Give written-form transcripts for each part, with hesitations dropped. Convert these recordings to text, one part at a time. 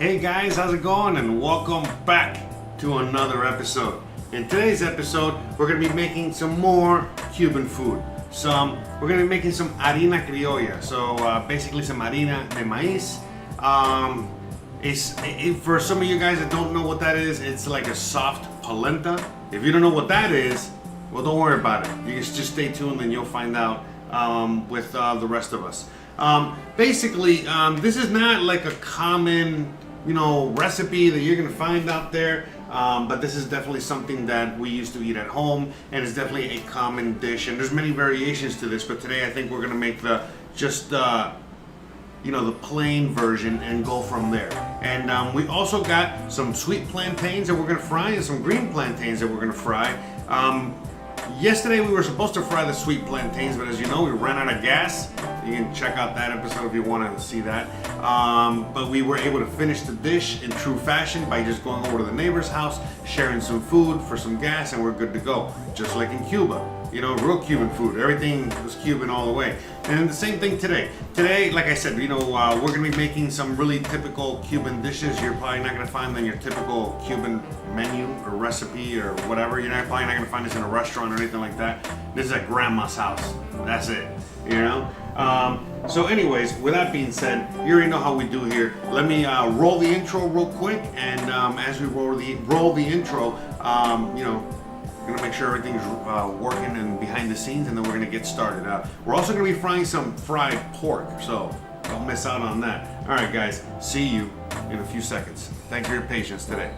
Hey guys, how's it going? And welcome back to another episode. In today's episode, we're going to be making some more Cuban food. We're going to be making some harina criolla. So basically some harina de maiz. For some of you guys that don't know what that is, it's like a soft polenta. If you don't know what that is, well, don't worry about it. You just stay tuned and you'll find out with the rest of us. Basically, this is not like a common, recipe that you're gonna find out there, but this is definitely something that we used to eat at home, and it's definitely a common dish. And there's many variations to this, but today I think we're gonna make the plain version and go from there. And we also got some sweet plantains that we're gonna fry and some green plantains that we're gonna fry. Yesterday we were supposed to fry the sweet plantains, but as you know, we ran out of gas. You can check out that episode if you want to see that. But we were able to finish the dish in true fashion by just going over to the neighbor's house, sharing some food for some gas, and we're good to go. Just like in Cuba, real Cuban food. Everything was Cuban all the way. And the same thing today. Today, like I said, we're going to be making some really typical Cuban dishes you're probably not going to find on your typical Cuban menu or recipe or whatever. You're probably not going to find this in a restaurant or anything like that. This is at grandma's house. That's it, So anyways, with that being said, you already know how we do here. Let me roll the intro real quick, and as we roll the intro, we're gonna make sure everything's working and behind the scenes, and then we're gonna get started. We're also gonna be frying some fried pork, so don't miss out on that. All right, guys, see you in a few seconds. Thank you for your patience today.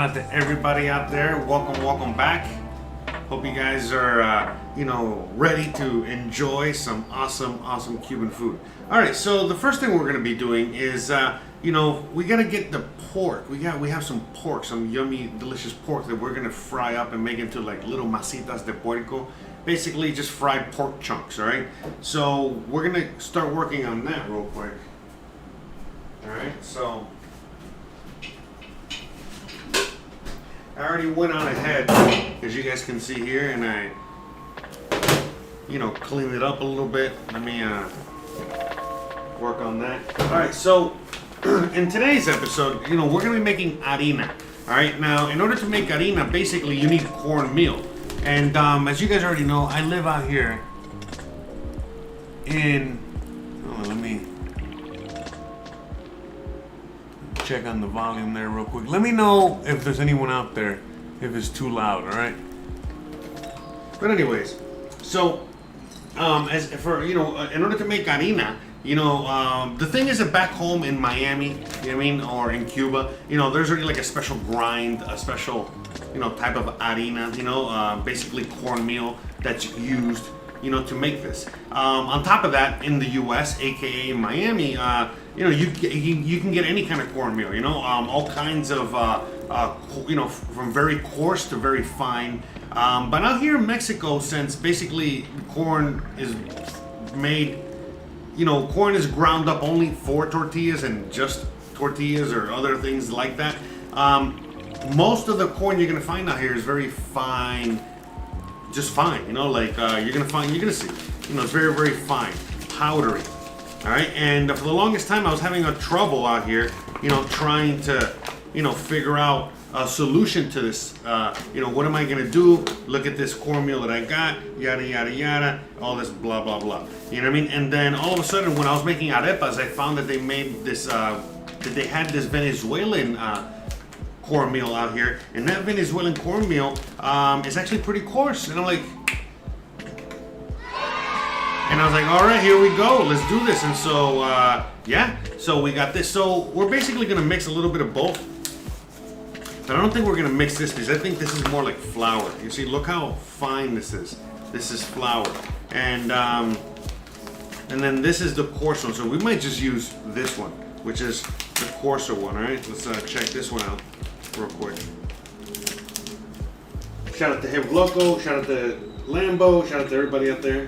out to everybody out there. Welcome back. Hope you guys are, ready to enjoy some awesome Cuban food. All right, so the first thing we're going to be doing is, we got to get the pork. We have some pork, some yummy, delicious pork that we're going to fry up and make into like little Masitas de Puerco. Basically, just fried pork chunks. All right. So we're going to start working on that real quick. All right. So I already went on ahead, as you guys can see here, and I, cleaned it up a little bit. Let me work on that. All right, so in today's episode, we're going to be making harina. All right, now in order to make harina, basically you need cornmeal. And as you guys already know, I live out here in, let me check on the volume there real quick. Let me know if there's anyone out there, if it's too loud, all right? But anyways, so in order to make harina, the thing is that back home in Miami, or in Cuba, there's already like a special grind, a special, type of harina, basically cornmeal that's used, to make this. On top of that, in the U.S., a.k.a. Miami, you can get any kind of cornmeal, all kinds of, from very coarse to very fine. But out here in Mexico, since basically corn is made, corn is ground up only for tortillas and just tortillas or other things like that. Most of the corn you're gonna find out here is very fine, just fine. You're gonna see, it's very, very fine, powdery. All right, and for the longest time, I was having a trouble out here, trying to, figure out a solution to this. What am I gonna do? Look at this cornmeal that I got, yada yada yada, all this blah blah blah. You know what I mean? And then all of a sudden, when I was making arepas, I found that they made this, that they had this Venezuelan cornmeal out here, and that Venezuelan cornmeal is actually pretty coarse. And I'm like, all right, here we go. Let's do this. And so, so we got this. So we're basically gonna mix a little bit of both. But I don't think we're gonna mix this because I think this is more like flour. You see, look how fine this is. This is flour, and then this is the coarse one. So we might just use this one, which is the coarser one. All right, let's check this one out real quick. Shout out to Hip Loco, shout out to Lambo, shout out to everybody out there.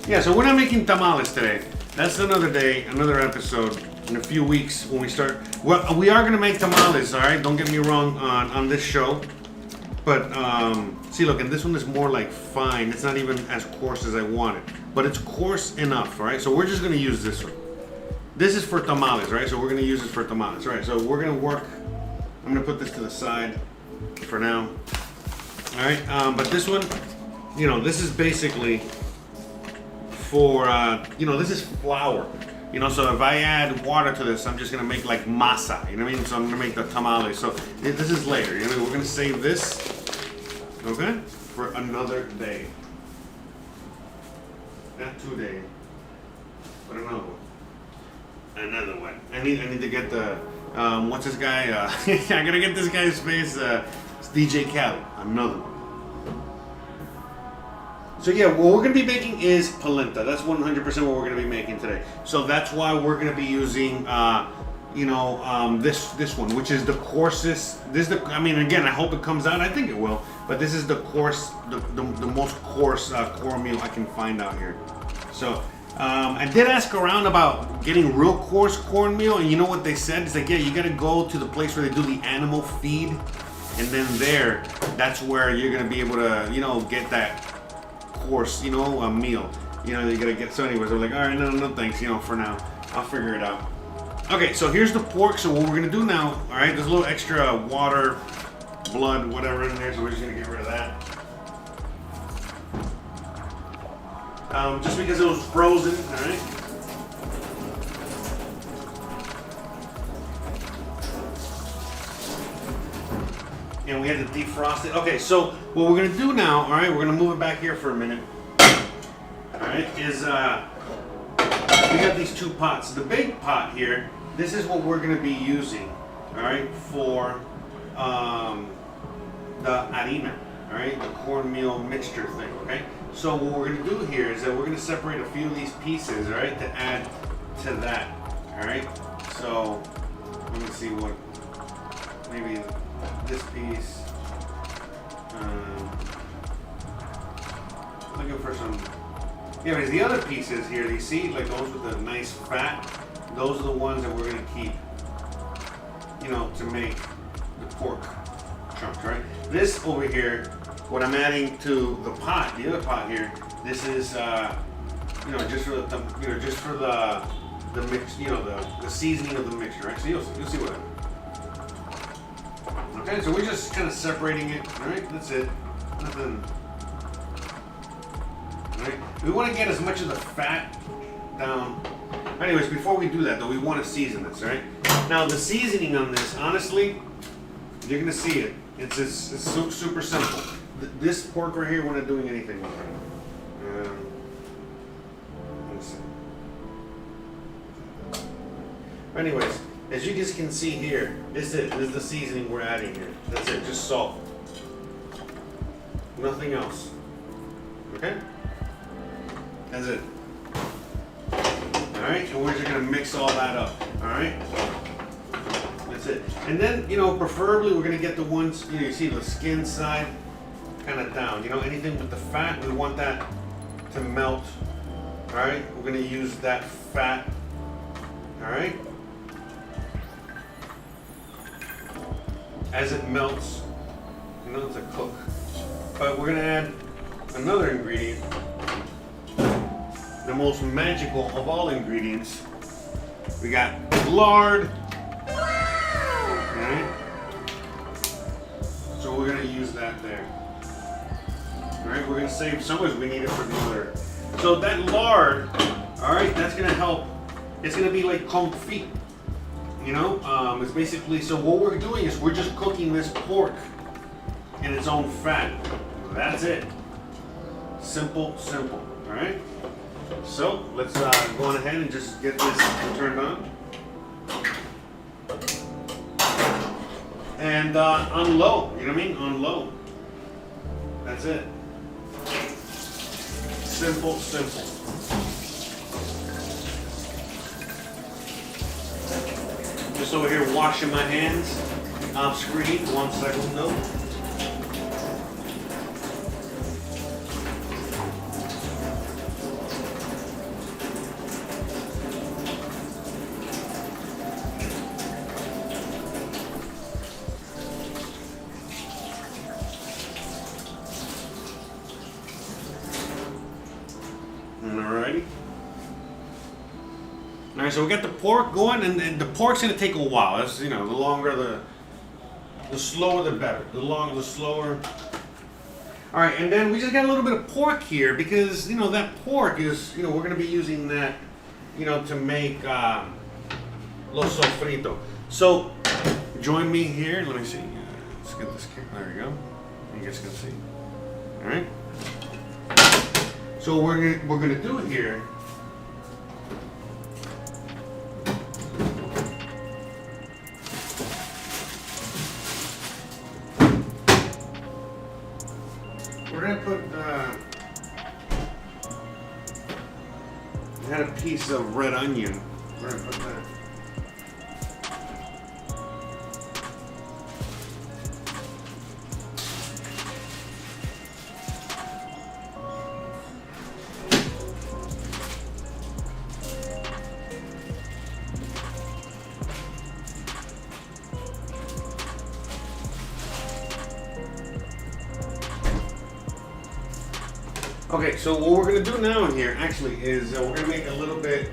Yeah, so we're not making tamales today. That's another day, another episode. In a few weeks when we start. Well, we are gonna make tamales, all right? Don't get me wrong on this show. But see, look, and this one is more like fine. It's not even as coarse as I want it, but it's coarse enough, all right? So we're just gonna use this one. This is for tamales, right? So we're gonna use it for tamales, all right? So we're gonna work. I'm gonna put this to the side for now, all right? But this one, this is basically for this is flour. So if I add water to this, I'm just gonna make like masa, you know what I mean? So I'm gonna make the tamales. So this is later, we're gonna save this, okay, for another day. Not 2 days, but another one. Another one. I need to get the, what's this guy? I gotta get this guy's face, it's DJ Khaled, another one. So yeah, what we're going to be making is polenta. That's 100% what we're going to be making today. So that's why we're going to be using, this one, which is the coarsest. This is the. Again, I hope it comes out. I think it will. But this is the the most coarse cornmeal I can find out here. So I did ask around about getting real coarse cornmeal, and you know what they said? It's like, yeah, you got to go to the place where they do the animal feed, and then that's where you're going to be able to, get that course, a meal, you gotta get. So anyways, I'm like, all right, no thanks, for now, I'll figure it out. Okay, so here's the pork. So what we're gonna do now, all right, there's a little extra water, blood, whatever in there, so we're just gonna get rid of that. Just because it was frozen, all right. And we had to defrost it. Okay, so what we're gonna do now, all right, we're gonna move it back here for a minute. All right, is we got these two pots. The big pot here, this is what we're gonna be using, all right, for the harina, all right, the cornmeal mixture thing, okay? So what we're gonna do here is that we're gonna separate a few of these pieces, all right, to add to that, all right? So let me see what, maybe this piece. Looking for some. Yeah, because the other pieces here, you see, like those with the nice fat, those are the ones that we're gonna keep, you know, to make the pork chunks, right? This over here, what I'm adding to the pot, the other pot here, this is, you know, just for the, you know, just for the mix, you know, the seasoning of the mixture, right? So you'll see what I mean. Okay, so we're just kind of separating it, all right? That's it. Nothing. Right? We want to get as much of the fat down. Anyways, before we do that though, we want to season this, right? Now the seasoning on this, honestly, you're gonna see it. It's super simple. This pork right here, we're not doing anything with it. Let's see. Anyways, as you guys can see here, this is the seasoning we're adding here. That's it, just salt. Nothing else. Okay? That's it. Alright, and we're just gonna mix all that up. Alright? That's it. And then, you know, preferably we're gonna get the ones, you know, you see the skin side kind of down. You know, anything with the fat, we want that to melt. Alright? We're gonna use that fat. Alright? As it melts, you know, it's a cook. But we're gonna add another ingredient. The most magical of all ingredients. We got lard. Alright? So we're gonna use that there. Alright, we're gonna save some as we need it for the other. So that lard, alright, that's gonna help. It's gonna be like confit. You know? It's basically, so what we're doing is we're just cooking this pork in its own fat. That's it. Simple, simple. Alright? So let's go on ahead and just get this turned on. And on low, you know what I mean? On low. That's it. Simple, simple. Just over here washing my hands off screen. 1 second though. Alrighty. Alright, so we got the pork going, and the pork's gonna take a while. That's, you know, the longer the slower the better. The longer the slower. Alright, and then we just got a little bit of pork here because, you know, that pork is, you know, we're gonna be using that, you know, to make los sofrito. So join me here. Let me see. Let's get this. There you go. You guys can see. Alright. So what we're gonna do here. We're gonna put. We had a piece of red onion. We're gonna put that. Okay, so what we're gonna do now in here actually is we're gonna make a little bit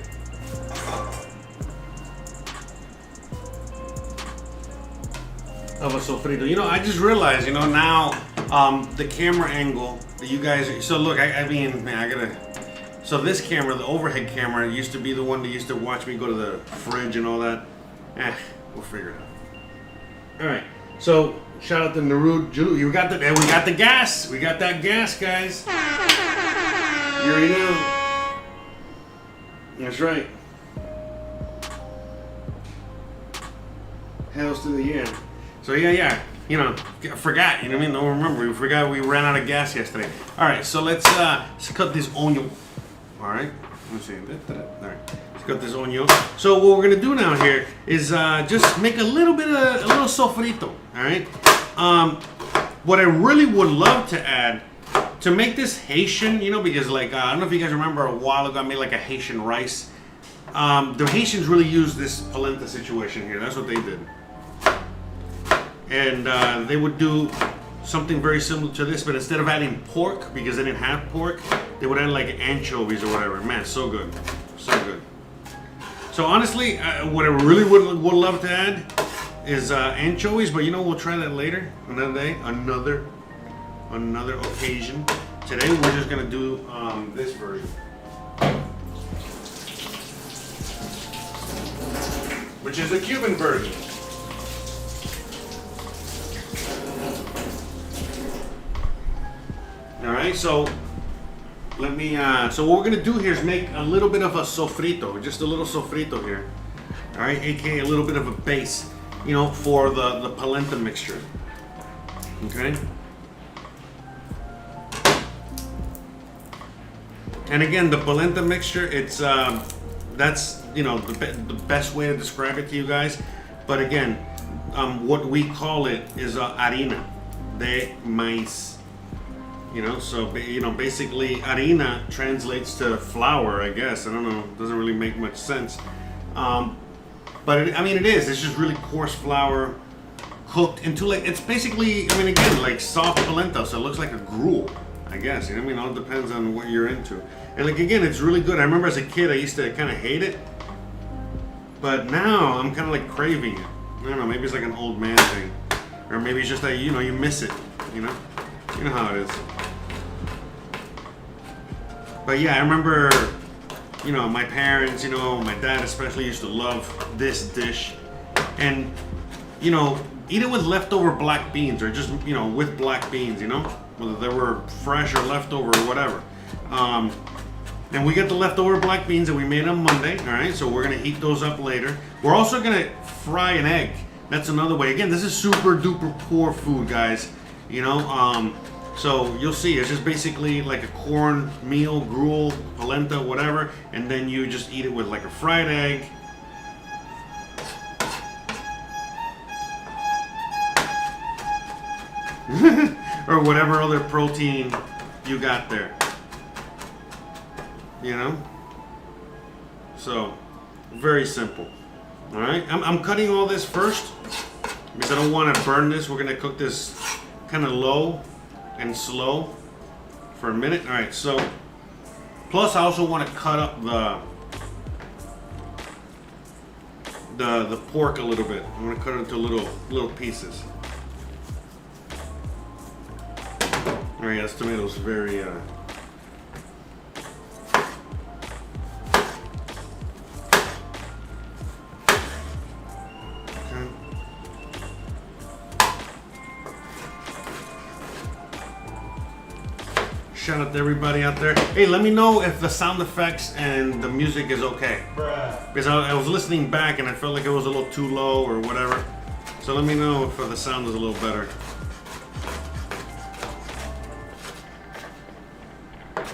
of a sofrito. You know, I just realized, you know, now the camera angle that you guys. So look, I mean, man, I gotta. So this camera, the overhead camera, used to be the one that used to watch me go to the fridge and all that. We'll figure it out. All right. So shout out to Narud Ju. We got the gas. We got that gas, guys. You already know. That's right. Hells to the yeah. So yeah. forgot. You know what I mean? Don't remember. We forgot we ran out of gas yesterday. All right, so let's cut this onion. All right, let me see. All right, let's cut this onion. So what we're gonna do now here is just make a little sofrito. All right. What I really would love to add to make this Haitian, because like I don't know if you guys remember a while ago I made like a Haitian rice. The Haitians really use this polenta situation here. That's what they did. And they would do something very similar to this, but instead of adding pork, because they didn't have pork, they would add like anchovies or whatever. Man, so good. So good. So honestly, what I really would love to add is anchovies, but we'll try that later, another day, another occasion. Today we're just gonna do this version, which is the Cuban version. All right, so let me. So what we're gonna do here is make a little bit of a sofrito, just a little sofrito here. All right, a.k.a. a little bit of a base, for the polenta mixture. Okay. And again, the polenta mixture, it's that's the best way to describe it to you guys. But again, what we call it is harina de maiz. So basically harina translates to flour, I guess. I don't know, it doesn't really make much sense. But it is. It's just really coarse flour cooked into it's basically, again, like soft polenta, so it looks like a gruel, I guess. It all depends on what you're into. And again, it's really good. I remember as a kid, I used to kind of hate it, but now I'm kind of like craving it. I don't know, maybe it's like an old man thing, or maybe it's just that you miss it. You know how it is. But yeah, I remember, my parents, my dad especially used to love this dish, and eat it with leftover black beans, or just with black beans, whether they were fresh or leftover or whatever. And we got the leftover black beans that we made on Monday. All right, so we're gonna heat those up later. We're also gonna fry an egg. That's another way. Again, this is super duper poor food, guys. So you'll see, it's just basically like a corn meal, gruel, polenta, whatever, and then you just eat it with like a fried egg. Or whatever other protein you got there. So very simple. All right, I'm cutting all this first because I don't want to burn this. We're gonna cook this kind of low and slow for a minute. All right, so plus I also want to cut up the pork a little bit. I'm gonna cut it into little pieces. All right, this tomato's very shout out to everybody out there. Hey, let me know if the sound effects and the music is okay. Because I was listening back and I felt like it was a little too low or whatever. So let me know if the sound is a little better.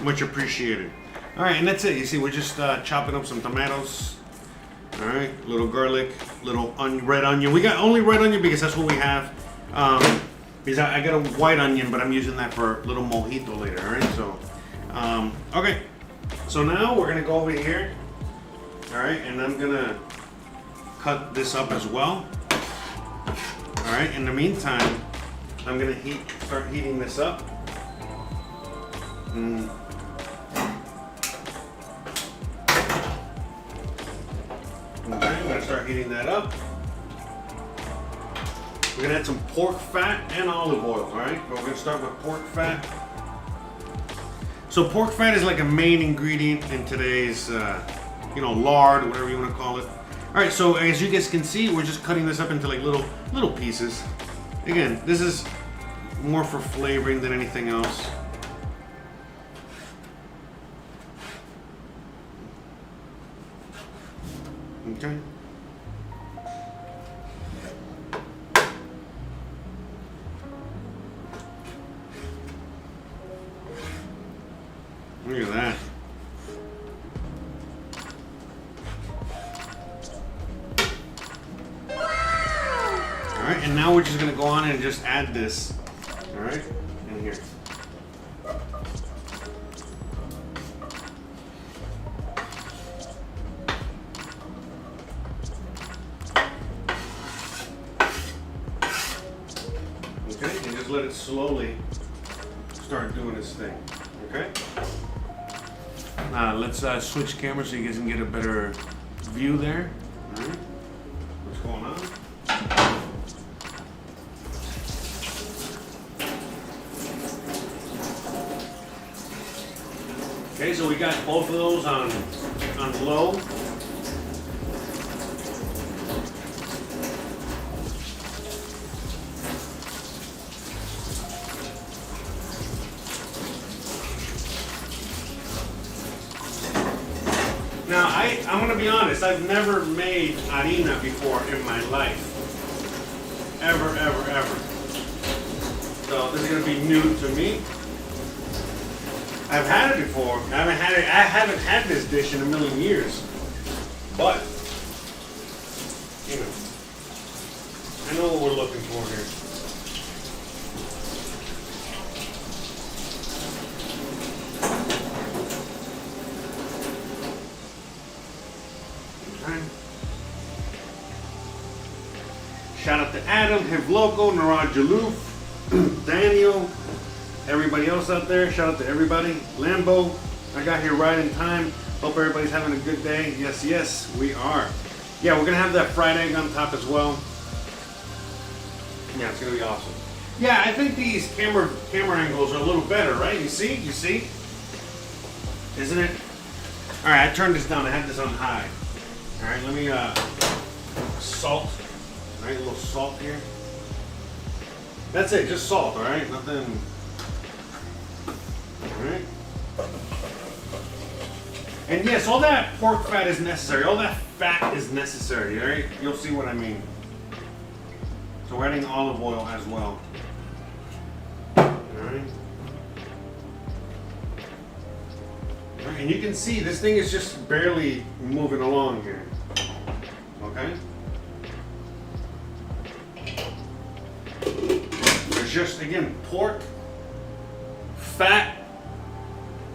Much appreciated. All right, and that's it. You see, we're just chopping up some tomatoes. All right, little garlic, little red onion. We got only red onion because that's what we have. Because I got a white onion, but I'm using that for a little mojito later. All right, so okay. So now we're gonna go over here. All right, and I'm gonna cut this up as well. All right. In the meantime, I'm gonna start heating this up. Okay, I'm gonna start heating that up. We're gonna add some pork fat and olive oil, all right? But we're gonna start with pork fat. So pork fat is like a main ingredient in today's, lard, whatever you wanna call it. All right, so as you guys can see, we're just cutting this up into like little pieces. Again, this is more for flavoring than anything else. Okay. Look at that. Alright, and now we're just going to go on and just add this. Alright, in here. Okay, and just let it slowly start doing its thing. Okay? Let's switch cameras so you guys can get a better view there. Alright, what's going on? Okay, so we got both of those on low. Now, I'm going to be honest, I've never made harina before in my life. Ever, ever, ever. So this is going to be new to me. I've had it before. I haven't had this dish in a million years. But, you know, I know what we're looking for here. Shout out to Adam, Hivloko, Naraj Jaloof, Daniel, everybody else out there. Shout out to everybody. Lambo, I got here right in time. Hope everybody's having a good day. Yes, yes, we are. Yeah, we're gonna have that fried egg on top as well. Yeah, it's gonna be awesome. Yeah, I think these camera angles are a little better, right? You see? You see? Isn't it? All right, I turned this down. I had this on high. All right, let me salt. All right, a little salt here. That's it, just salt. All right, nothing. All right. And yes, all that pork fat is necessary. All that fat is necessary. All right, you'll see what I mean. So we're adding olive oil as well. All right. All right, and you can see this thing is just barely moving along here. Okay. There's just, again, pork, fat,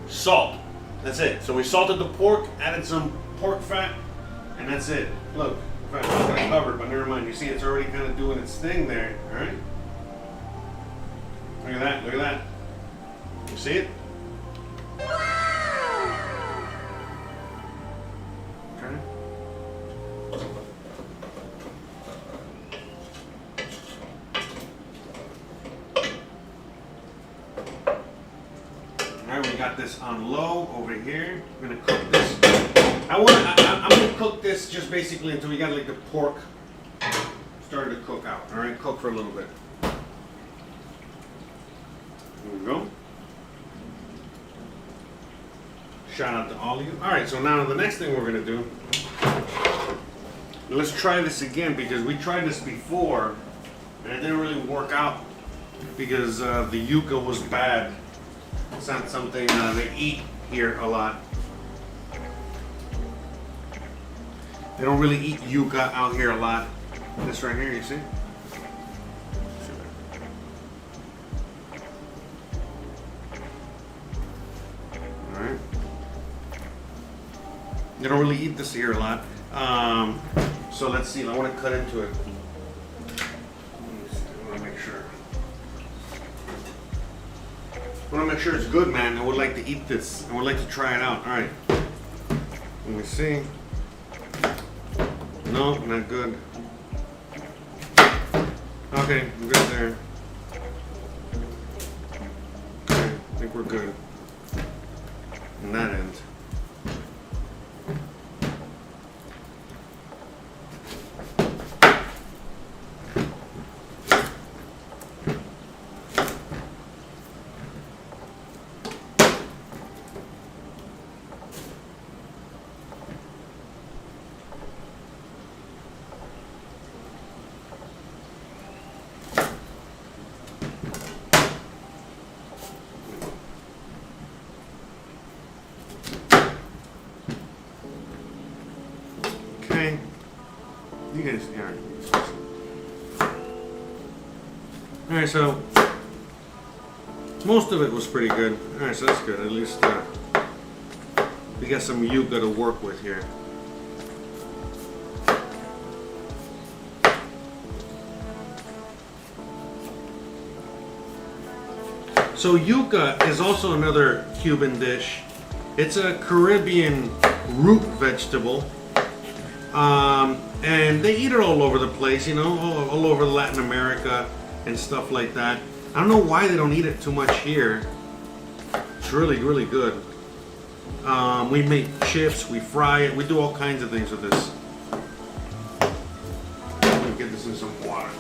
salt. That's it. So we salted the pork, added some pork fat, and that's it. Look, it's kind of covered, but never mind. You see it's already kind of doing its thing there. All right. Look at that. Look at that. You see it? Got this on low over here. I'm gonna cook this. I'm gonna cook this just basically until we got like the pork started to cook out. All right, cook for a little bit. There we go. Shout out to all of you. All right, so now the next thing we're gonna do. Let's try this again because we tried this before and it didn't really work out because the yuca was bad. It's not something they eat here a lot. They don't really eat yuca out here a lot. This right here, you see? Alright. They don't really eat this here a lot. So let's see. I want to cut into it. I want to make sure. I want to make sure it's good, man. I would like to eat this. I would like to try it out. All right. Let me see. No, not good. Okay, I'm good there. Okay, I think we're good. On that end. Alright, so most of it was pretty good. Alright, so that's good. At least we got some yuca to work with here. So yuca is also another Cuban dish. It's a Caribbean root vegetable. And they eat it all over the place, you know, all over Latin America and stuff like that. I don't know why they don't eat it too much here. It's really, really good. We make chips, we fry it, we do all kinds of things with this. Let me get this in some water.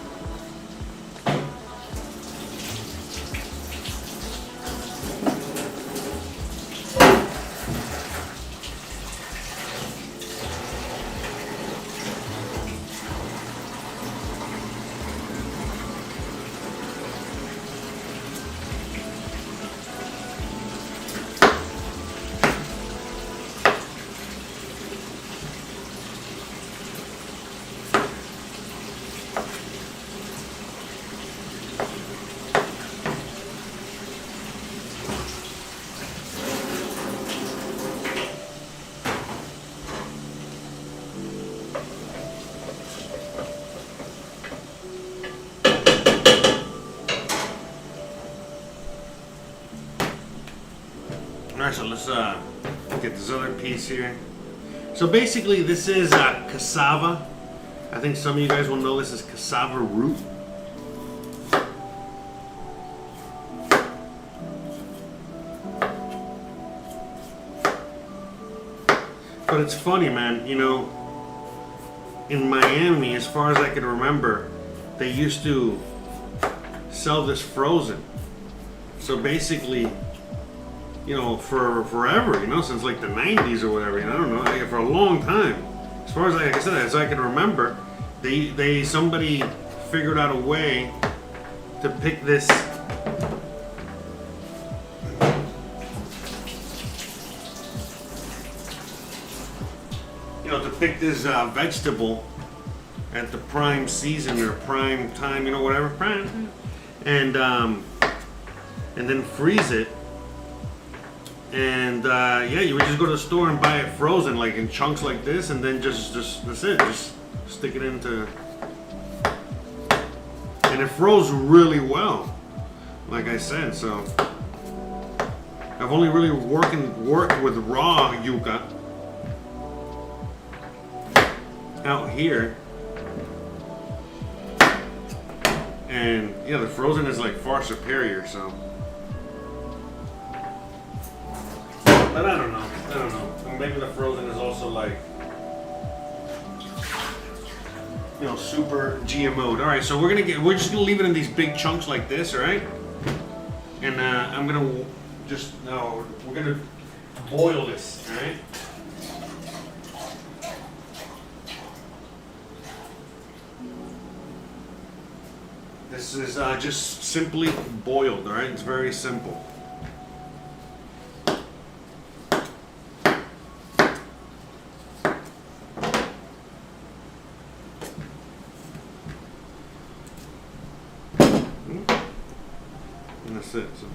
Alright, so let's get this other piece here. So basically this is cassava. I think some of you guys will know this is cassava root. But it's funny, man, you know, in Miami, as far as I can remember, they used to sell this frozen. So basically, you know, for forever, you know, since like the 90s or whatever, you know, I don't know, like, for a long time. As far as like I said, as I can remember, somebody figured out a way to pick this vegetable at the prime season or prime time, you know, whatever, prime, and then freeze it. And yeah, you would just go to the store and buy it frozen, like in chunks like this, and then just that's it. Just stick it into, and it froze really well, like I said. So I've only really worked with raw yuca out here, and yeah, the frozen is like far superior. So. But I don't know. Maybe the frozen is also like, you know, super GMO'd. All right, so we're just gonna leave it in these big chunks like this, all right? And we're gonna boil this, all right? This is just simply boiled, all right? It's very simple. And that's it. So.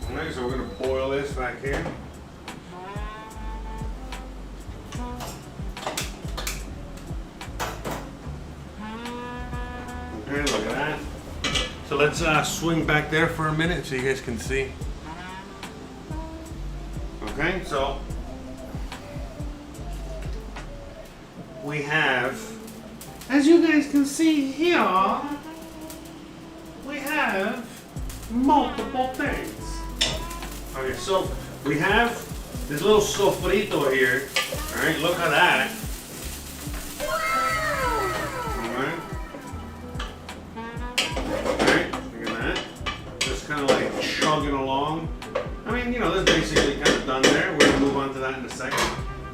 Alright, so we're going to boil this back here. Okay, look at that. So let's swing back there for a minute so you guys can see. Okay, so we have, as you guys can see here, we have multiple things. Okay, so we have this little sofrito here. Alright, look at that. Alright, look at that. Just kind of like chunk chugging along. I mean, you know, that's basically kind of done there. We're gonna move on to that in a second.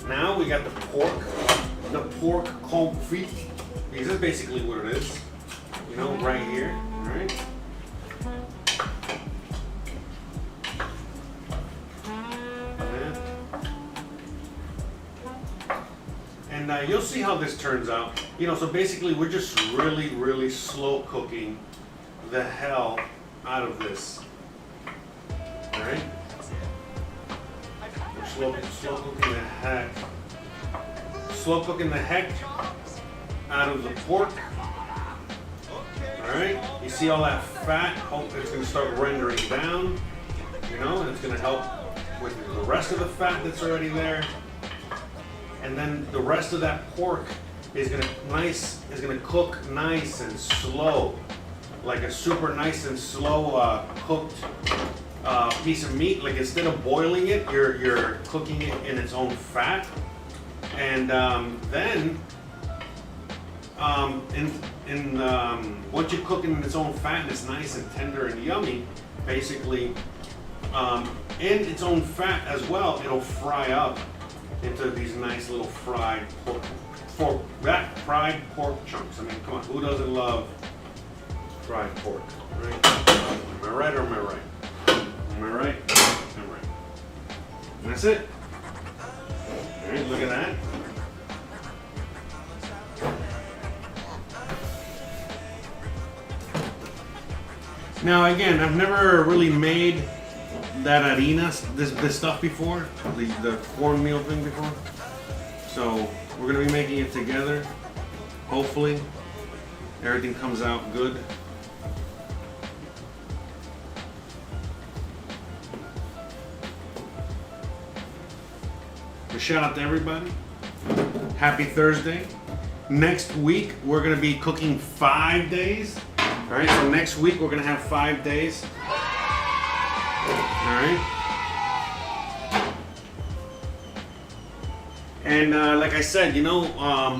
Now we got the pork confit. Because that's basically what it is. You know, right here, all right? And you'll see how this turns out. You know, so basically we're just really slow cooking the hell out of this. All right? We're slow cooking the heck out of the pork. All right? You see all that fat? Oh, it's going to start rendering down. You know, and it's going to help with the rest of the fat that's already there. And then the rest of that pork is gonna cook nice and slow, like a super nice and slow cooked piece of meat. Like instead of boiling it, you're cooking it in its own fat, and then once you cook it in its own fat and it's nice and tender and yummy, basically in its own fat as well, it'll fry up into these nice little fried pork chunks. I mean, come on, who doesn't love fried pork, right? Am I right or am I right? Am I right? I'm right. And that's it. All right, look at that. Now again, I've never really made that harina, this stuff before, the cornmeal thing before. So we're gonna be making it together. Hopefully, everything comes out good. A shout out to everybody. Happy Thursday. Next week we're gonna be cooking 5 days. All right, so next week we're gonna have 5 days. All right, and like I said, you know,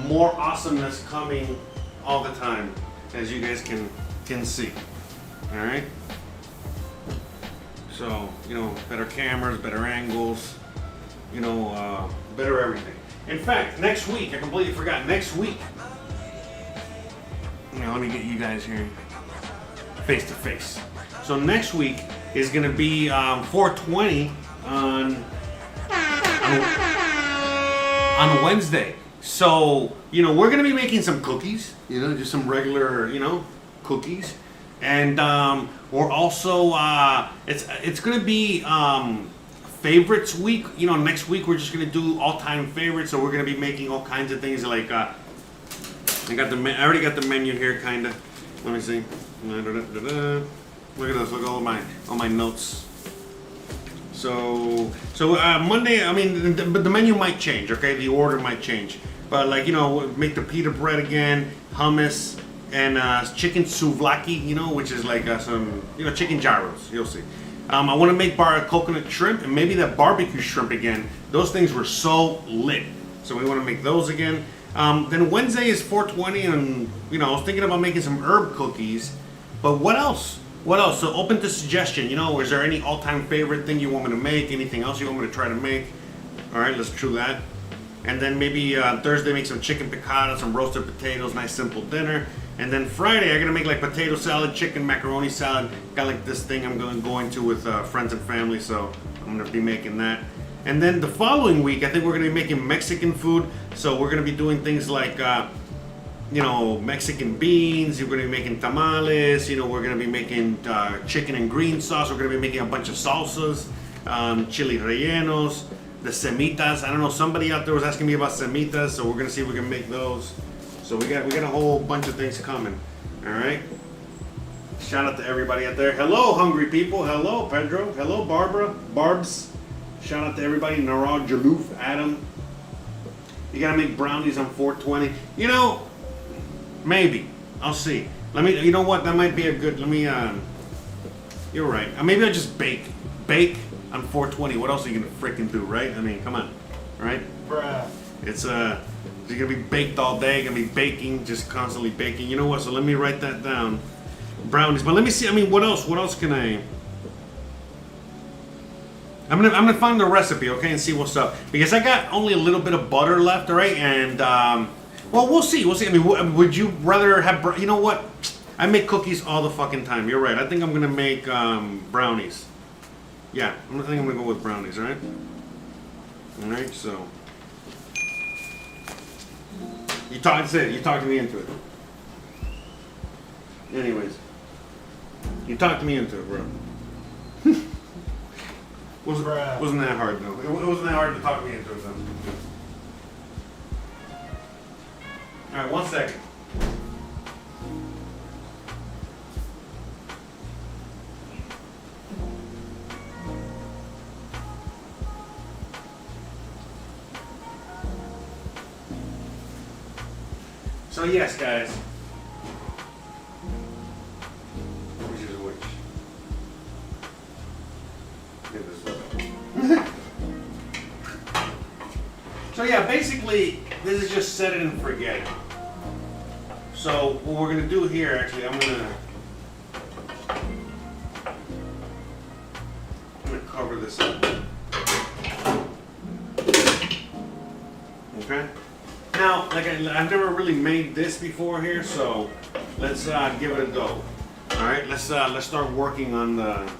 more awesomeness coming all the time, as you guys can see. All right, so you know, better cameras, better angles, you know, better everything. In fact, next week, I completely forgot. Next week, now let me get you guys here face to face. So next week is going to be 420 on Wednesday. So, you know, we're going to be making some cookies, you know, just some regular, you know, cookies. And we're also, it's going to be favorites week. You know, next week we're just going to do all-time favorites. So we're going to be making all kinds of things like, I already got the menu here, kind of. Let me see. Look at this. Look at all my notes. So Monday. I mean, but the menu might change. Okay, the order might change. But like, you know, make the pita bread again, hummus, and chicken souvlaki. You know, which is like some, you know, chicken gyros. You'll see. I want to make coconut shrimp and maybe that barbecue shrimp again. Those things were so lit. So we want to make those again. Then Wednesday is 420, and you know, I was thinking about making some herb cookies. But what else? What else? So open to suggestion. You know, is there any all-time favorite thing you want me to make? Anything else you want me to try to make? All right, let's do that. And then maybe Thursday make some chicken piccata, some roasted potatoes, nice simple dinner. And then Friday I'm gonna make like potato salad, chicken macaroni salad. Got like this thing I'm going to with friends and family, so I'm gonna be making that. And then the following week, I think we're gonna be making Mexican food. So we're gonna be doing things like you know, Mexican beans. We're gonna be making tamales. You know, we're gonna be making chicken and green sauce. We're gonna be making a bunch of salsas, chili rellenos, the semitas. I don't know. Somebody out there was asking me about semitas, so we're gonna see if we can make those. So we got a whole bunch of things coming. All right. Shout out to everybody out there. Hello, hungry people. Hello, Pedro. Hello, Barbara. Barbs. Shout out to everybody. Narad, Jaloof, Adam. You gotta make brownies on 420. You know. Maybe. I'll see. Let me, you know what? That might be a good, you're right. Maybe I'll just bake. Bake on 420. What else are you going to freaking do, right? I mean, come on. Right? Bruh. It's going to be baked all day. Going to be baking, just constantly baking. You know what? So let me write that down. Brownies. But let me see. I mean, what else? What else can I I'm gonna find the recipe, okay, and see what's up. Because I got only a little bit of butter left, all right, and well, we'll see. We'll see. I mean, would you rather have? You know what? I make cookies all the fucking time. You're right. I think I'm gonna make brownies. Yeah, I think I'm gonna go with brownies. All right. All right. So you talked me into it. Anyways, you talked me into it, bro. Wasn't that hard though? It wasn't that hard to talk me into it though. All right, 1 second. So yes, guys. Which is which? So yeah, basically, this is just set it and forget it. So what we're gonna do here, actually, I'm gonna cover this up. Okay. Now, like I've never really made this before here, so let's give it a go. All right, let's start working on the.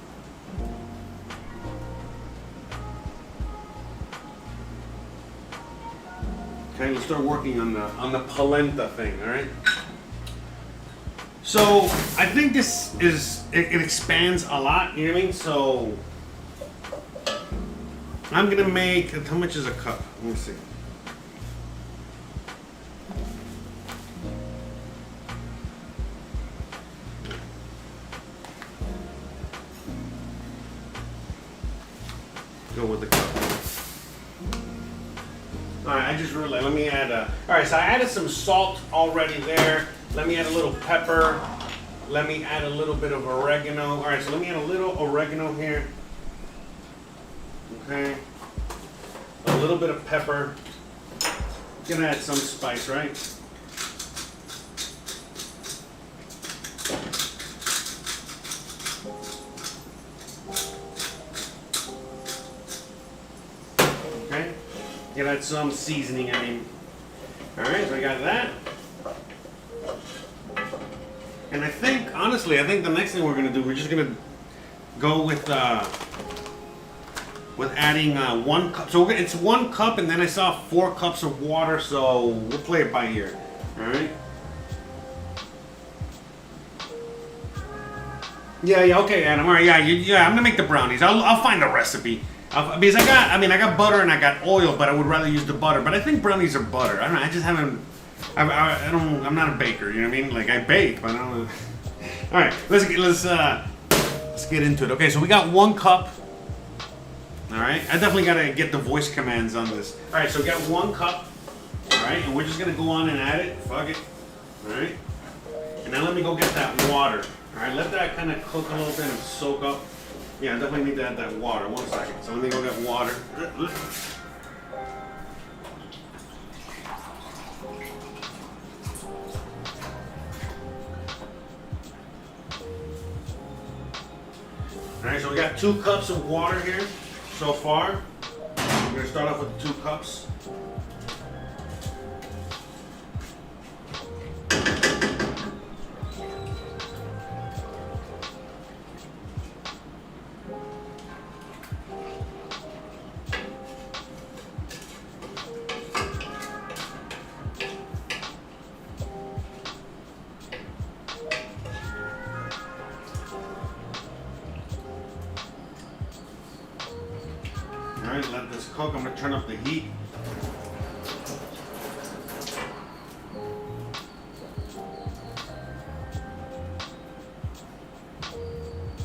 Okay, let's start working on the polenta thing. All right. So I think this is it expands a lot. You know what I mean? So I'm gonna make. How much is a cup? Let me see. Go with the cup. All right, I just realized. Let me add a. All right, so I added some salt already there. Let me add a little pepper. Let me add a little bit of oregano. All right, so let me add a little oregano here. Okay. A little bit of pepper. Gonna add some spice, right? Okay. Gonna add some seasoning, I mean. All right, so I got that. And I think, honestly, I think the next thing we're gonna do, we're just gonna go with adding 1 cup. So it's 1 cup, and then I saw 4 cups of water. So we'll play it by ear. All right. Yeah. Okay, Adam. All right. Yeah. I'm gonna make the brownies. I'll find a recipe. Because I got butter and I got oil, but I would rather use the butter. But I think brownies are butter. I don't know. I just haven't. I'm not a baker. You know what I mean? Like I bake, but I don't know. All right. Let's get into it. Okay. So we got 1 cup. All right. I definitely gotta get the voice commands on this. All right. So we got 1 cup. All right. And we're just gonna go on and add it. Fuck it. All right. And now let me go get that water. All right. Let that kind of cook a little bit and soak up. Yeah, I definitely need to add that water. 1 second. So let me go get water. Alright, so we got 2 cups of water here so far. We're going to start off with the 2 cups. Alright, let this cook. I'm going to turn up the heat.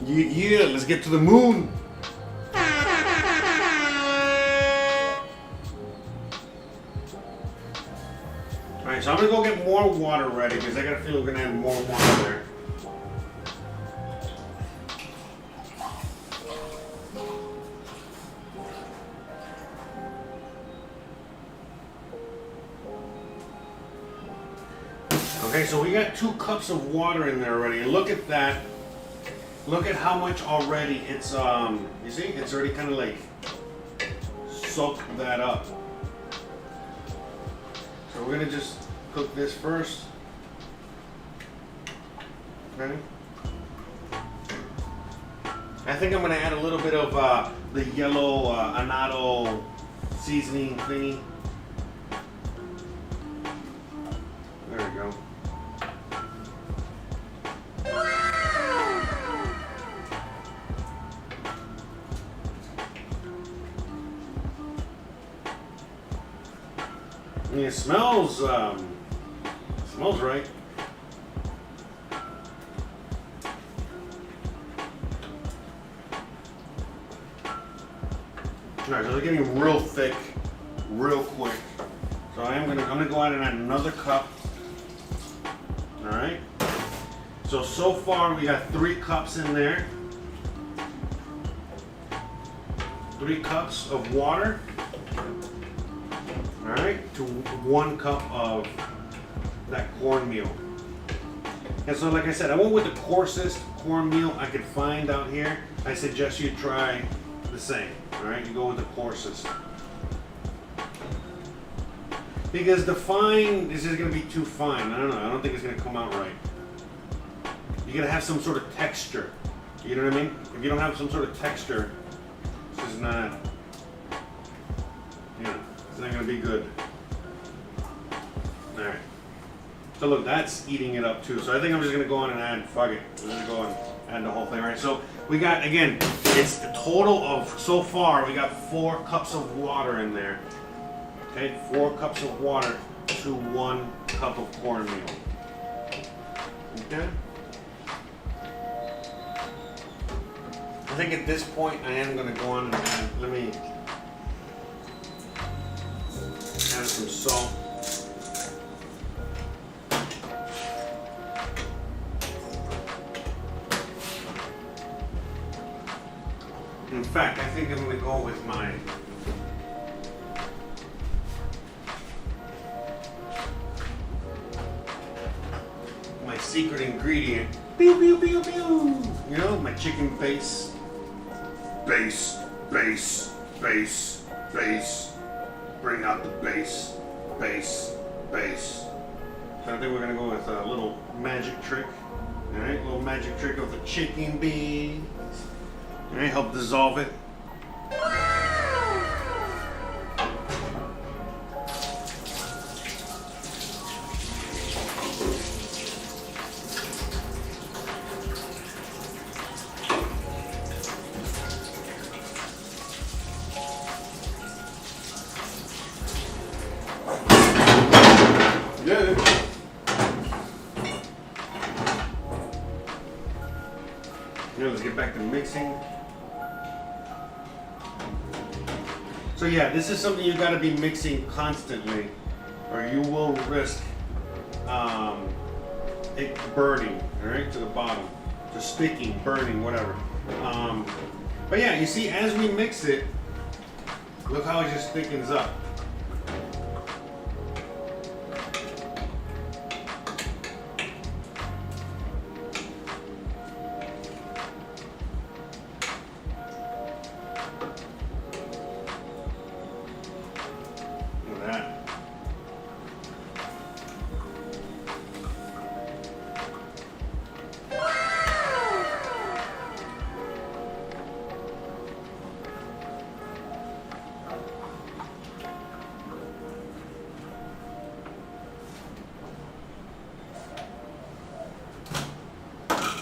Yeah, let's get to the moon. Alright, so I'm going to go get more water ready because I got a feeling we're going to add more water there. Okay, so we got 2 cups of water in there already. And look at that. Look at how much already it's, you see, it's already kind of like soak that up. So we're gonna just cook this first. Okay. I think I'm gonna add a little bit of the yellow annatto seasoning thingy. There we go. And it smells right. Alright, so they're getting real thick, real quick. So I'm gonna go ahead and add another cup. Alright. So far we got 3 cups in there. 3 cups of water. Alright, to 1 cup of that cornmeal. And so like I said, I went with the coarsest cornmeal I could find out here. I suggest you try the same. Alright, you go with the coarsest. Because the fine is just going to be too fine. I don't think it's going to come out right. You got to have some sort of texture. You know what I mean? If you don't have some sort of texture, this is not, it's not going to be good. Alright. So look, that's eating it up too. So I think I'm just going to go on and add, fuck it. I'm going to go and add the whole thing. Alright, so we got, again, it's a total of, so far, we got 4 cups of water in there. Okay, 4 cups of water to 1 cup of cornmeal. Okay? I think at this point I am going to go on and add, let me add some salt. In fact, I think I'm going to go with my secret ingredient. Pew, pew, pew, pew. You know, my chicken base. Base. Bring out the base. So I think we're going to go with a little magic trick. Alright, little magic trick of the chicken beans. Alright, help dissolve it. Let's get back to mixing. So yeah, this is something you got to be mixing constantly, or you will risk it burning, all right, to the bottom, just sticking, burning, whatever. But yeah, you see, as we mix it, look how it just thickens up.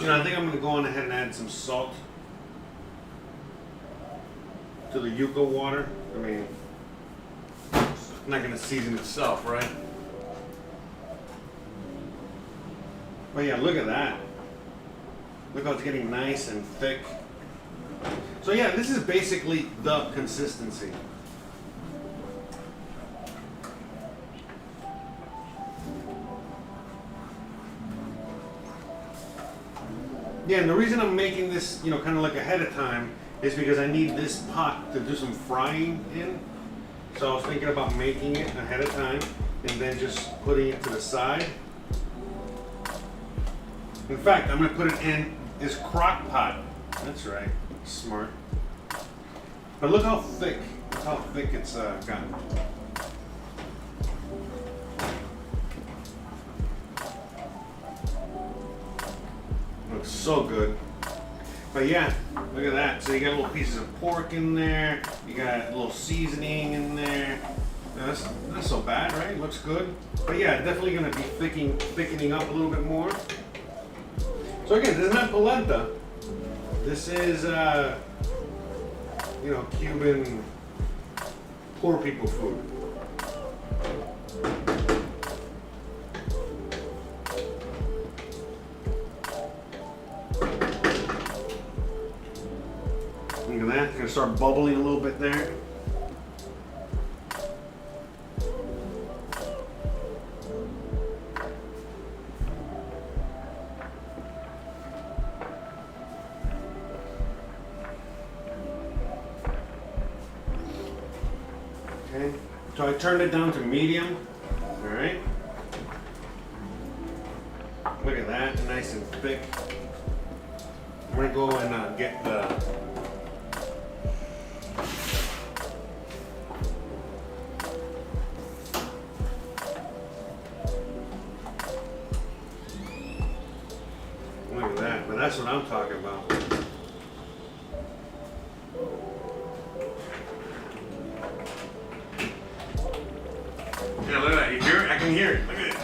I think I'm going to go on ahead and add some salt to the yuca water. I mean, it's not going to season itself, right? But yeah, look at that. Look how it's getting nice and thick. So yeah, this is basically the consistency. Yeah, and the reason I'm making this, kind of like ahead of time is because I need this pot to do some frying in. So I was thinking about making it ahead of time and then just putting it to the side. In fact, I'm going to put it in this crock pot. That's right. Smart. But look how thick Look how thick it's gotten. Looks so good. But yeah, look at that. So you got little pieces of pork in there. You got a little seasoning in there. That's not so bad, right? Looks good. But yeah, definitely gonna be thickening up a little bit more. So again, this is not polenta. This is, you know, Cuban poor people food. Look at that. It's gonna start bubbling a little bit there. Okay, so I turned it down to medium. All right. Look at that, nice and thick. I'm gonna go and get the look at that, but that's what I'm talking about. Yeah, look at that. You hear it? I can hear it. Look at it.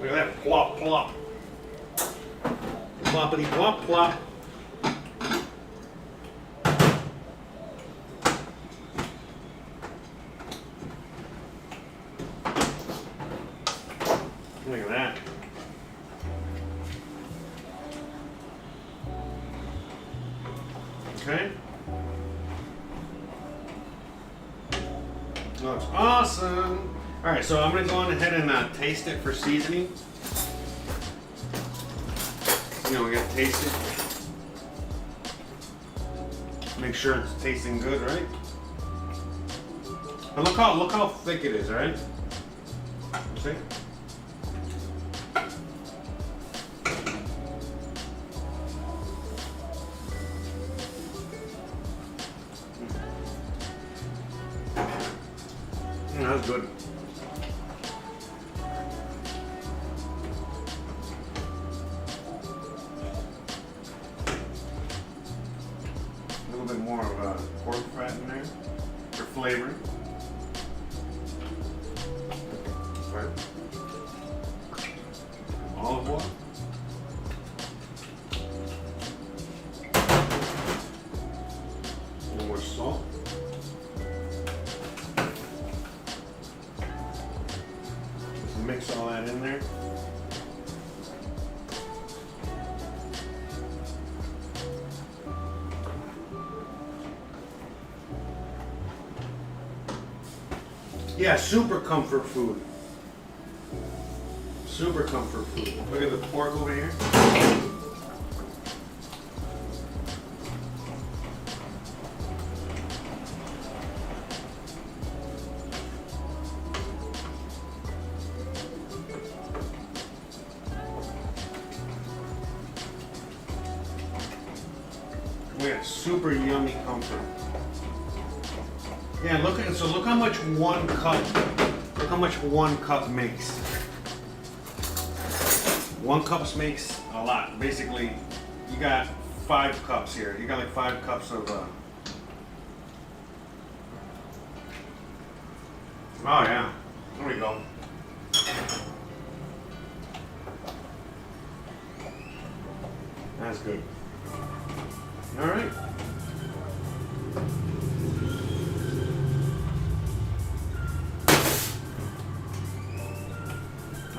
Look at that. Plop, plop. Ploppity, plop, plop. Look at that. Okay. Looks awesome. All right, so I'm gonna go on ahead and taste it for seasoning. You know, we gotta taste it. Make sure it's tasting good, right? And look how thick it is, right? See? That's good. A little bit more of pork fat in there for flavoring. Right. Olive oil. A little more salt. Mix all that in there. Yeah, super comfort food. Super comfort food. Look at the pork over here. Yeah, super yummy comfort. Yeah, look how much one cup makes. One cup makes a lot. Basically, you got 5 cups here. You got like 5 cups of oh yeah. There we go. That's good. All right.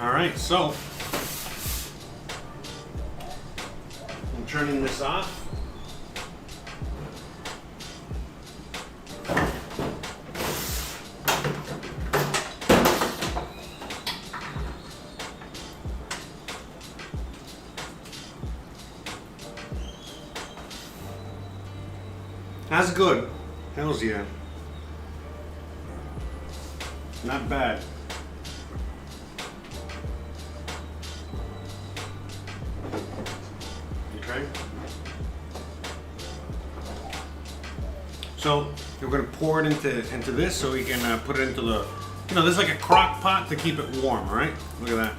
All right, so I'm turning this off. That's good. Hells yeah. Not bad. Okay. So we're gonna pour it into this so we can put it into the, this is like a crock pot to keep it warm, all right? Look at that.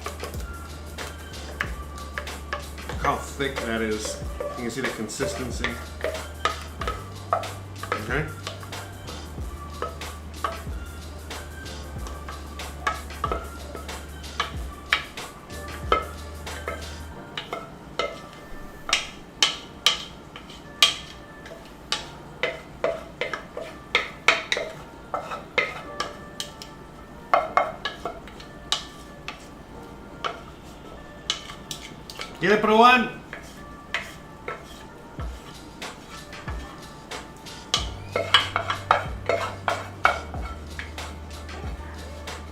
Look how thick that is. You can see the consistency. Okay. ¿Quiere probar?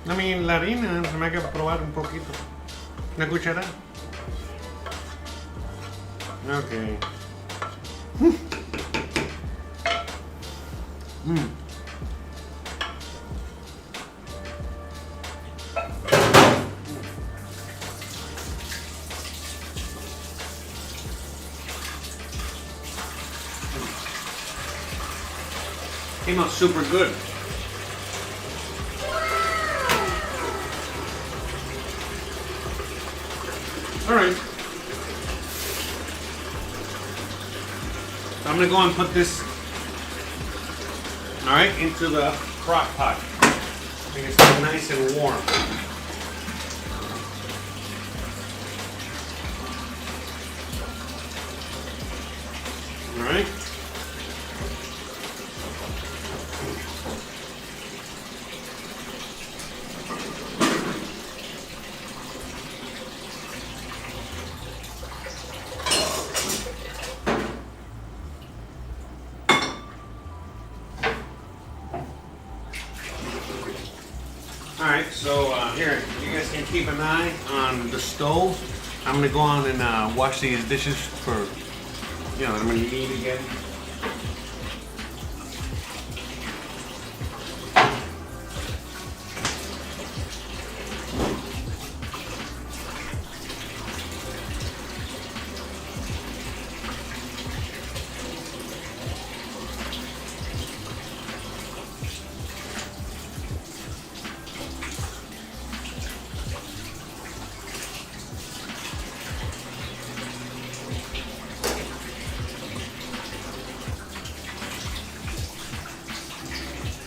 A mí la harina se me hay que probar un poquito. ¿Una cucharada? Ok. Came out super good. All right. So I'm gonna go and put this, all right, into the crock pot. Make it nice and warm. All right. Alright, so here, you guys can keep an eye on the stove. I'm going to go on and wash these dishes for, I'm going to eat again.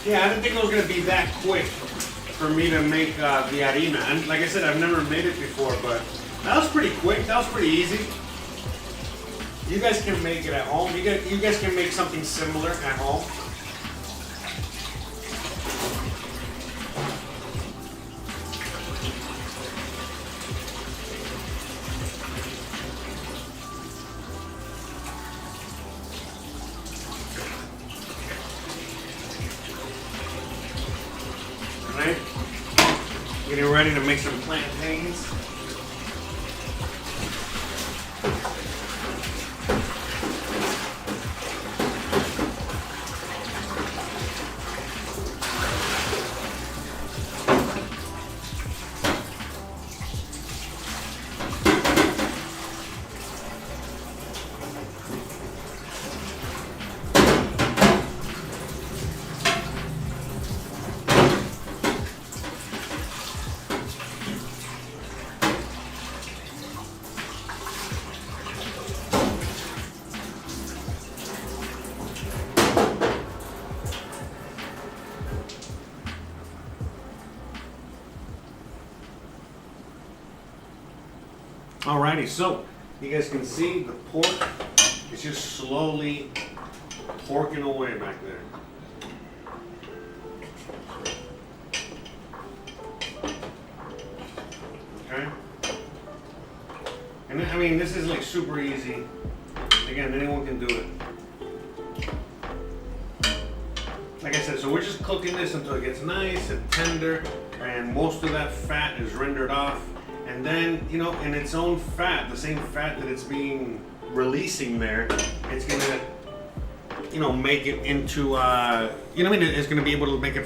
Yeah, I didn't think it was going to be that quick for me to make the harina. And like I said, I've never made it before, but that was pretty quick. That was pretty easy. You guys can make it at home. You guys can make something similar at home. Right? Getting ready to make some plantains. Alrighty, so you guys can see the pork is just slowly porking away back there. Okay? And I mean, this is like super easy. Again, anyone can do it. Like I said, so we're just cooking this until it gets nice and tender, and most of that fat is rendered off. And then, in its own fat, the same fat that it's being releasing there, it's gonna, make it into, it's gonna be able to make it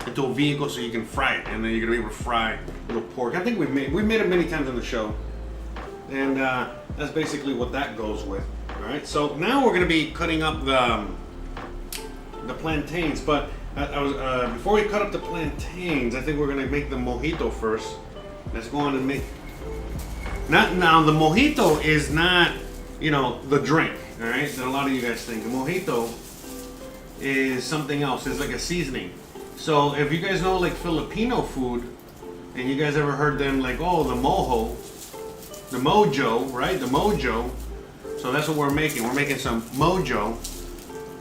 into a vehicle so you can fry it, and then you're gonna be able to fry little pork. I think we've made it many times on the show, and that's basically what that goes with. All right, so now we're gonna be cutting up the plantains, but I was before we cut up the plantains, I think we're gonna make the mojito first. Let's go on and make. Not now. The mojito is not, you know, the drink. All right, that a lot of you guys think. The mojito is something else. It's like a seasoning. So if you guys know like Filipino food, and you guys ever heard them like, oh, the mojo, right? The mojo. So that's what we're making. We're making some mojo.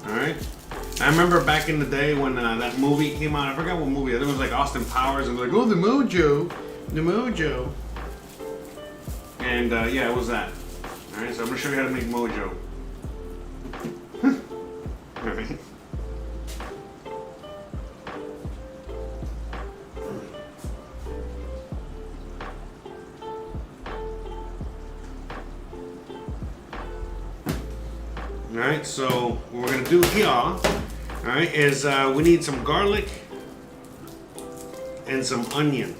All right. I remember back in the day when that movie came out. I forgot what movie. I think it was like Austin Powers, and they're like, oh, the mojo, the mojo. And yeah, it was that. All right. So I'm gonna show you how to make mojo. All right. Alright, so what we're going to do here, alright, is we need some garlic and some onion.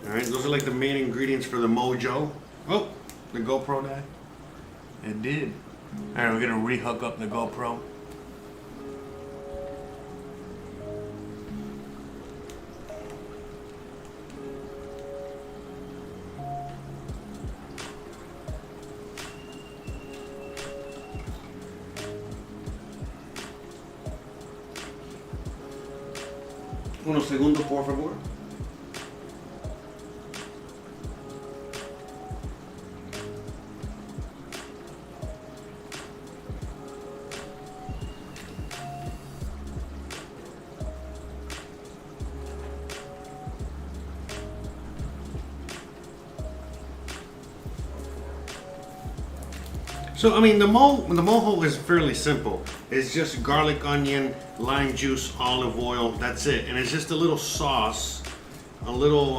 Alright, those are like the main ingredients for the mojo. Oh, the GoPro died. It did. Alright, we're going to re-hook up the GoPro. Unos segundos, por favor. So I mean, the mojo is fairly simple. It's just garlic, onion, lime juice, olive oil. That's it, and it's just a little sauce, a little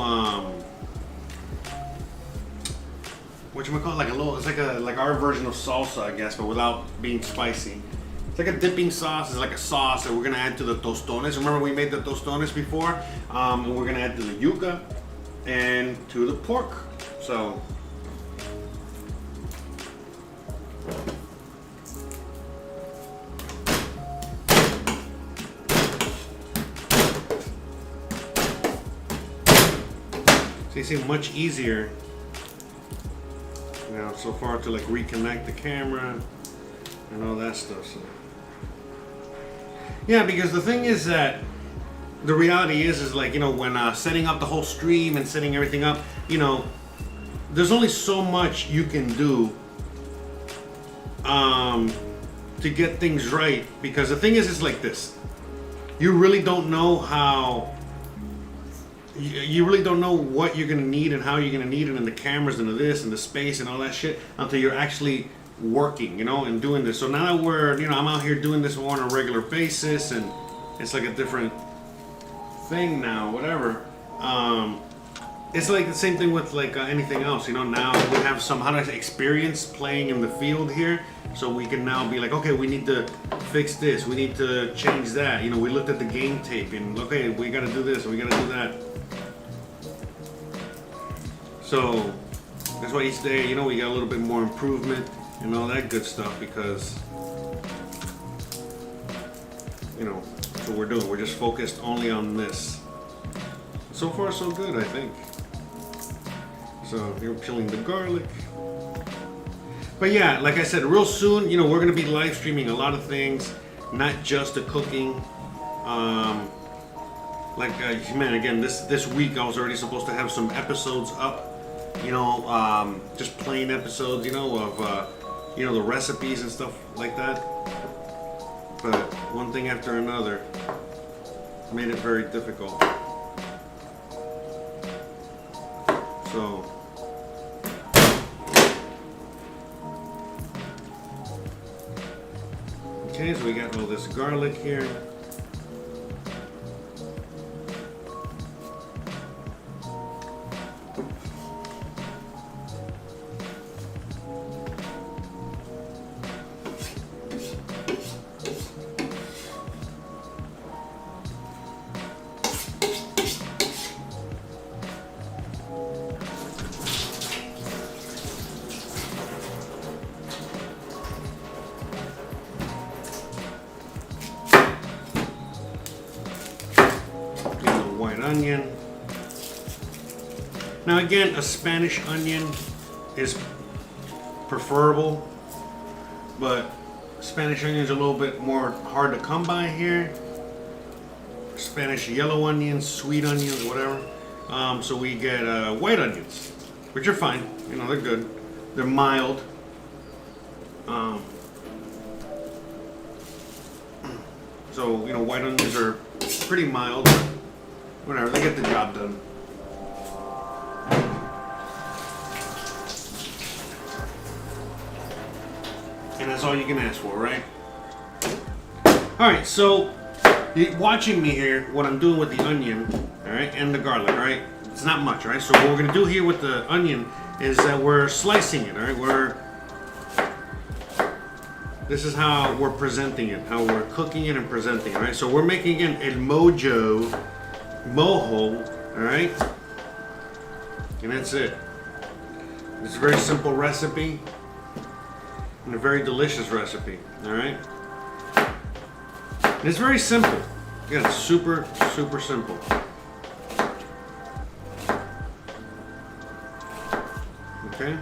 whatchamacallit, like a little. It's like our version of salsa, I guess, but without being spicy. It's like a dipping sauce. It's like a sauce that we're gonna add to the tostones. Remember we made the tostones before, and we're gonna add to the yuca and to the pork. So. So you see, much easier, you know, so far to like reconnect the camera and all that stuff. So yeah, because the thing is that the reality is like, you know, when setting up the whole stream and setting everything up, you know, there's only so much you can do to get things right. Because the thing is, it's like this: you really don't know how. You really don't know what you're gonna need and how you're gonna need it, and the cameras and the this and the space and all that shit, until you're actually working, you know, and doing this. So now that we're, you know, I'm out here doing this on a regular basis, and it's like a different thing now, whatever. It's like the same thing with like anything else, you know. Now we have some experience playing in the field here, so we can now be like, okay, we need to fix this, we need to change that. You know, we looked at the game tape and okay, we got to do this, we got to do that. So that's why each day, you know, we got a little bit more improvement and all that good stuff, because, you know, that's what we're doing. We're just focused only on this. So far, so good, I think. So you're peeling the garlic. But yeah, like I said, real soon, you know, we're gonna be live streaming a lot of things, not just the cooking. Man, again, this week I was already supposed to have some episodes up. You know, just plain episodes, you know, of you know, the recipes and stuff like that. But one thing after another made it very difficult. So okay, so we got all this garlic here. onion. Now again, a Spanish onion is preferable, but Spanish onion is a little bit more hard to come by here. Spanish yellow onions, sweet onions, whatever. So we get white onions, which are fine. You know, they're good. They're mild. So, you know, white onions are pretty mild, but whatever, they get the job done. And that's all you can ask for, right? Alright, so you're watching me here, what I'm doing with the onion, alright, and the garlic, alright? It's not much, alright? So what we're going to do here with the onion is that we're slicing it, alright? This is how we're presenting it, how we're cooking it and presenting it, right? So we're making again el mojo, mojo, all right? And that's it. It's a very simple recipe and a very delicious recipe, all right? And it's very simple. Again, it's super, super simple. Okay?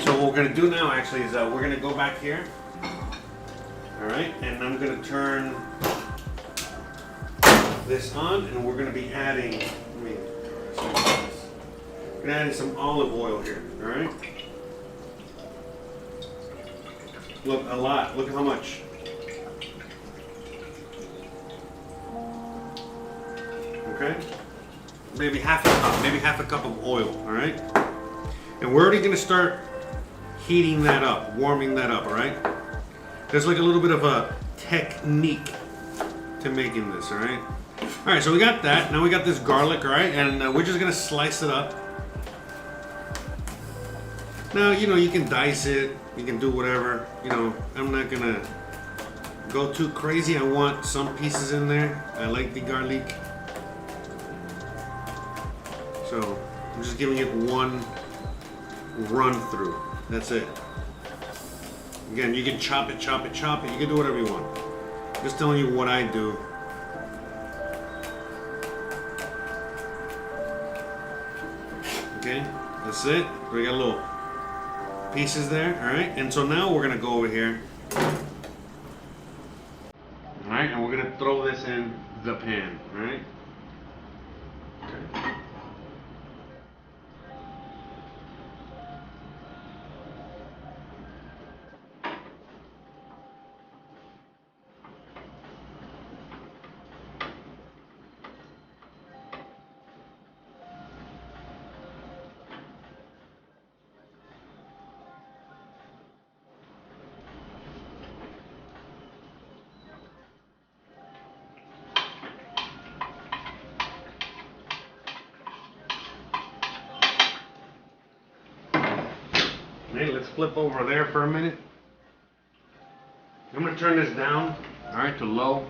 So what we're going to do now actually is we're going to go back here, all right, and I'm going to turn this on, and we're going to be adding, some olive oil here, all right. Look, a lot. Look at how much. Okay, maybe half a cup of oil, all right. And we're already going to start heating that up, warming that up, all right? There's like a little bit of a technique to making this, all right? All right, so we got that. Now we got this garlic, all right? And we're just gonna slice it up. Now, you know, you can dice it, you can do whatever. You know, I'm not gonna go too crazy. I want some pieces in there. I like the garlic. So I'm just giving it one run through. That's it. Again, you can chop it. You can do whatever you want. Just telling you what I do. Okay, that's it. We got little pieces there, all right? And so now we're gonna go over here. All right, and we're gonna throw this in the pan, all right? Okay. Okay, let's flip over there for a minute. I'm going to turn this down, all right, to low.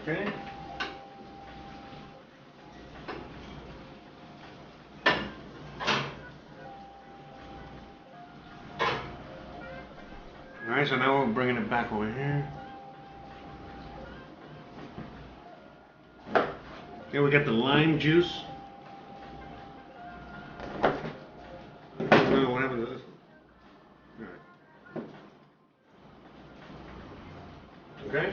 Okay. All right, so now we're bringing it back over here. Here we got the lime juice. No, what happened to this one? All right. Okay.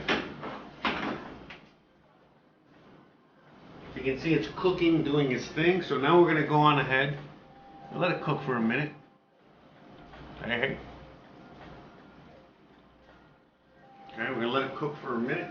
You can see it's cooking, doing its thing. So now we're going to go on ahead and let it cook for a minute. Hey. Okay, we're going to let it cook for a minute.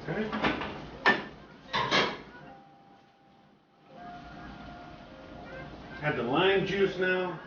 Okay. Add the lime juice now.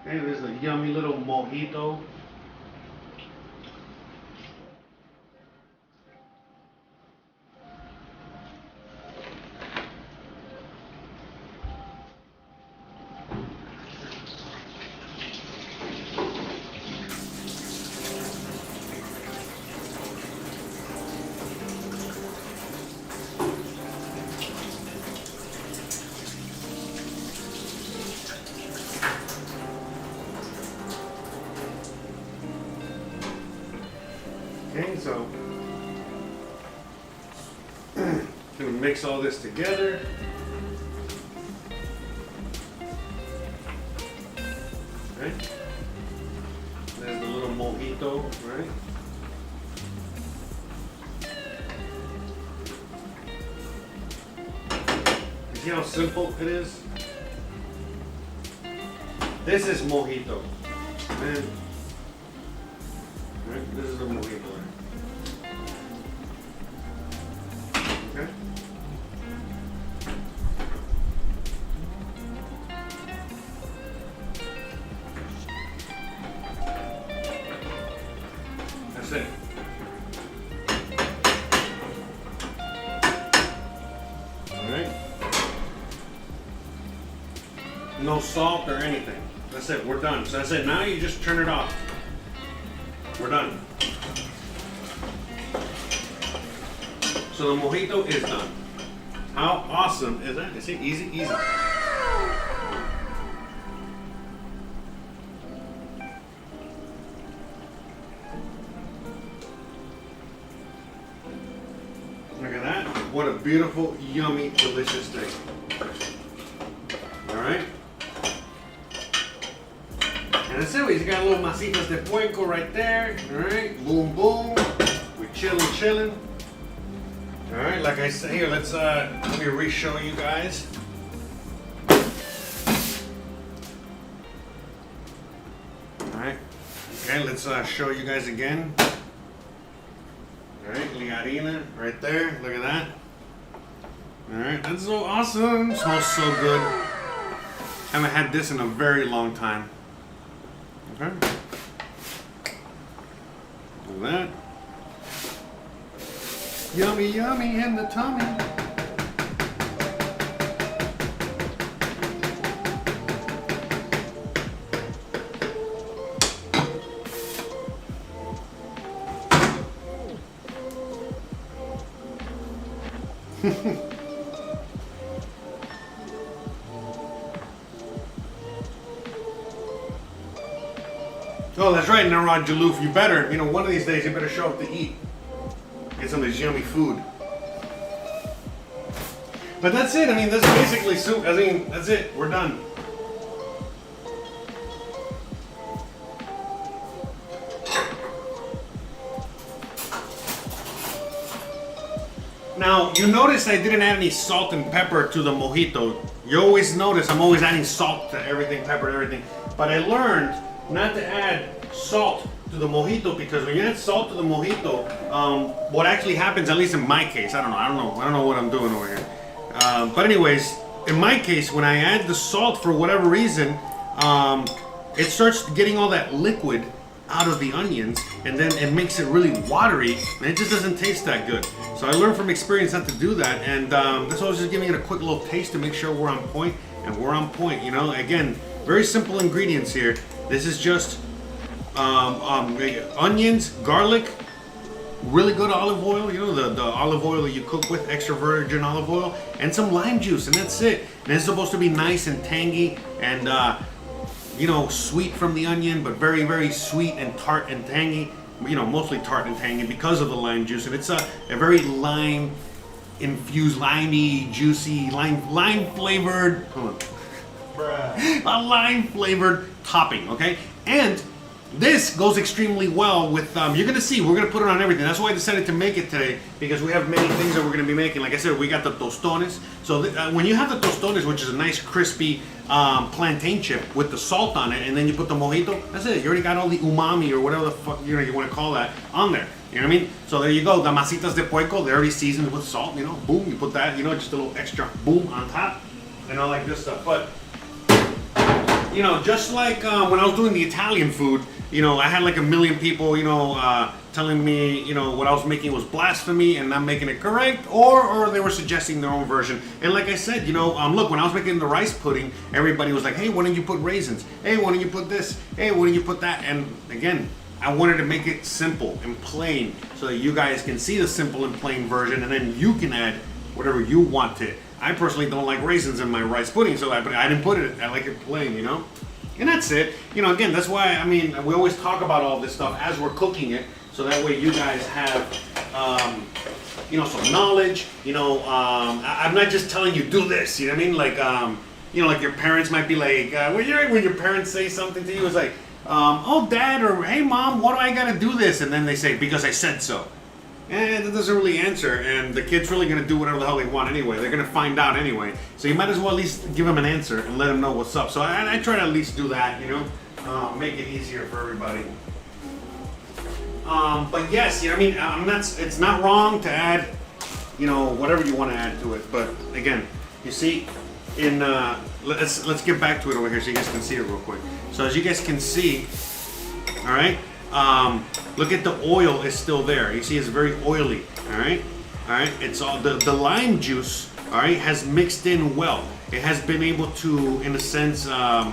Okay, there's a yummy little mojito. Okay, so gonna mix all this together. Right? There's the little mojito, right? You see how simple it is? This is mojito. Man. Right? This is the mojito. Okay? That's it. Alright? No salt or anything. That's it, we're done. So that's it. Now you just turn it off. We're done. So the mojito is done. How awesome is that? Is it easy? Easy. Look at that. What a beautiful, yummy, delicious thing. Alright? And that's it. We just got a little Masitas de Puerco right there. Alright? Boom, boom. We're chilling. Alright, like I say here, let's let me re-show you guys. Alright. Okay, let's show you guys again. Alright, the harina right there. Look at that. Alright, that's so awesome. Smells so good. Haven't had this in a very long time. Okay. Look at that. Yummy, yummy in the tummy. Oh, that's right, Narad Jaloof. You better, one of these days you better show up to eat. Get some of this yummy food. But that's it. I mean, that's basically soup. I mean, that's it. We're done. Now, you notice I didn't add any salt and pepper to the mojito. You always notice I'm always adding salt to everything, pepper to everything. But I learned not to add salt to the mojito, because when you add salt to the mojito, what actually happens, at least in my case, I don't know what I'm doing over here. But anyways, in my case, when I add the salt for whatever reason, it starts getting all that liquid out of the onions, and then it makes it really watery, and it just doesn't taste that good. So I learned from experience not to do that, and that's why I was just giving it a quick little taste to make sure we're on point, and we're on point. Again, very simple ingredients here. This is just onions, garlic, really good olive oil, you know, the olive oil that you cook with, extra virgin olive oil, and some lime juice, and that's it. And it's supposed to be nice and tangy and, you know, sweet from the onion, but very, very sweet and tart and tangy. You know, mostly tart and tangy because of the lime juice. And it's a very lime infused, limey, juicy, lime flavored, a lime flavored topping, okay? And this goes extremely well with, you're gonna see, we're gonna put it on everything. That's why I decided to make it today, because we have many things that we're gonna be making. Like I said, we got the tostones. So when you have the tostones, which is a nice crispy plantain chip with the salt on it, and then you put the mojito, that's it. You already got all the umami or whatever the fuck you wanna call that on there. You know what I mean? So there you go, the Masitas de Puerco, they're already seasoned with salt, you know, boom, you put that, you know, just a little extra boom on top, and all like this stuff. But, you know, just like when I was doing the Italian food, you know, I had like a million people, you know, telling me, you know, what I was making was blasphemy and not making it correct, or they were suggesting their own version. And like I said, you know, look, when I was making the rice pudding, everybody was like, hey, why don't you put raisins? Hey, why don't you put this? Hey, why don't you put that? And again, I wanted to make it simple and plain so that you guys can see the simple and plain version, and then you can add whatever you want to it. I personally don't like raisins in my rice pudding, so I didn't put it. I like it plain, you know? And that's it. You know, again, that's why, I mean, we always talk about all this stuff as we're cooking it, so that way you guys have, you know, some knowledge. You know, I'm not just telling you, do this, you know what I mean? Like, you know, like your parents might be like, when your parents say something to you, it's like, oh, Dad, or hey, Mom, why do I gotta do this? And then they say, because I said so. And that doesn't really answer, and the kid's really gonna do whatever the hell they want anyway. They're gonna find out anyway. So you might as well at least give them an answer and let them know what's up. So I try to at least do that, you know, make it easier for everybody. But yes, you know, I mean, it's not wrong to add, you know, whatever you want to add to it. But again, you see, let's get back to it over here so you guys can see it real quick. So as you guys can see, all right. Look at the oil is still there. You see, it's very oily. All right. It's all the lime juice. All right, has mixed in well. It has been able to, in a sense, how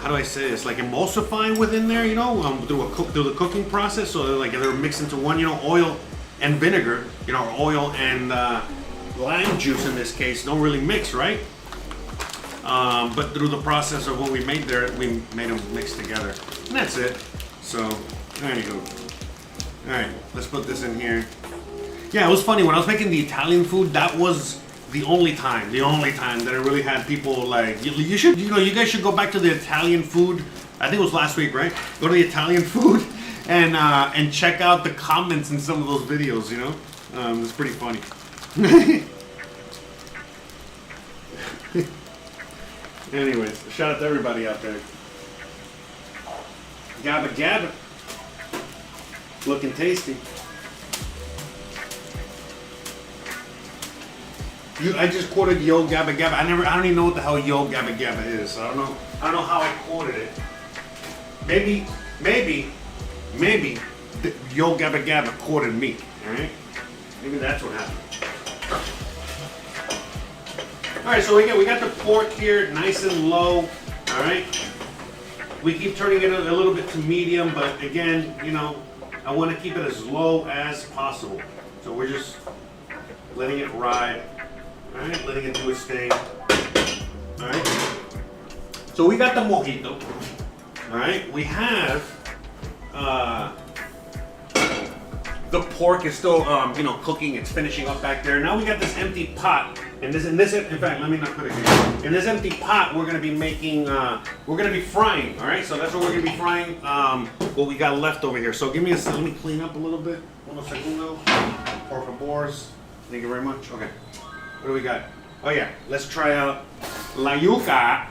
do I say this? Like emulsify within there, you know, through the cooking process. So they're mixed into one, you know, oil and vinegar, you know, oil and lime juice in this case don't really mix, right? But through the process of what we made there, we made them mix together. And that's it. So, there you go. Alright, let's put this in here. Yeah, it was funny. When I was making the Italian food, that was the only time that I really had people like, you should, you know, you guys should go back to the Italian food. I think it was last week, right? Go to the Italian food and check out the comments in some of those videos, you know? It's pretty funny. Anyways, shout out to everybody out there. Gabba gabba. Looking tasty. I just quoted Yo Gabba Gabba. I don't even know what the hell Yo Gabba Gabba is. So I don't know how I quoted it. Maybe Yo Gabba Gabba quoted me. Alright? Maybe that's what happened. Alright, so we got the pork here nice and low. Alright? We keep turning it a little bit to medium, but again, you know, I want to keep it as low as possible. So we're just letting it ride. Alright, letting it do its thing. Alright. So we got the mojito. Alright, we have the pork is still you know, cooking, it's finishing up back there. Now we got this empty pot. In fact, let me not put it here. In this empty pot, we're gonna be making, we're gonna be frying, all right? So that's what we're gonna be frying, what we got left over here. So give me a second, let me clean up a little bit. Unos segundos, por favors. Thank you very much. Okay, what do we got? Oh yeah, let's try out la yuca.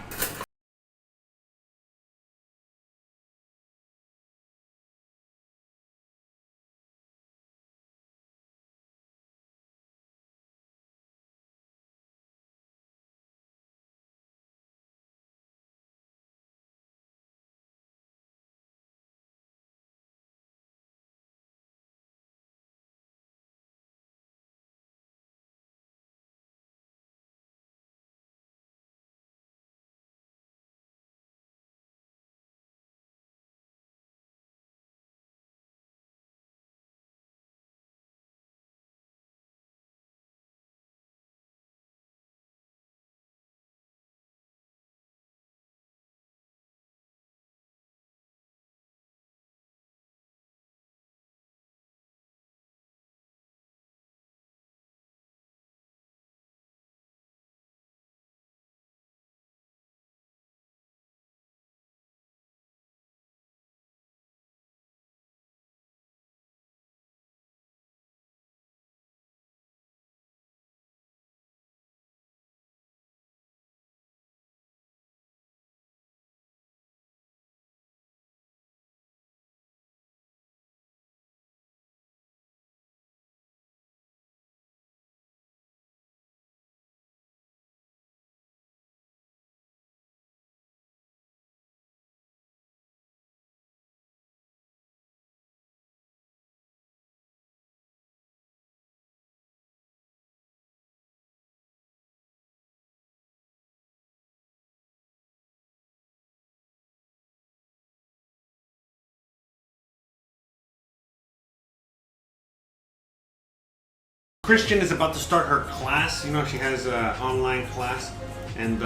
Christian is about to start her class. You know, she has an online class, and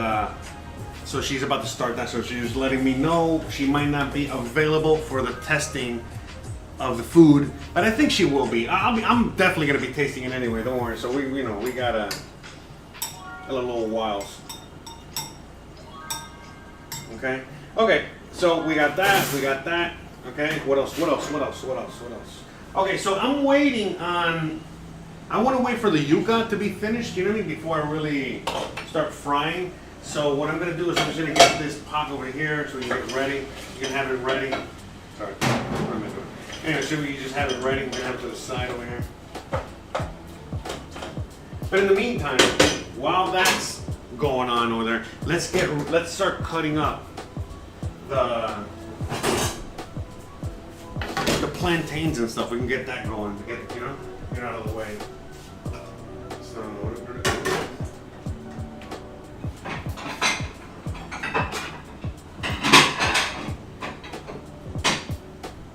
so she's about to start that. So she's letting me know she might not be available for the testing of the food, but I think she will be. I'm definitely gonna be tasting it anyway. Don't worry. So we got a little whiles. Okay. Okay. So we got that. We got that. Okay. What else? What else? What else? What else? What else? Okay. So I'm waiting on. I want to wait for the yuca to be finished. You know what I mean? Before I really start frying. So what I'm gonna do is I'm just gonna get this pot over here so we can get it ready. You can have it ready. Sorry. What am I doing? Anyway, so we can just have it ready. We're gonna have it to the side over here. But in the meantime, while that's going on over there, let's start cutting up the plantains and stuff. We can get that going. Get out of the way. So what we're gonna do.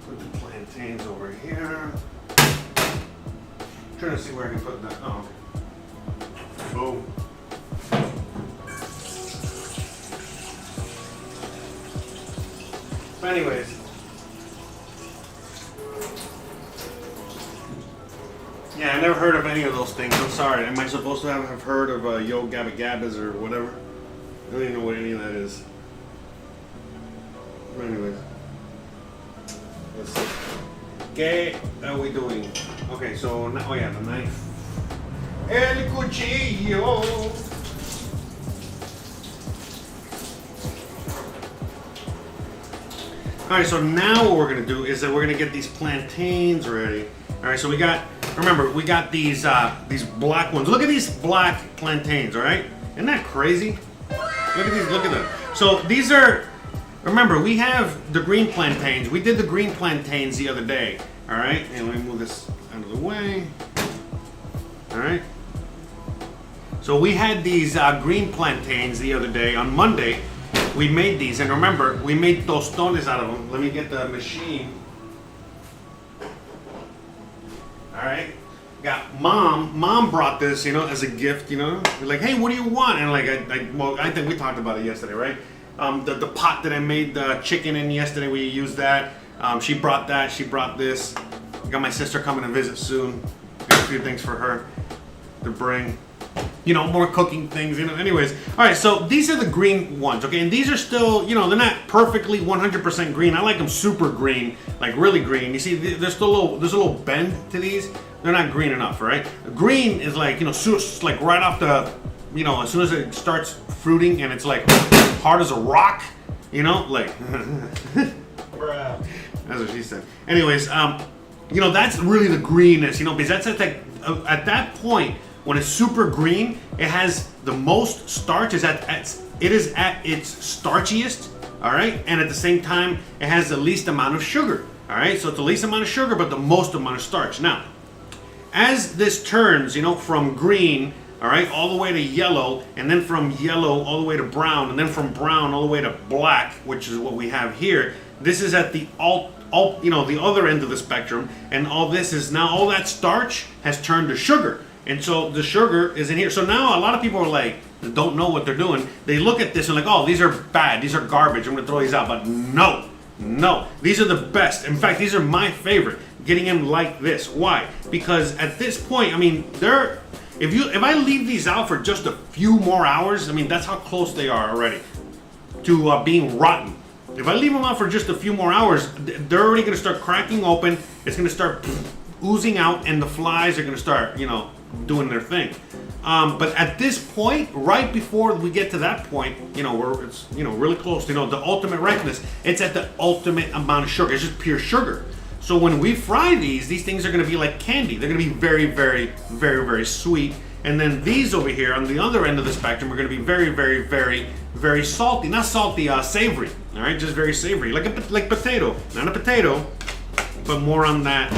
Put the plantains over here. I'm trying to see where I can put that. Oh, okay. Boom. But anyways. Yeah, I never heard of any of those things. I'm sorry. Am I supposed to have heard of Yo Gabba Gabbas or whatever? I don't even know what any of that is. But anyways. Let's see. ¿Qué are we doing? Okay, so now, oh yeah, the knife. El cuchillo. Alright, so now what we're going to do is that we're going to get these plantains ready. Alright, so we got these black ones. Look at these black plantains, alright? Isn't that crazy? Look at these, look at them. So these are, remember, we have the green plantains. We did the green plantains the other day, alright? And let me move this out of the way. Alright? So we had these green plantains the other day. On Monday, we made these. And remember, we made tostones out of them. Let me get the machine. Alright, got mom brought this, as a gift, We're like, hey, what do you want? And like, I think we talked about it yesterday, right? The pot that I made the chicken in yesterday, we used that. She brought that, she brought this. Got my sister coming to visit soon. Got a few things for her to bring. More cooking things, Anyways, all right, so these are the green ones, okay? And these are still, they're not perfectly 100% green. I like them super green, like really green. You see, there's a little bend to these. They're not green enough, right? Green is like, like right off the, as soon as it starts fruiting and it's like hard as a rock, like. That's what she said. Anyways, that's really the greenness, because that's at that point. When it's super green, it has the most starch. It is at its starchiest, all right? And at the same time, it has the least amount of sugar, all right? So it's the least amount of sugar, but the most amount of starch. Now, as this turns, from green, all right, all the way to yellow, and then from yellow all the way to brown, and then from brown all the way to black, which is what we have here. This is at the the other end of the spectrum, and all that starch has turned to sugar. And so the sugar is in here. So now a lot of people are like, don't know what they're doing. They look at this and like, oh, these are bad. These are garbage. I'm going to throw these out. But no. These are the best. In fact, these are my favorite. Getting them like this. Why? Because at this point, if I leave these out for just a few more hours, that's how close they are already to being rotten. If I leave them out for just a few more hours, they're already going to start cracking open. It's going to start oozing out, and the flies are going to start, doing their thing. But at this point, right before we get to that point, where it's, really close to, the ultimate ripeness, it's at the ultimate amount of sugar. It's just pure sugar. So when we fry these things are going to be like candy. They're going to be very, very, very, very sweet. And then these over here on the other end of the spectrum are going to be very, very, very, very salty. Not salty, savory. All right, just very savory, like potato. Not a potato, but more on that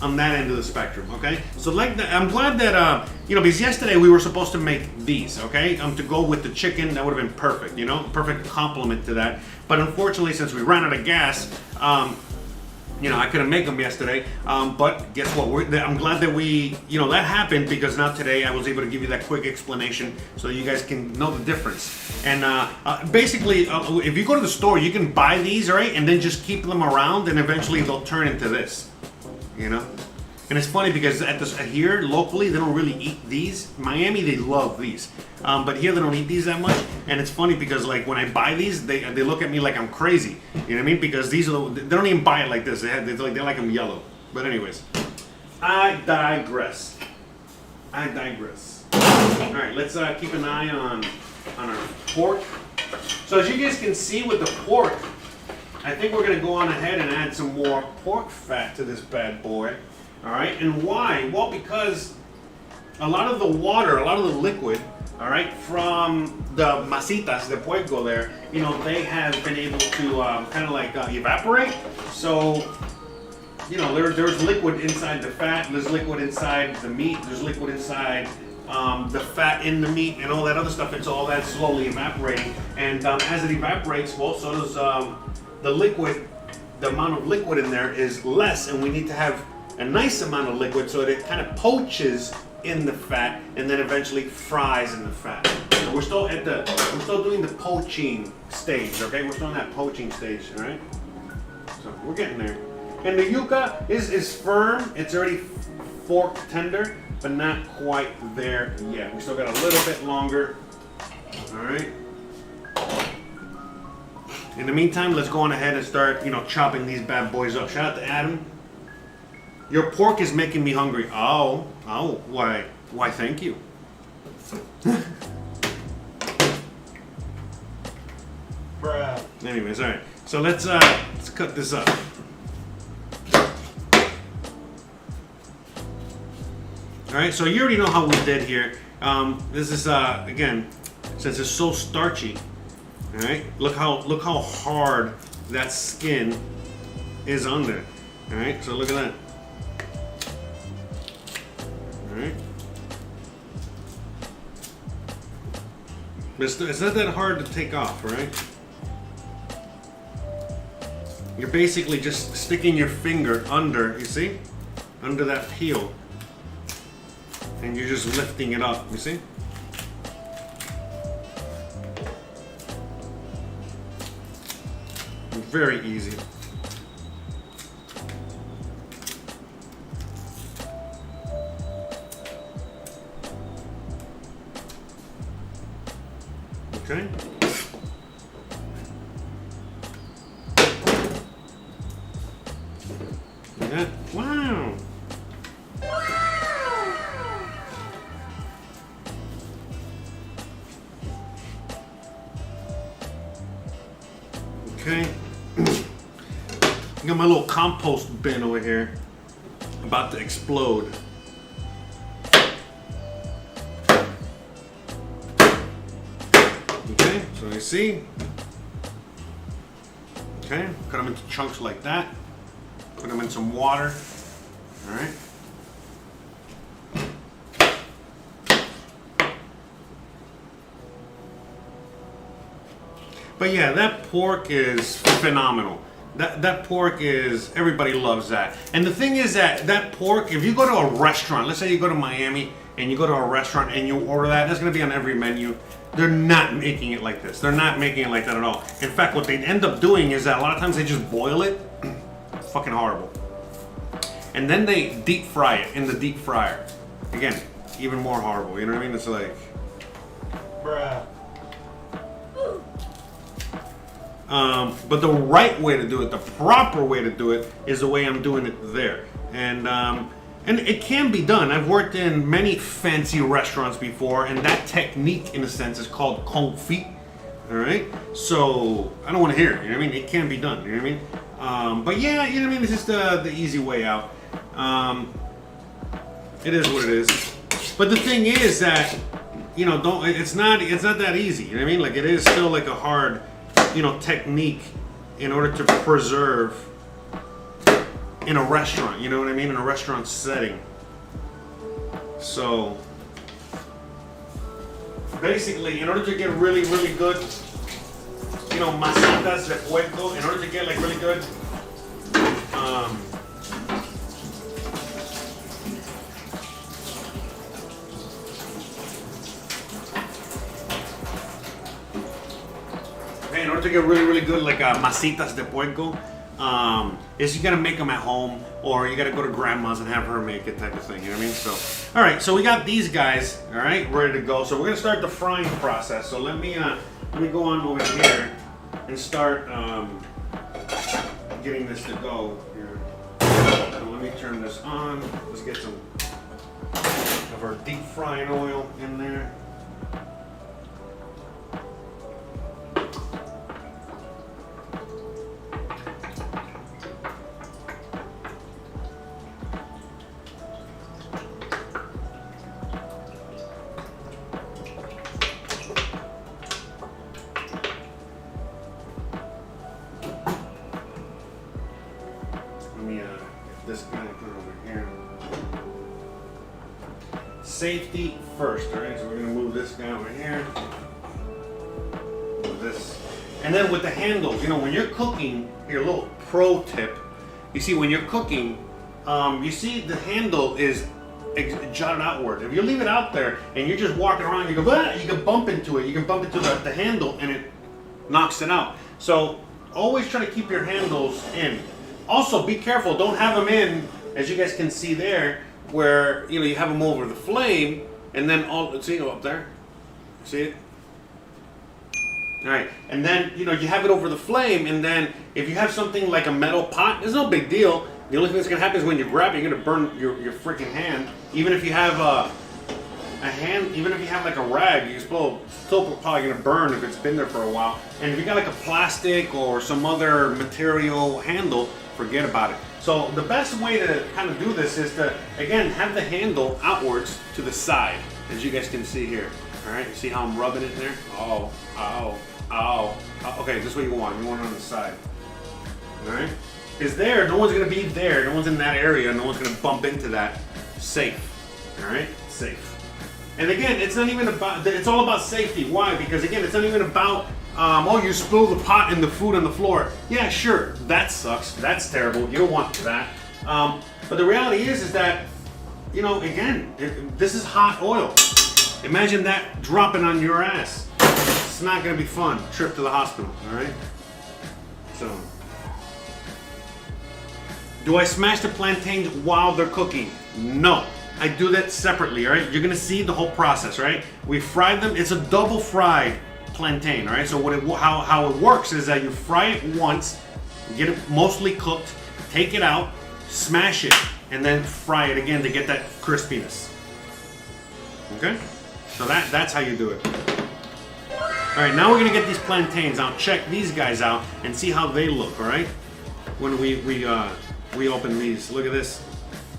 end of the spectrum, okay? So I'm glad that, because yesterday we were supposed to make these, okay? To go with the chicken, that would have been perfect, perfect complement to that. But unfortunately, since we ran out of gas, You know, I couldn't make them yesterday, but guess what? I'm glad that that happened, because now today I was able to give you that quick explanation so that you guys can know the difference. And basically, if you go to the store, you can buy these, right? And then just keep them around, and eventually they'll turn into this, you know? And it's funny because here locally they don't really eat these. Miami, they love these, but here they don't eat these that much. And it's funny because like when I buy these, they look at me like I'm crazy. You know what I mean? Because they don't even buy it like this. They like them yellow. But anyways, I digress. All right, let's keep an eye on our pork. So as you guys can see with the pork, I think we're gonna go on ahead and add some more pork fat to this bad boy. All right, and why? Well, because a lot of the water, a lot of the liquid, all right, from the Masitas de Puerco there, you know, they have been able to kind of like evaporate. So, you know, there's liquid inside the fat, there's liquid inside the meat, there's liquid inside the fat in the meat and all that other stuff. It's all that slowly evaporating. And as it evaporates, well, so does the liquid, the amount of liquid in there is less, and we need to have a nice amount of liquid so that it kind of poaches in the fat and then eventually fries in the fat. So we're still doing the poaching stage, okay? We're still in that poaching stage, all right? So we're getting there. And the yuca is firm. It's already fork tender, but not quite there yet. We still got a little bit longer, all right? In the meantime, let's go on ahead and start, you know, chopping these bad boys up. Shout out to Adam. Your pork is making me hungry. Oh, why, thank you. Bruh. Anyways, all right. So let's cut this up. All right, so you already know how we did here. This is, again, since it's so starchy, all right, look how hard that skin is on there. All right, so look at that. Alright. It's not that hard to take off, right? You're basically just sticking your finger under, you see? Under that peel. And you're just lifting it up, you see? Very easy. Okay. Yeah. Wow. Okay. Got my little compost bin over here, about to explode. So you see, okay, cut them into chunks like that, put them in some water, all right. But yeah, that pork is phenomenal. That pork is, everybody loves that. And the thing is that pork, if you go to a restaurant, let's say you go to Miami and you go to a restaurant and you order that, that's gonna be on every menu. They're not making it like this. They're not making it like that at all. In fact, what they end up doing is that a lot of times they just boil it. Fucking horrible. And then they deep fry it in the deep fryer. Again, even more horrible. You know what I mean? It's like, bruh. But the right way to do it, the proper way to do it, is the way I'm doing it there. And it can be done. I've worked in many fancy restaurants before, and that technique, in a sense, is called confit. All right. So I don't want to hear it. You know what I mean? It can be done. You know what I mean? But yeah, you know what I mean. It's just the easy way out. It is what it is. But the thing is that, you know, it's not that easy. You know what I mean? Like, it is still like a hard, you know, technique in order to preserve in a restaurant, you know what I mean? In a restaurant setting. So basically, in order to get really, really good, you know, Masitas de Puerco, in order to get like really good Okay, in order to get really, really good, like Masitas de Puerco, is you gotta make them at home, or you gotta go to grandma's and have her make it, type of thing. You know what I mean? So, all right. So we got these guys, all right, ready to go. So we're gonna start the frying process. So let me go on over here and start getting this to go here. So let me turn this on. Let's get some of our deep frying oil in there. This guy put it over here. Safety first, all right? So we're gonna move this guy over here. Move this. And then with the handles, you know, when you're cooking, here, a little pro tip. You see, when you're cooking, you see the handle is jutted outward. If you leave it out there and you're just walking around, you go, bah, you can bump into it. You can bump into the handle and it knocks it out. So always try to keep your handles in. Also, be careful. Don't have them in, as you guys can see there, where you have them over the flame, and then see up there. See it? All right, and then you have it over the flame, and then if you have something like a metal pot, it's no big deal. The only thing that's gonna happen is when you grab it, you're gonna burn your freaking hand. Even if you have a hand, even if you have like a rag, you're still probably gonna burn if it's been there for a while. And if you got like a plastic or some other material handle, forget about it. So the best way to kind of do this is to, again, have the handle outwards to the side, as you guys can see here. All right, you see how I'm rubbing it there? Oh, ow, ow. Okay, this is what you want. You want it on the side. All right? Because there, no one's gonna be there. No one's in that area. No one's gonna bump into that. Safe. All right? Safe. And again, it's not even about, it's all about safety. Why? Because again, it's not even about, oh, you spill the pot and the food on the floor. Yeah, sure, that sucks. That's terrible. You don't want that. But the reality is that, again, this is hot oil. Imagine that dropping on your ass. It's not gonna be fun. Trip to the hospital, all right? So, do I smash the plantains while they're cooking? No. I do that separately, all right? You're gonna see the whole process, right? We fry them. It's a double fried plantain, all right? So how it works is that you fry it once, get it mostly cooked, take it out, smash it, and then fry it again to get that crispiness. Okay? So that's how you do it. All right, now we're gonna get these plantains out. Check these guys out and see how they look, all right? When we open these, look at this.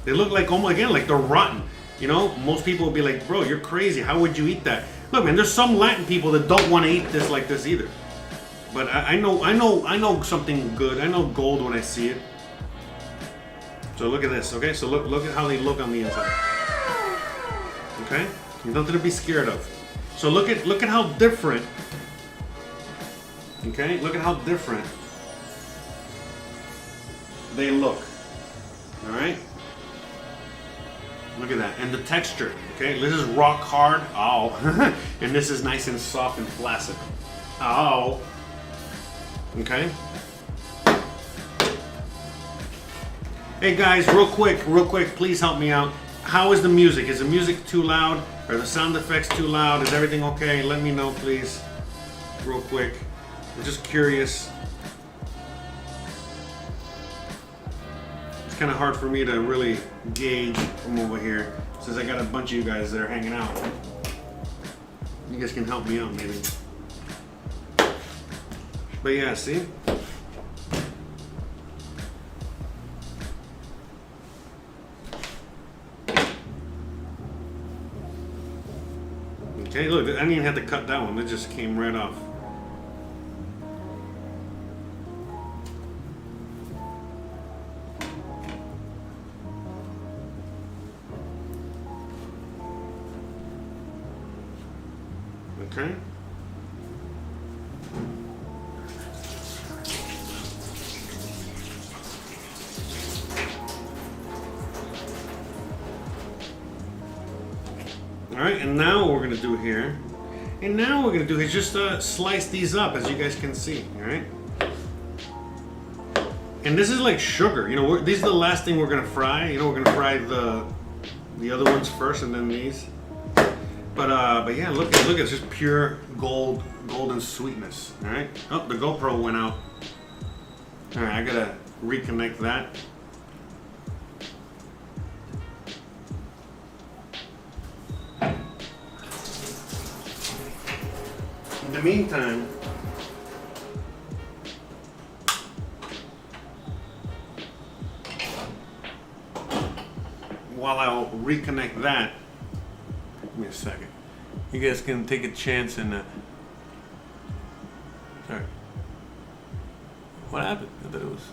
They look like, again, like they're rotten. Most people will be like, bro, you're crazy. How would you eat that? Look, man, there's some Latin people that don't want to eat this like this either. But I know something good. I know gold when I see it. So look at this, okay? So look at how they look on the inside. Okay? Nothing to be scared of. So look at how different. Okay? Look at how different they look. All right? Look at that. And the texture, okay? This is rock hard. Ow. And this is nice and soft and flaccid. Ow. Okay? Hey guys, real quick, please help me out. How is the music? Is the music too loud? Are the sound effects too loud? Is everything okay? Let me know, please. Real quick. I'm just curious. Kind of hard for me to really gauge from over here since I got a bunch of you guys there hanging out. You guys can help me out maybe. But yeah, see? Okay, look, I didn't even have to cut that one. It just came right off. Okay. All right, and now what we're gonna do here, is just slice these up, as you guys can see. All right. And this is like sugar. You know, these are the last thing we're gonna fry. You know, we're gonna fry the other ones first, and then these. But yeah, look, it's just pure golden sweetness. All right. Oh, the GoPro went out. All right, I gotta reconnect that. In the meantime, while I'll reconnect that, give me a second. You guys can take a chance and sorry. What happened? I thought it was.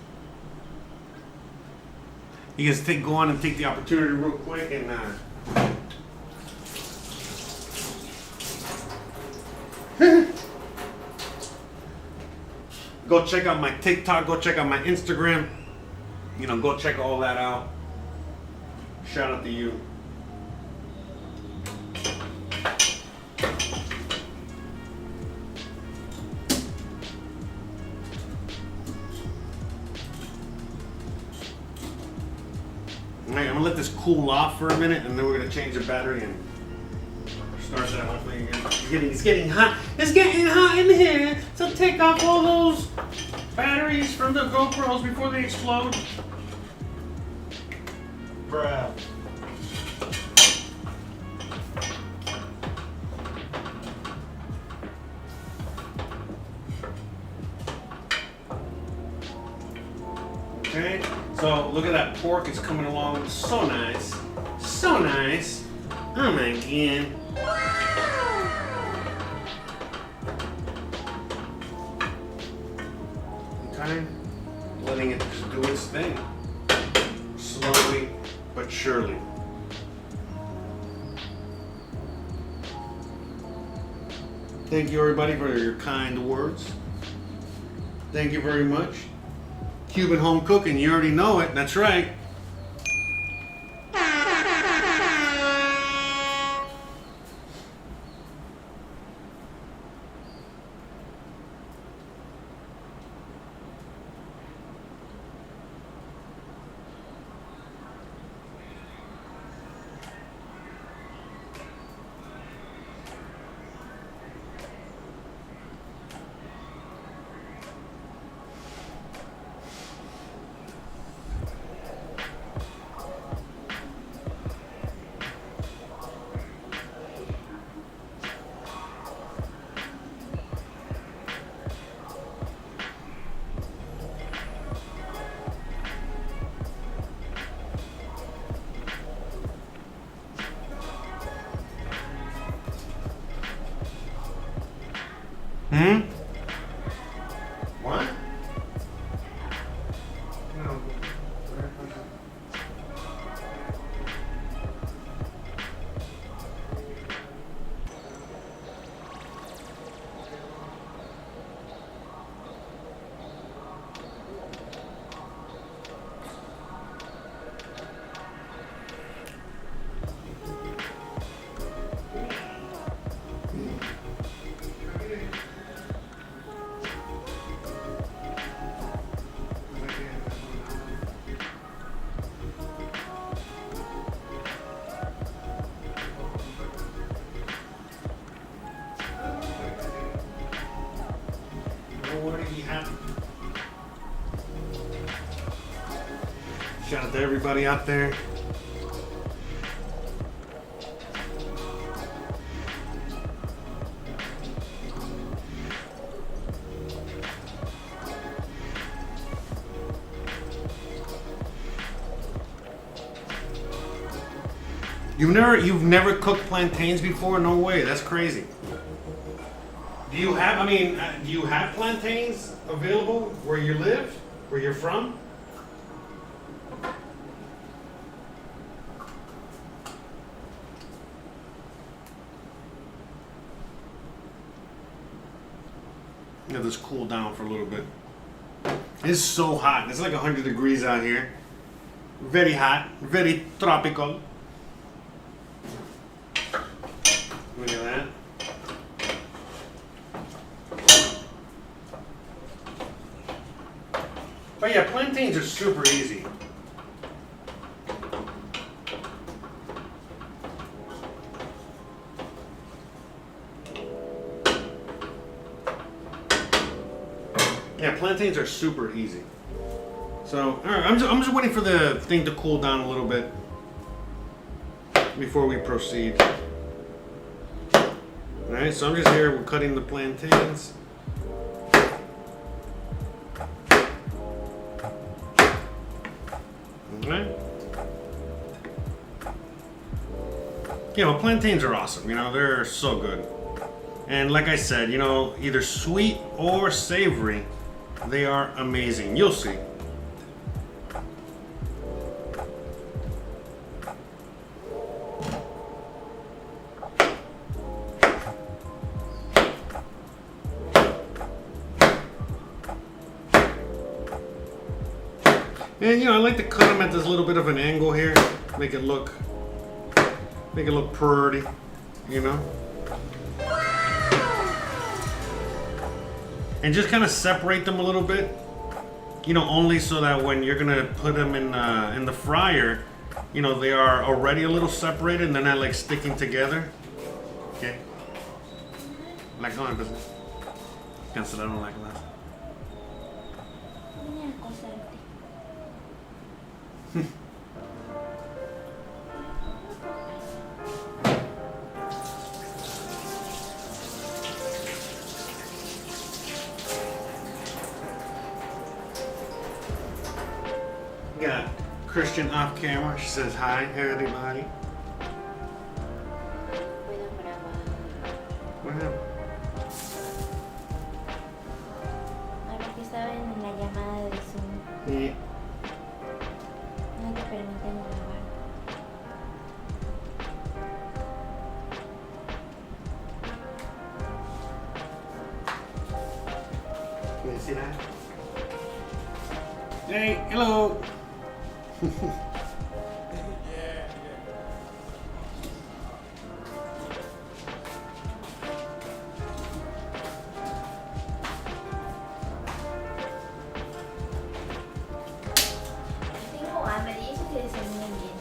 You guys go on and take the opportunity real quick and go check out my TikTok, go check out my Instagram. You know, go check all that out. Shout out to you. Alright, I'm gonna let this cool off for a minute, and then we're gonna change the battery and start that hopefully again. It's getting hot. It's getting hot in here. So take off all those batteries from the GoPros before they explode. Bruh. Okay, so look at that pork. It's coming along so nice. So nice. Oh my god. Okay, letting it just do its thing. Slowly but surely. Thank you everybody for your kind words. Thank you very much. Cuban home cooking, you already know it, that's right. What? No. Shout out to everybody out there. You've never cooked plantains before? No way, that's crazy. Do you have plantains available where you live, where you're from? Let this cool down for a little bit. It's so hot. It's like 100 degrees out here. Very hot, very tropical. But yeah, plantains are super easy. Yeah, plantains are super easy. So, all right, I'm just waiting for the thing to cool down a little bit before we proceed. All right, so I'm just here. We're cutting the plantains. All right. Yeah, well, plantains are awesome. You know, they're so good. And like I said, you know, either sweet or savory, they are amazing. You'll see. And you know, I like to cut them at this little bit of an angle here, make it look pretty, you know. And just kind of separate them a little bit, you know, only so that when you're gonna put them in the fryer, you know, they are already a little separated and they're not like sticking together. Okay. Like no, entonces. Cancelaron la clase. Got Christian off camera. She says hi, everybody. What happened? Ahora que estaba en la llamada de Zoom, Yeah. no te permiten grabar. Can you see that? Hey, hello. Tengo hambre y eso que desayunan bien.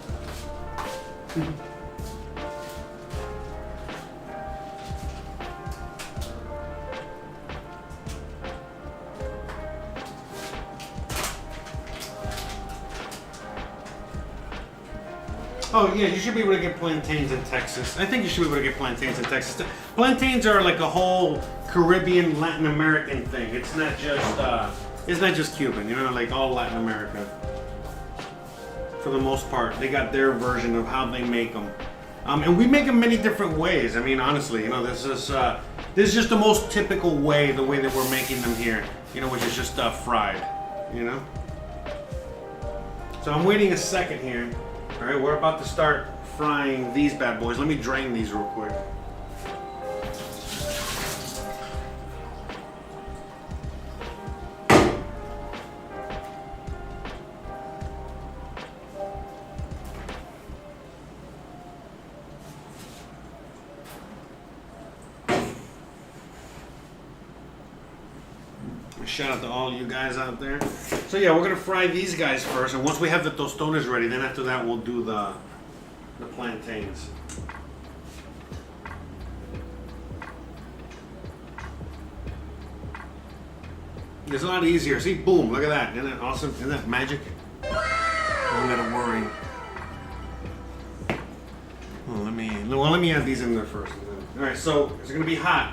Oh yeah, you should be able to get plantains in Texas. I think you should be able to get plantains in Texas. Plantains are like a whole Caribbean, Latin American thing. It's not just Cuban. You know, like all Latin America. For the most part, they got their version of how they make them, and we make them many different ways. I mean, honestly, you know, this is just the most typical way, the way that we're making them here. You know, which is just fried. You know. So I'm waiting a second here. All right, we're about to start frying these bad boys. Let me drain these real quick. Shout out to all you guys out there. So yeah, we're gonna fry these guys first, and once we have the tostones ready, then after that we'll do the plantains. It's a lot easier. See, boom, look at that. Isn't that awesome? Isn't that magic? I don't gotta worry. Well, let me add these in there first. All right, so it's gonna be hot.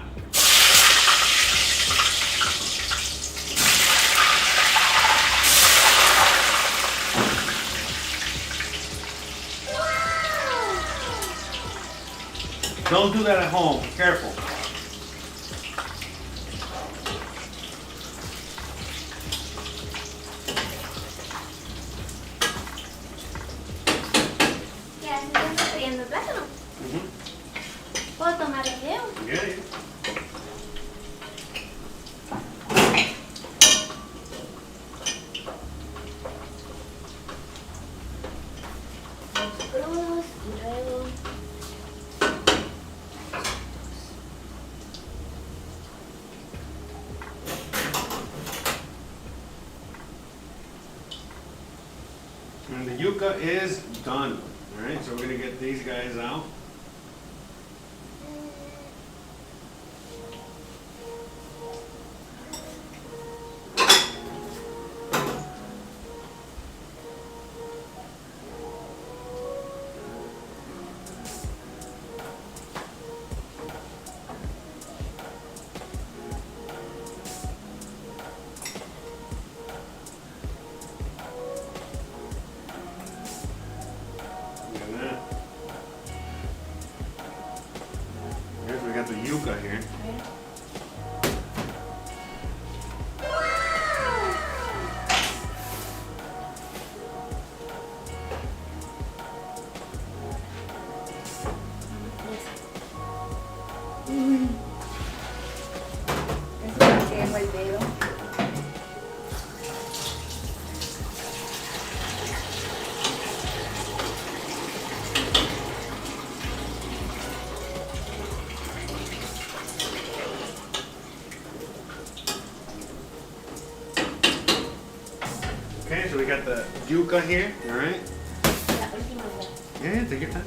Don't do that at home. Careful. ¿Qué haces? ¿Estás friendo plátano? ¿Puedo tomar video? Yeah, yeah. Los crudos y luego... yuca is done. All right, so we're gonna get these guys out. Here's we got the yuca here. Eso me quemo el dedo. Okay, so we got the yuca here. All right. La última vez. Yeah, take your time.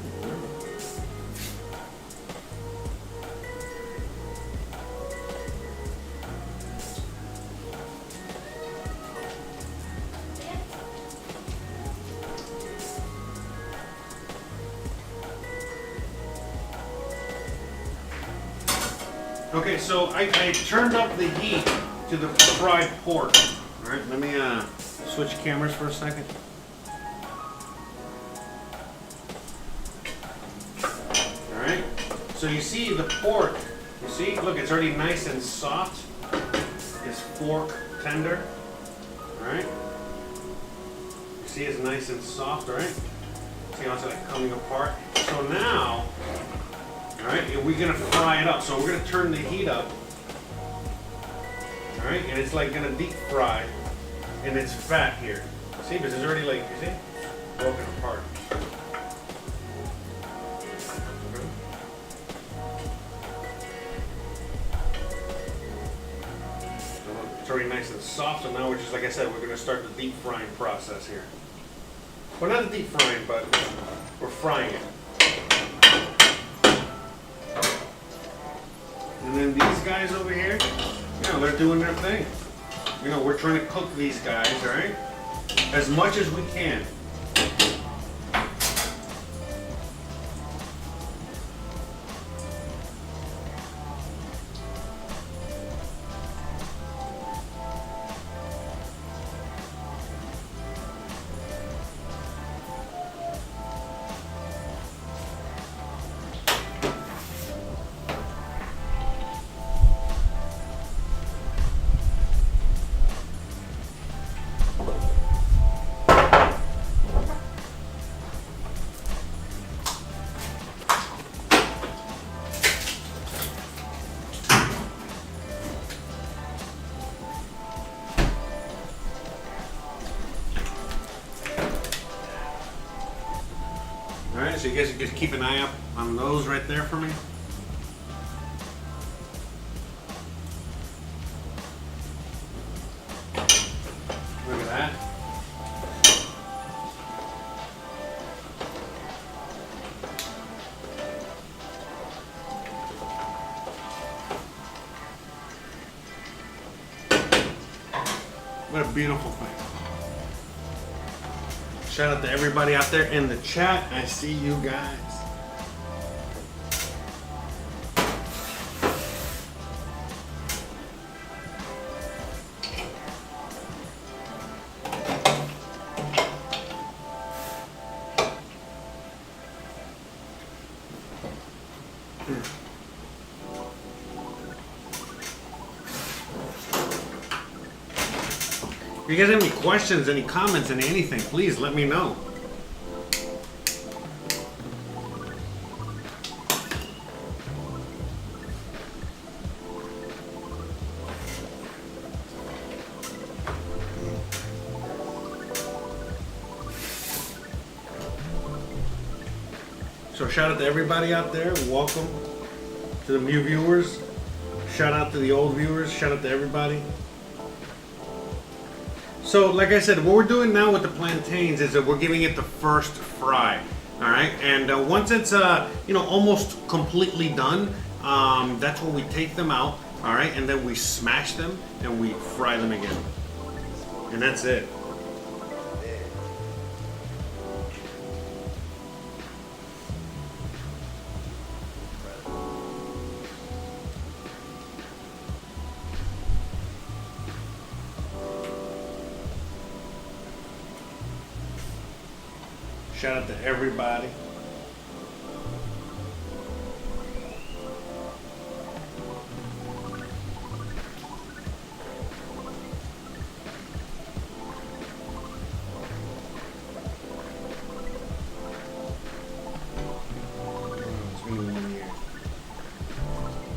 Okay, so I turned up the heat to the fried pork. All right, let me switch cameras for a second. All right, so you see the pork. You see, look, it's already nice and soft. It's fork tender. All right. You see, it's nice and soft. All right. See how it's like coming apart. So now. All right, and we're gonna fry it up. So we're gonna turn the heat up. All right, and it's like gonna deep fry, and it's fat here. See, because it's already like, you see, broken apart. It's already nice and soft. So now we're just, like I said, we're gonna start the deep frying process here. Well, not the deep frying, but we're frying it. And then these guys over here, you know, they're doing their thing. You know, we're trying to cook these guys, all right? As much as we can. Alright, so you guys can just keep an eye up on those right there for me. Look at that. What a beautiful thing. Shout out to everybody out there in the chat. I see you guys. If you guys have any questions, any comments, and anything, please let me know. So shout out to everybody out there. Welcome to the new viewers. Shout out to the old viewers. Shout out to everybody. So, like I said, what we're doing now with the plantains is that we're giving it the first fry. All right, and once it's almost completely done, that's when we take them out. All right, and then we smash them and we fry them again, and that's it. Shout out to everybody. It's been 1 year.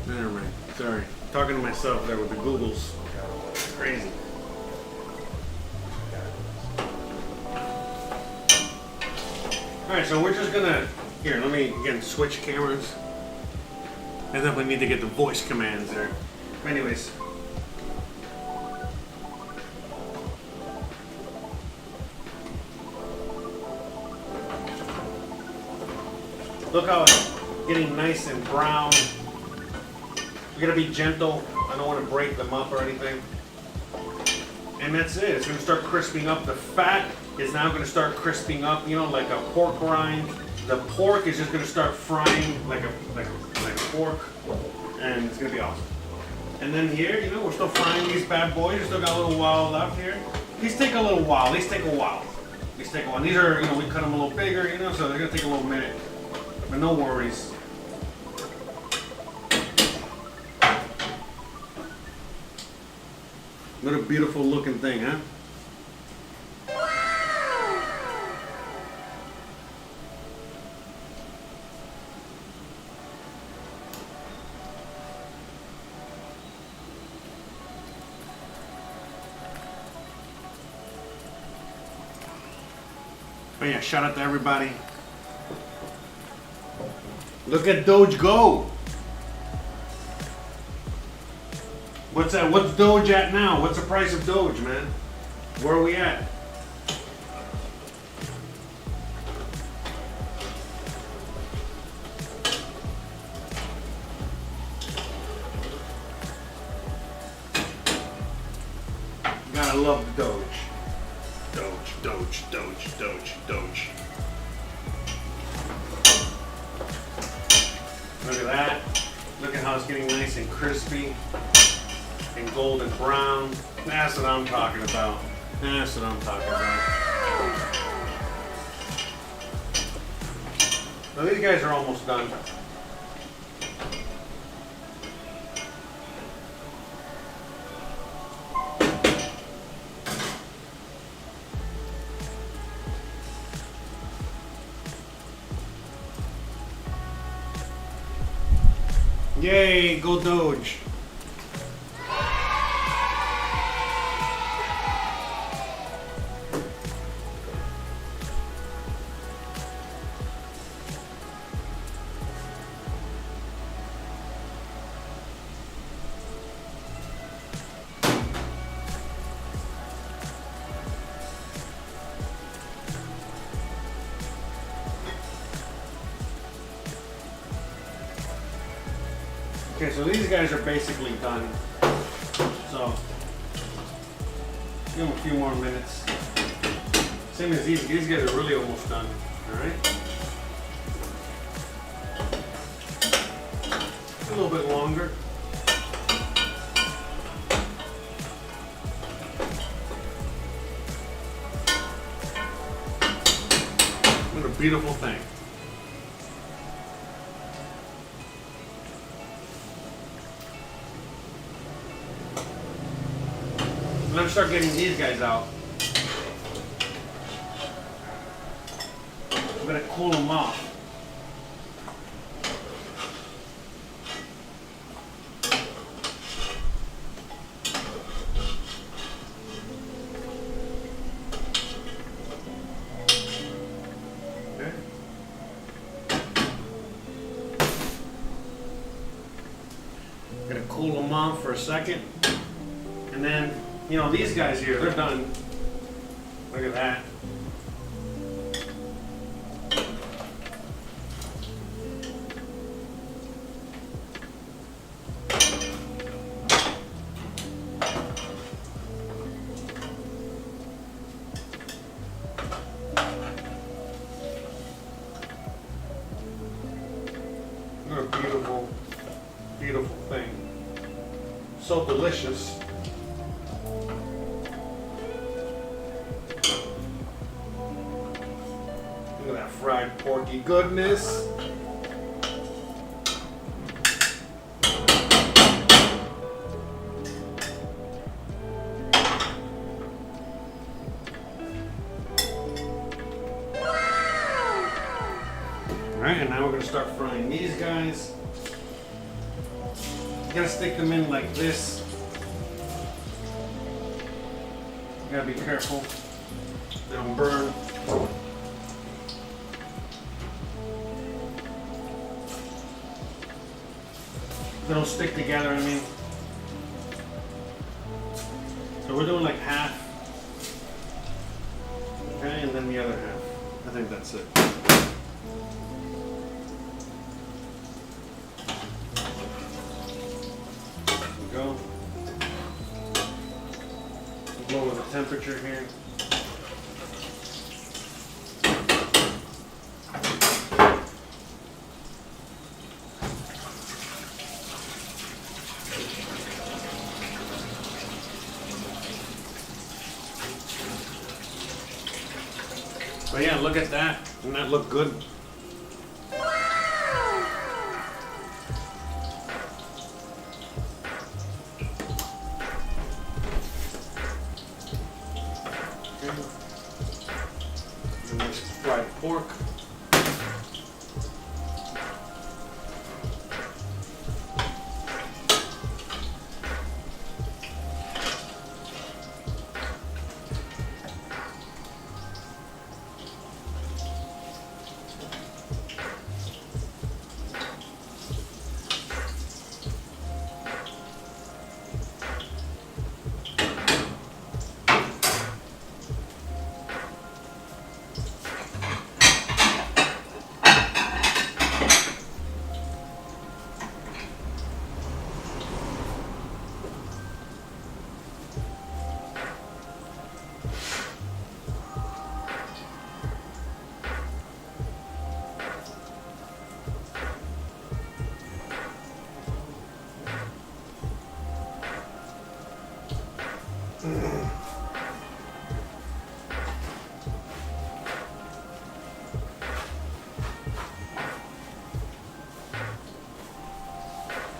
Never mind. Sorry. Talking to myself there with the Googles. Crazy. Alright, so we're just gonna, here, let me, again, switch cameras. I definitely need to get the voice commands there. But anyways. Look how it's getting nice and brown. You gotta be gentle. I don't want to break them up or anything. And that's it. It's gonna start crisping up. The fat is now gonna start crisping up, like a pork rind. The pork is just gonna start frying like a pork, and it's gonna be awesome. And then here, we're still frying these bad boys. We still got a little while left here. These take a little while. These take a while. These are, we cut them a little bigger, so they're gonna take a little minute. But no worries. What a beautiful looking thing, huh? Oh yeah, shout out to everybody. Look at Doge go. What's that? What's Doge at now? What's the price of Doge, man? Where are we at? Gotta love the Doge. Doge. Look at that. Look at how it's getting nice and crispy and golden brown. That's what I'm talking about. So these guys are almost done. Yay, go Doge. Okay, so these guys are basically done. So, give them a few more minutes. Same as these guys are really almost done. Alright? A little bit longer. What a beautiful thing. I'm gonna start getting these guys out. I'm gonna cool them off. Okay. Gonna cool them off for a second, and then these guys here, they're done. Look at that. What a beautiful, beautiful thing. So delicious. Look at that fried porky goodness. Alright, and now we're going to start frying these guys. You gotta stick them in like this. You gotta be careful. They don't burn. They don't stick together, I mean. So we're doing like half. Okay, and then the other half. I think that's it. Go. Lower the temperature here. But yeah, look at that. Doesn't that look good? Nice fried pork.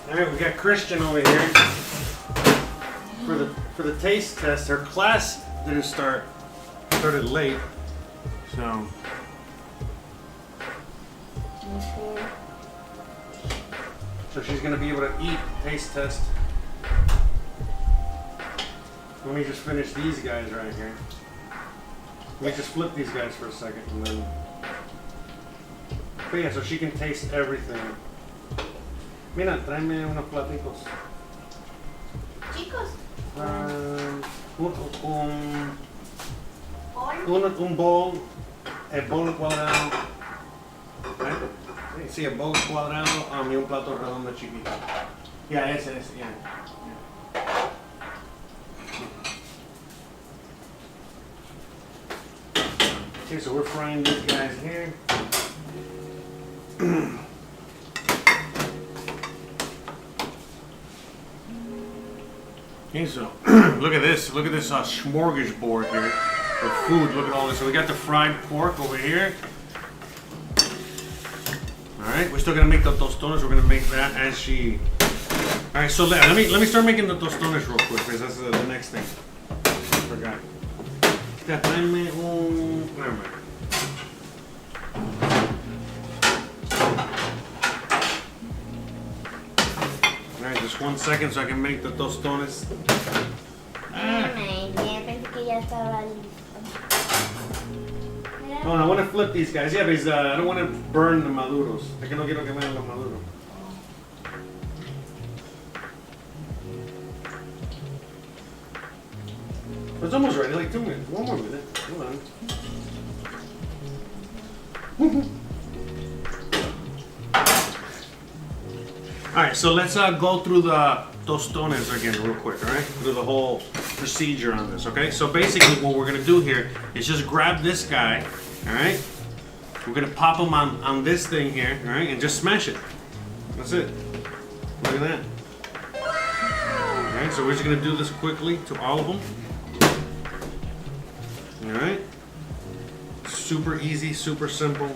Alright, we got Christian over here for the taste test. Her class didn't started late, so she's gonna be able to eat taste test. Let me just finish these guys right here. Let me just flip these guys for a second and then. But yeah, so she can taste everything. Mira, tráeme unos platitos. Chicos, Un bowl, el bowl cuadrado. Right? Sí, el bowl cuadrado y un plato redondo chiquito. Yeah, ese, yeah. Okay, so we're frying these guys here. Okay, so look at this smorgasbord here of food. Look at all this. So we got the fried pork over here. All right, we're still gonna make the tostones. We're gonna make that as she. All right, so let me start making the tostones real quick because that's the next thing. I forgot. Tráeme un. Never mind. Alright, just 1 second so I can make the tostones. ya pensé que ya estaba listo. Oh, I want to flip these guys. Yeah, because I don't want to burn the maduros. Es que no quiero quemar los maduros. It's almost ready, like 2 minutes. One more minute. Hold on. Alright, so let's go through the tostones again real quick, alright? Through the whole procedure on this, okay? So basically what we're gonna do here is just grab this guy, alright? We're gonna pop him on this thing here, alright? And just smash it. That's it. Look at that. Alright, so we're just gonna do this quickly to all of them. Alright? Super easy, super simple.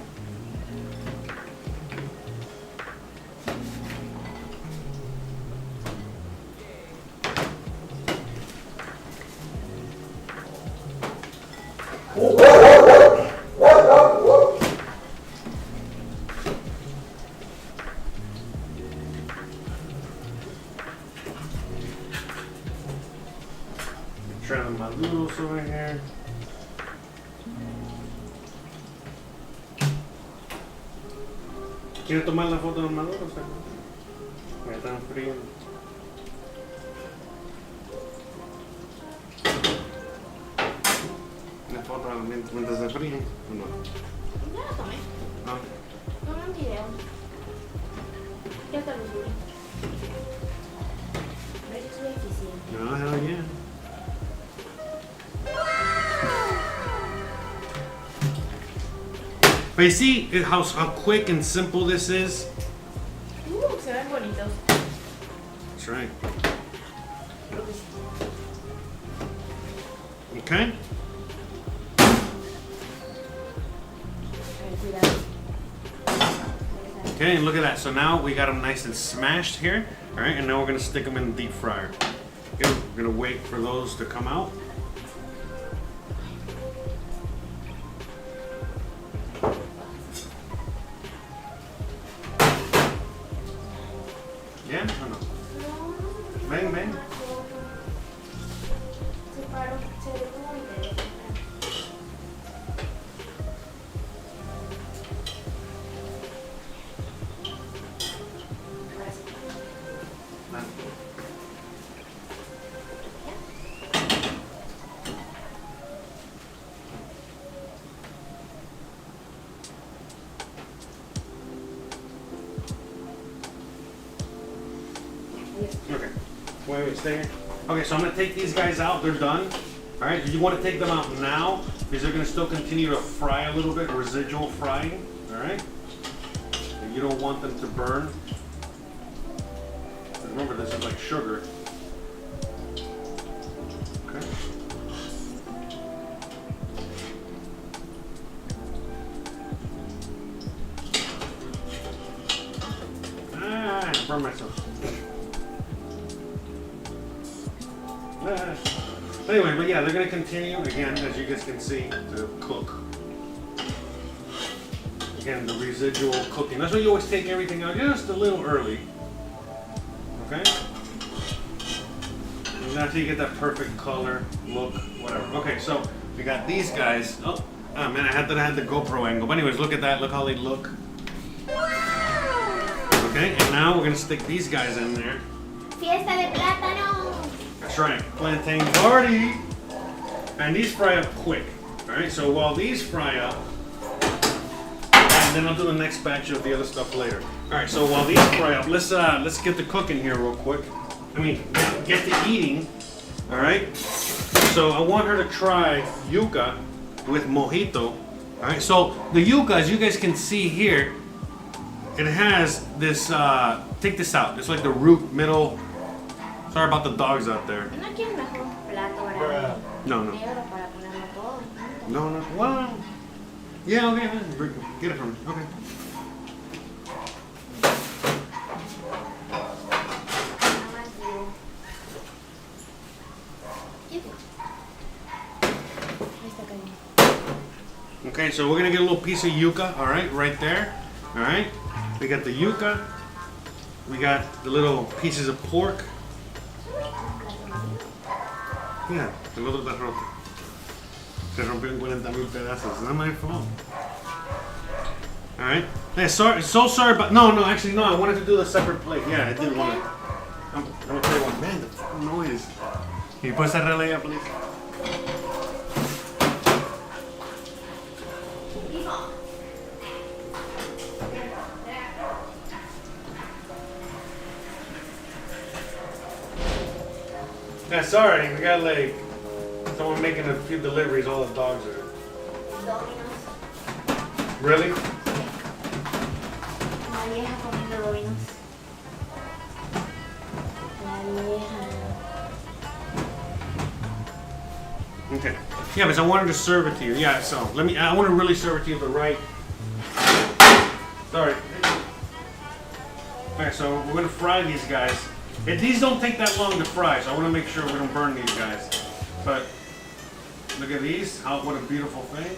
Try them maduros over here. ¿Quieres tomar la foto de los maduros? Ya están fríos. Una foto mientras se fríen. No. Ya la tomé. No. Tomé un video. Ya te lo subí. Pero yo soy eficiente. No, hell yeah. But you see how quick and simple this is? Se ven bonitos. That's right. Okay? Okay, and look at that. So now we got them nice and smashed here. All right, and now we're gonna stick them in the deep fryer. Okay, we're gonna wait for those to come out. Yeah, or no? Ven, ven. Okay. Wait, stay here. Okay, so I'm gonna take these guys out. They're done. All right. You want to take them out now because they're gonna still continue to fry a little bit, residual frying. All right. And you don't want them to burn. Remember, this is like sugar. Okay. Ah, I burned myself. Anyway, but yeah, they're going to continue, again, as you guys can see, to cook. Again, the residual cooking. That's why you always take everything out just a little early. Okay? And that's how you get that perfect color, look, whatever. Okay, so we got these guys. Oh man, I had the GoPro angle. But anyways, look at that. Look how they look. Okay, and now we're going to stick these guys in there. Fiesta de plátano. That's right, plantain party. And these fry up quick. Alright, so while these fry up, and then I'll do the next batch of the other stuff later. Alright, so while these fry up, let's get the cooking here real quick. I mean, get the eating. Alright? So I want her to try yuca with mojito. Alright, so the yuca, as you guys can see here, it has this, take this out. It's like the root middle. Sorry about the dogs out there. ¿No quieres mejor plato grande? No, no. Negro para ponerlo todo. No, no. Well, yeah, okay. Get it from me. Okay. Nada más digo. Ahí está caliente. Okay, so we're gonna get a little piece of yuca, all right there. All right. We got the yuca. We got the little pieces of pork. Yeah, el otro está roto. Se rompió en 40,000 pedazos. It's not my fault. Alright. Hey, so sorry, but no, actually, no. I wanted to do the separate plate. Yeah, I didn't want to. I'm gonna tell you what, man, the fucking noise. Can you put that relay up, please? Yeah, sorry, we got like someone making a few deliveries. All the dogs are. Domino's. Really? La vieja comiendo Domino's. La vieja. Okay. Yeah, but I wanted to serve it to you. Yeah, so let me. I want to really serve it to you the right. Sorry. Alright, so we're gonna fry these guys. These don't take that long to fry, so I want to make sure we don't burn these guys. But look at these. What a beautiful thing.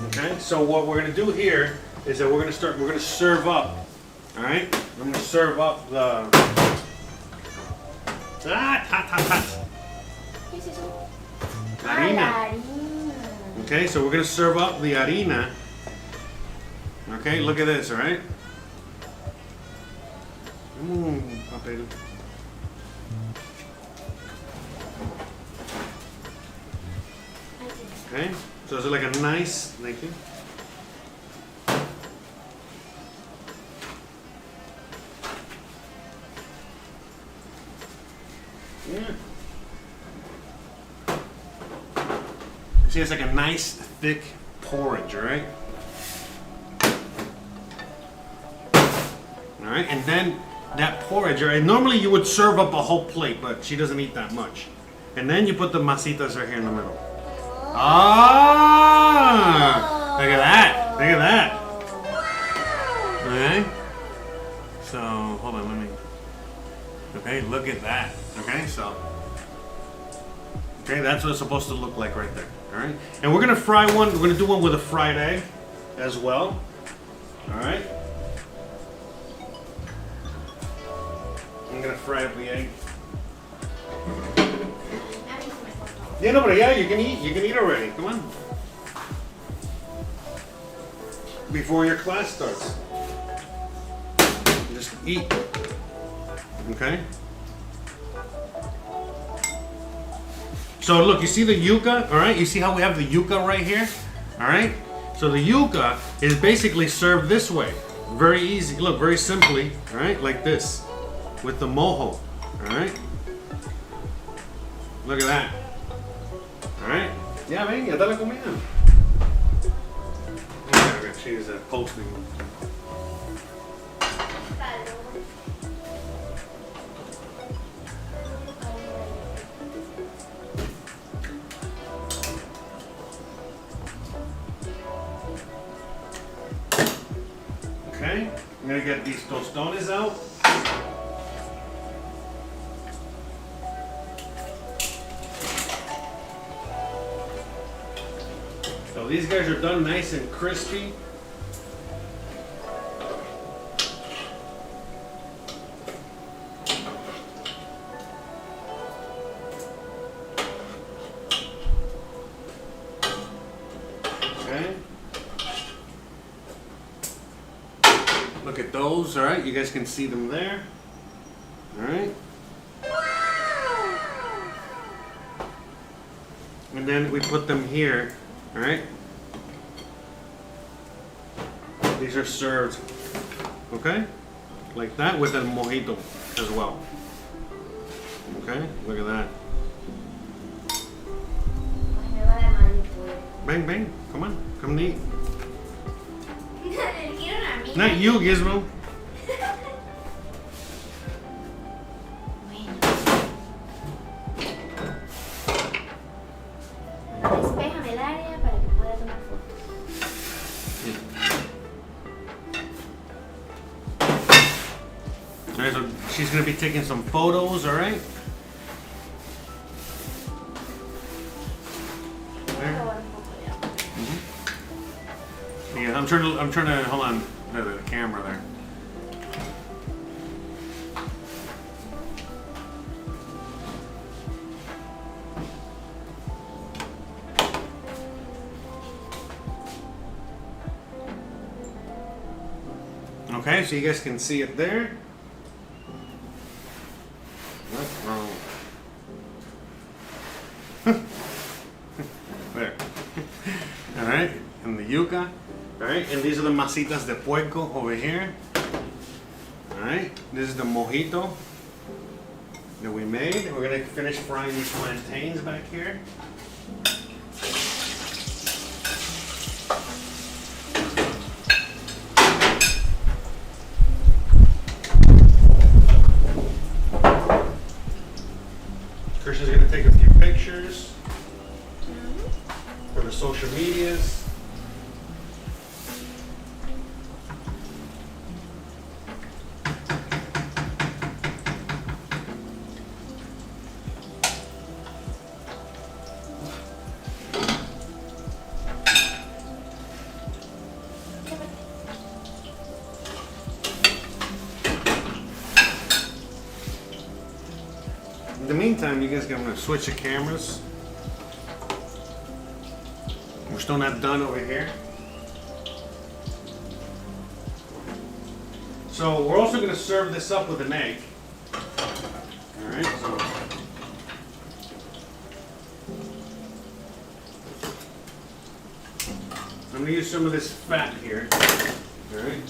Okay, so what we're gonna do here is that we're gonna serve up. All right, I'm gonna serve up the. ¿Qué es eso? Harina. Ah, la harina. Okay, so we're gonna serve up the harina. Okay, look at this, all right? Papel. Okay, so it's like a nice, thank you. Yeah. See, it's like a nice, thick porridge, all right? All right, and then that porridge, all right, normally you would serve up a whole plate, but she doesn't eat that much. And then you put the masitas right here in the middle. Ah! Look at that, look at that. Okay? So, hold on, let me. Okay, look at that. Okay, so. Okay, that's what it's supposed to look like right there. All right, and we're gonna fry one. We're gonna do one with a fried egg as well. All right. I'm gonna fry up the egg. Yeah, no, but yeah, you can eat. You can eat already. Come on. Before your class starts. Just eat. Okay. So look, you see the yuca, all right? You see how we have the yuca right here, all right? So the yuca is basically served this way. Very easy, look, very simply, all right? Like this, with the mojo, all right? Look at that, all right? Ya ven, ya está la comida. Okay, she's posting. Okay, I'm gonna get these tostones out. So these guys are done nice and crispy. Okay. Look at those, all right? You guys can see them there. All right. And then we put them here, all right? These are served, okay? Like that with a mojito as well. Okay, look at that. Bang, bang, come on, come and eat. Not you, Gizmo. Despéjame el área para que pueda tomar fotos. All right, so she's gonna be taking some photos, all right? Yeah, I'm trying to hold on the camera there. Okay, so you guys can see it there. What's wrong? There. All right, and the yuca. All right, and these are the masitas de puerco over here. Alright, this is the mojito that we made. And we're going to finish frying these plantains back here. Christian's going to take a few pictures for the social medias. In the meantime, you guys, I'm going to switch the cameras. We're still not done over here. So we're also going to serve this up with an egg. All right. So I'm going to use some of this fat here. All right.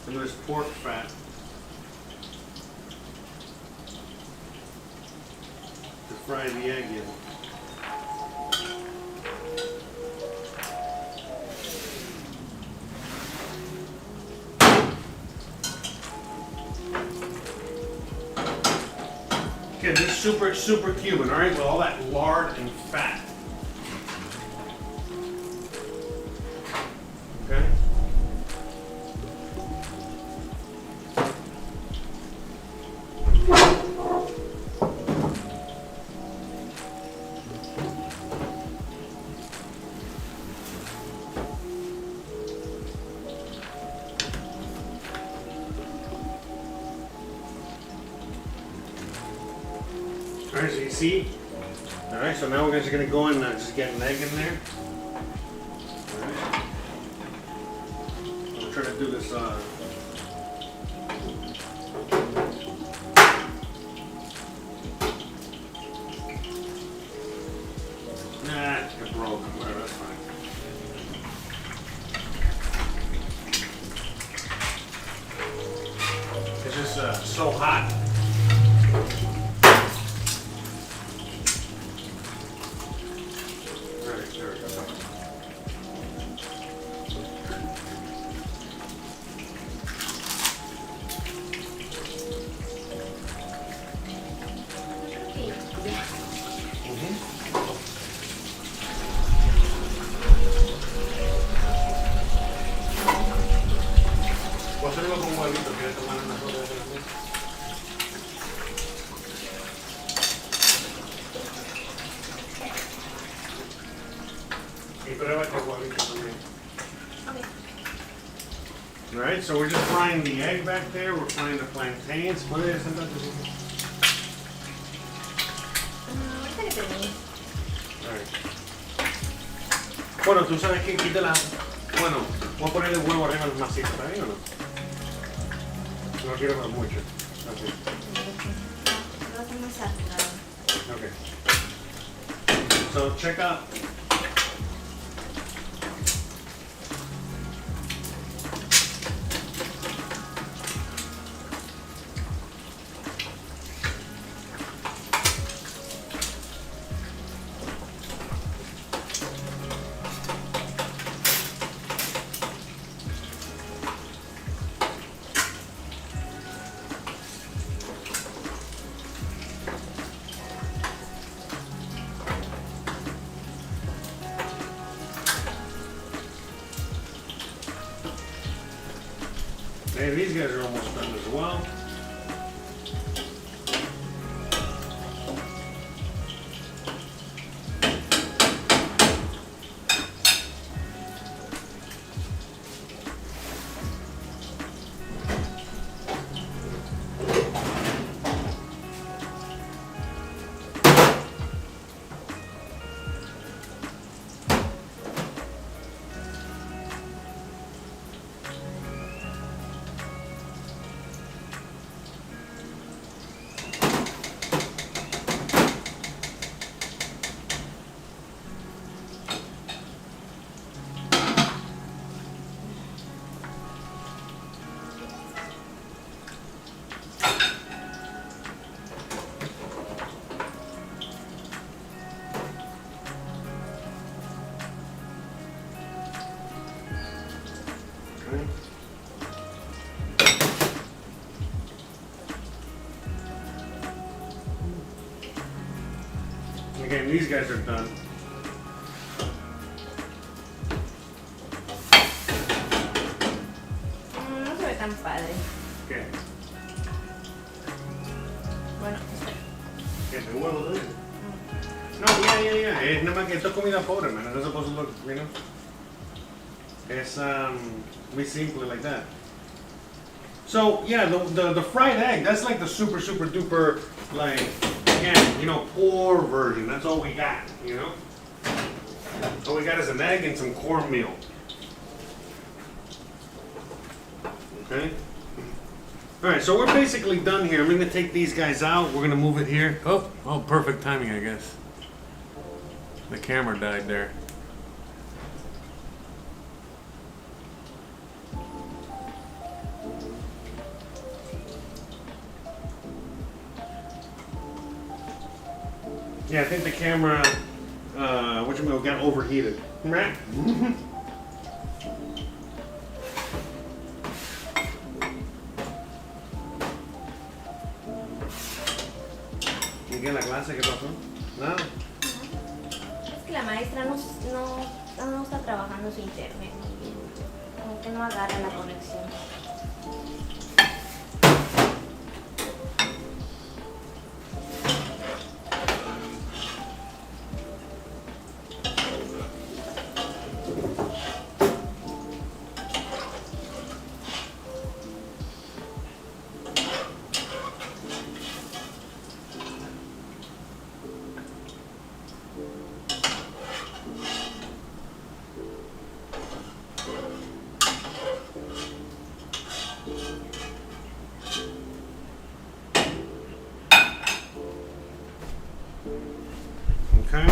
Some of this pork fat. Fry the egg in. Okay, this is super Cuban, all right, with all that lard and fat. Okay. Alright, so you see? Alright, so now we're just going to go and just get an egg in there. Alright. I'll try to do this. Nah, it broke. Alright, that's fine. It's just so hot. Voy a hacerlo con huevito, ¿quieres tomar una soda de la mesa? Y prueba con huevito también. Okay. Alright, so we're just frying the egg back there, we're frying the plantains. ¿Puedes sentarte? Alright. Bueno, tú sabes que quita la... Bueno, voy a poner el huevo arriba del masito, ¿está bien o no? No quiero más mucho. Así. Okay. So check out. Hey, these guys are almost done as well. Okay. Again, these guys are done. No se ve tan padre. ¿Qué? Bueno, ¿Qué? ¿De huevo, dude? No, yeah. Es nada más que esto es comida pobre, man. It's not supposed to look, you know? It's muy simple like that. So yeah, the fried egg, that's like the super duper, like, again, you know, poor version. That's all we got, you know? All we got is an egg and some cornmeal. Okay? Alright, so we're basically done here. I'm gonna take these guys out. We're gonna move it here. Oh, perfect timing, I guess. The camera died there. Yeah, I think the camera, got overheated. Right? ¿Y la clase qué pasó? Nada. es que la maestra no está trabajando su internet muy bien. Como que no agarra la conexión. Okay.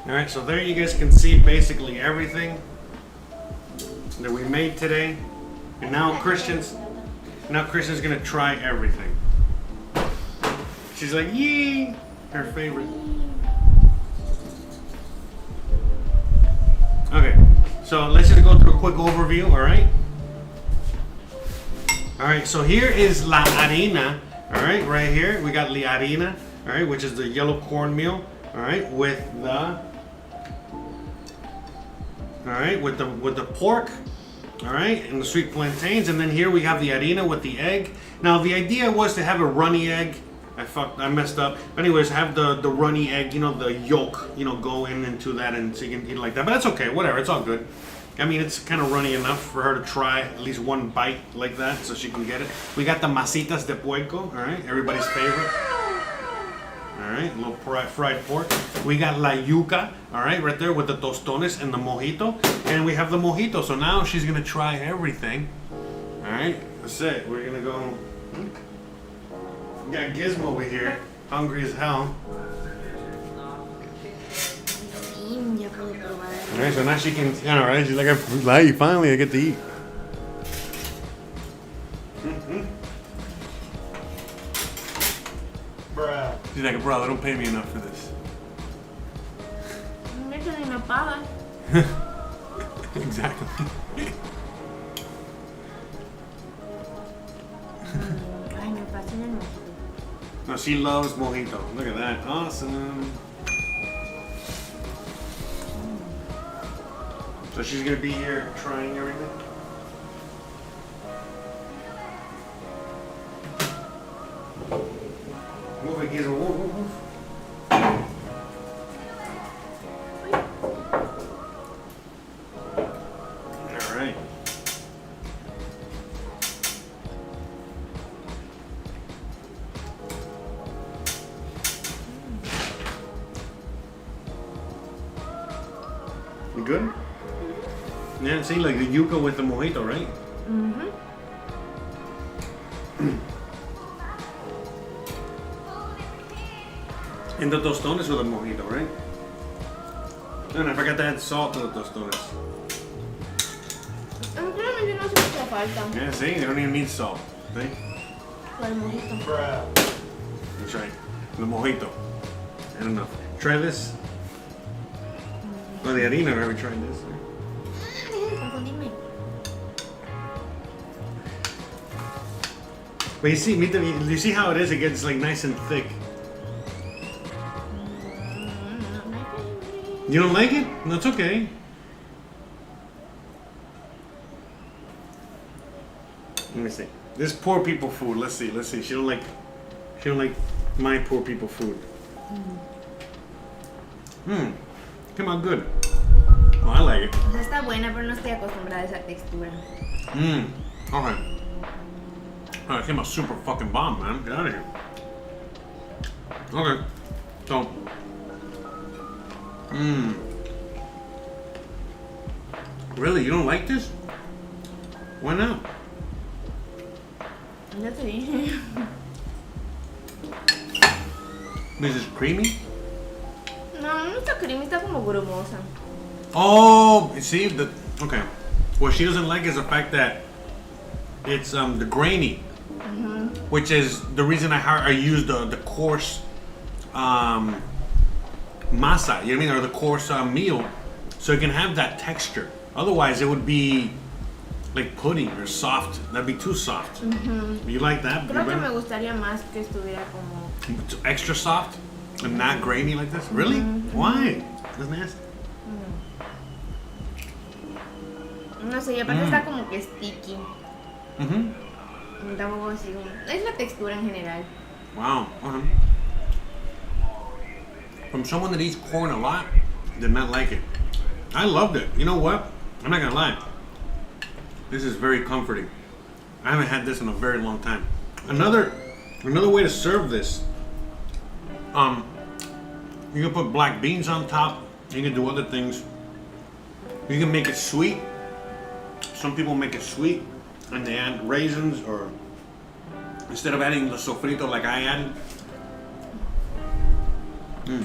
Alright, so there you guys can see basically everything that we made today. And now Christian's gonna try everything. She's like, yee! Her favorite. Okay, so let's just go through a quick overview, alright? Alright, so here is la harina, alright, right here. We got la harina, alright, which is the yellow cornmeal, alright, with the pork, alright, and the sweet plantains, and then here we have the harina with the egg. Now the idea was to have a runny egg. I messed up. Anyways, have the runny egg, you know, the yolk, you know, go into that, and so you can eat it like that. But that's okay, whatever, it's all good. I mean, it's kind of runny enough for her to try at least one bite like that so she can get it. We got the Masitas de Puerco, alright, everybody's favorite. Alright, a little fried pork. We got la yuca, alright, right there with the tostones and the mojito. And we have the mojito, so now she's gonna try everything. Alright, that's it. We're gonna go. We got Gizmo over here, hungry as hell. Alright, so now she can, alright, she's like, finally I get to eat. Bruh. She's like, bro, they don't pay me enough for this. Exactly. No, she loves mojito. Look at that. Awesome. So she's gonna be here trying everything. Move it, Gizmo. Move. All right. You good? Yeah, see, like the yuca with the mojito, right? Mm-hmm. And the tostones with a mojito, right? And I forgot to add salt to the tostones. Solamente no hace mucha falta. Yeah, see, they don't even need salt. See? Para el mojito. Bruh. That's right. The mojito. I don't know. Try this. Oh, the harina. Have you tried this? Confundíme. But you see, you see how it is? It gets like nice and thick. You don't like it? No, it's okay. Let me see. This poor people food. Let's see. Let's see. She don't like my poor people food. Come out good. Oh, I like it. O sea, está buena, pero no estoy acostumbrada a esa textura. Okay. Oh, it came out super fucking bomb, man. Get out of here. Okay. So. Really? You don't like this? Why not? Ya te dije. Is this creamy? No, no está creamy, está como grumosa. Oh, see okay. What she doesn't like is the fact that it's the grainy, which is the reason I use the coarse masa. You know what I mean, or the coarse meal, so it can have that texture. Otherwise, it would be like pudding or soft. That'd be too soft. You like that? Creo que me gustaría más que estuviera como... Extra soft and not grainy like this? Really? Why? That's nasty. No sé, y aparte está como que sticky. Tampoco así como... Es la textura en general. Wow. From someone that eats corn a lot, did not like it. I loved it. You know what? I'm not gonna lie. This is very comforting. I haven't had this in a very long time. Another way to serve this. You can put black beans on top. You can do other things. You can make it sweet. Some people make it sweet and they add raisins, or instead of adding the sofrito like I added. You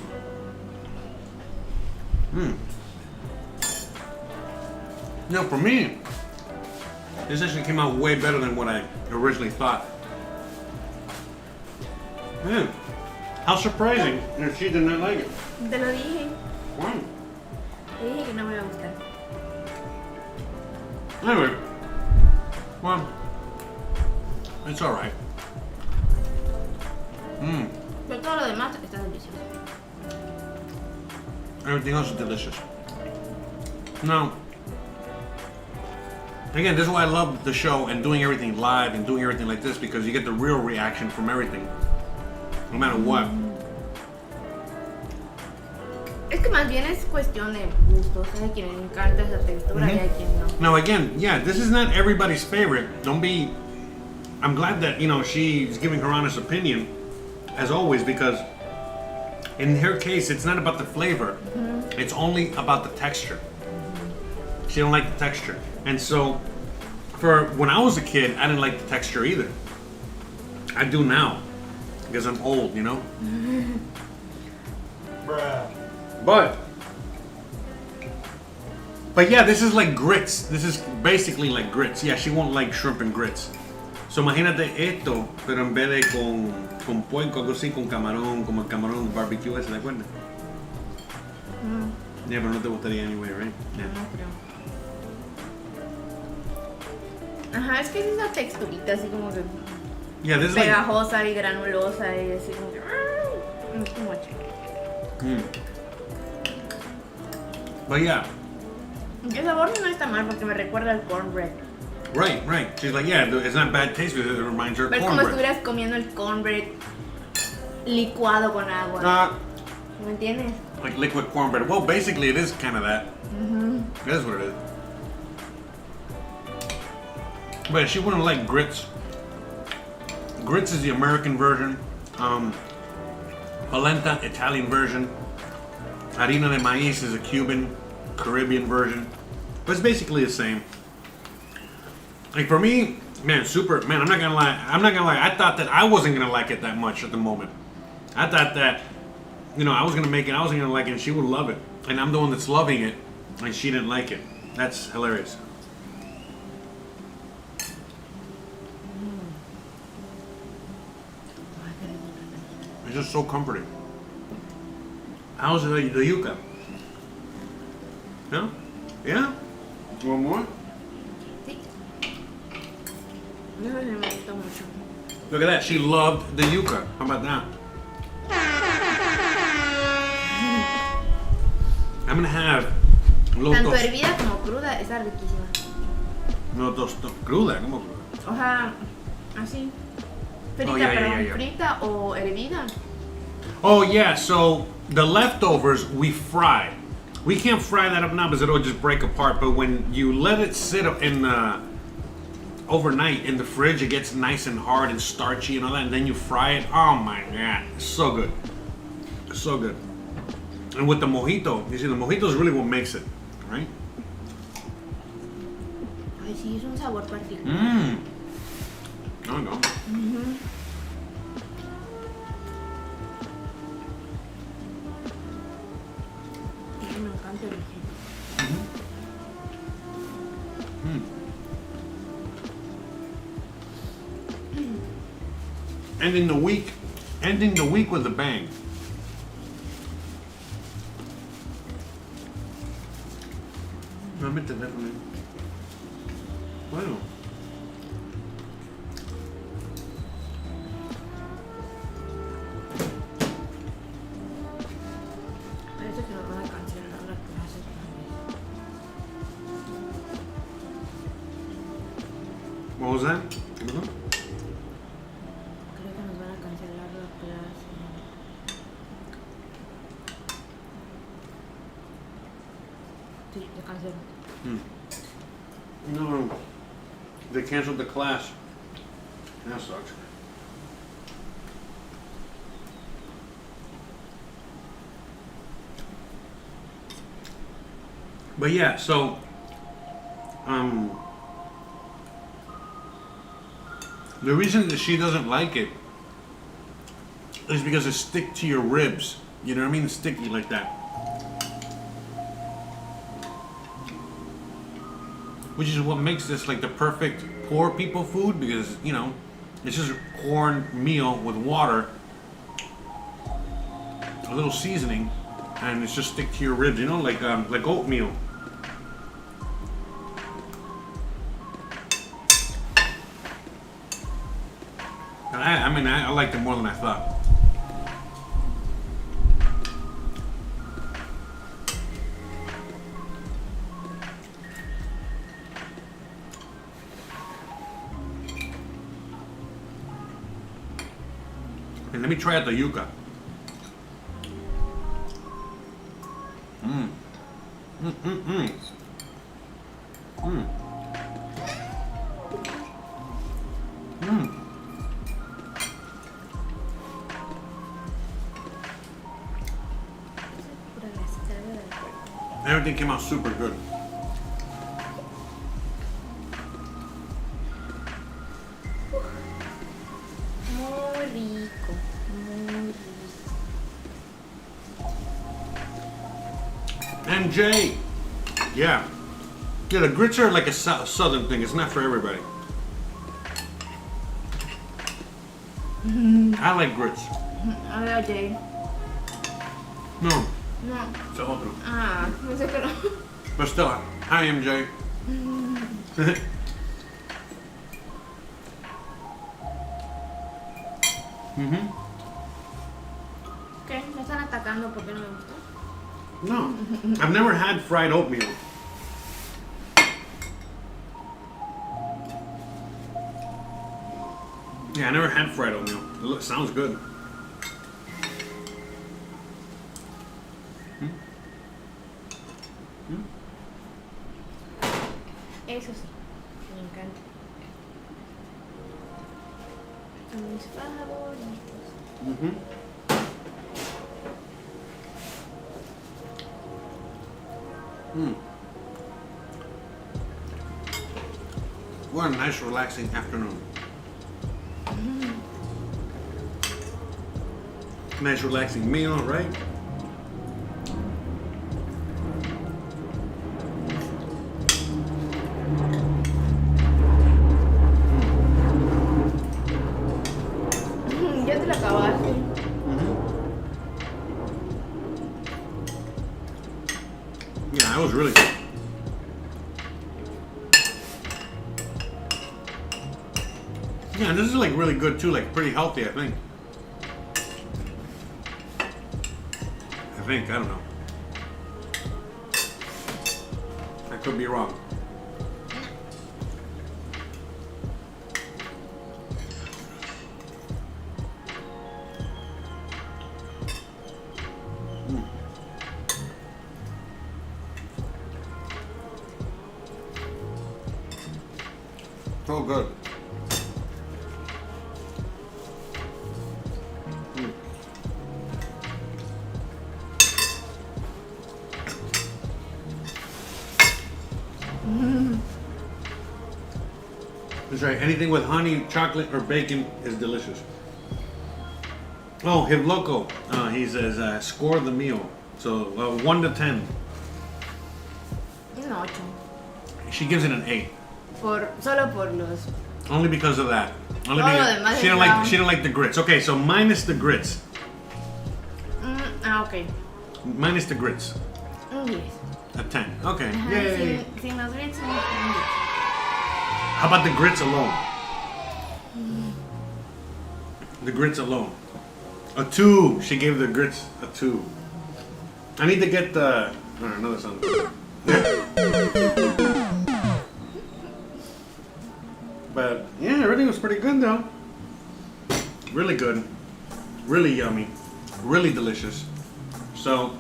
know, for me, this actually came out way better than what I originally thought. Man, how surprising if she did not like it. Te lo dije. Wow. Te dije que no me iba a gustar. Anyway, well, it's alright. Pero todo lo demás está delicioso. Everything else is delicious. Now, again, this is why I love the show and doing everything live and doing everything like this, because you get the real reaction from everything, no matter what. Es que más bien es cuestión de gustos. Hay quien le encanta esa textura y hay quien no. Now, again, yeah, this is not everybody's favorite. Don't be. I'm glad that, you know, she's giving her honest opinion, as always, because in her case, it's not about the flavor. It's only about the texture. She don't like the texture. And so, for when I was a kid, I didn't like the texture either. I do now, because I'm old, you know? Bruh. But yeah, this is like grits. This is basically like grits. Yeah, she won't like shrimp and grits. So imagínate esto, pero en vez de con puerco, algo así, con camarón, como el camarón barbecue ese, ¿te acuerdas? Yeah, pero no te gustaría anyway, right? Yeah. No creo. Ajá, es que es esa texturita así como que Yeah, this is like. pegajosa y granulosa y así como que... Es too much. But yeah. El sabor no está mal porque me recuerda al cornbread. Right. She's like, yeah, it's not bad taste because it reminds her of Pero es como si cornbread. estuvieras comiendo el cornbread licuado con agua. ¿Me entiendes? Like liquid cornbread. Well, basically, it is kind of that. That is what it is. But she wouldn't like grits. Grits is the American version. Polenta, Italian version. Harina de Maiz is a Cuban, Caribbean version. But it's basically the same. Like for me, man, I'm not gonna lie. I thought that I wasn't gonna like it that much at the moment. I thought that, you know, I was gonna make it, I wasn't gonna like it, and she would love it. And I'm the one that's loving it, and she didn't like it. That's hilarious. just so comforting. How's the yuca? No? Yeah? One more? Sí. Eso sí me gusta mucho. Look at that. She loved the yuca. How about that? I'm gonna have los Tanto dos. hervida como cruda, está riquísima. No, cruda, ¿cómo cruda? O sea, así. Frita, Oh, yeah, pero yeah, yeah. frita o hervida. Oh yeah, so the leftovers we fry. We can't fry that up now because it'll just break apart. But when you let it sit in overnight in the fridge, it gets nice and hard and starchy and all that. And then you fry it. Oh my god, it's so good, so good. And with the mojito, you see, the mojito is really what makes it, right? Ay, sí, es un sabor particular. Mmm. Oh no. Me encanta el Ending the week with a bang. Dame el teléfono. Bueno. Parece que nos van a cancelar las clases. What was that? Creo que nos van a cancelar la clase. Sí, te cancelo. No. They canceled the class. That sucks. But yeah, so the reason that she doesn't like it is because it stick to your ribs. You know what I mean? It's sticky like that. Which is what makes this like the perfect poor people food because, you know, it's just a corn meal with water, a little seasoning, and it's just stick to your ribs, you know, like oatmeal. And I liked it more than I thought. And let me try out the yuca. Pura grasita del cuerpo. Everything came out super good. Muy rico, muy rico. And Jay, yeah, the grits are like a southern thing. It's not for everybody. I like grits. A ver, Jay. No, No. it's otro. Ah, no sé qué no. But still, I am Jay. ¿Qué? ¿Me están atacando porque no me gustó? No, I've never had fried oatmeal. Yeah, I never had fried oatmeal. It sounds good. Eso sí, me encanta. Son mis favoritos. What a nice, relaxing afternoon. Nice, relaxing meal, right? Ya te lo acabaste. Yeah, and this is like really good too, like pretty healthy, I think. I don't know. I could be wrong. So good. That's right. Anything with honey, chocolate, or bacon is delicious. Oh, Hip Loco. He says, score the meal. So 1 to 10. Un 8. She gives it an 8. Solo por los. Only because of that. Only Todo lo because demás she es don't brown. like. She don't like the grits. Okay, so minus the grits. Ok. Minus the grits. Un 10. A 10. Okay. Ajá, Yay. sin los grits, un 10. How about the grits alone? The grits alone. A 2. She gave the grits a 2. I need to get the. Another sound. But yeah, everything was pretty good though. Really good. Really yummy. Really delicious. So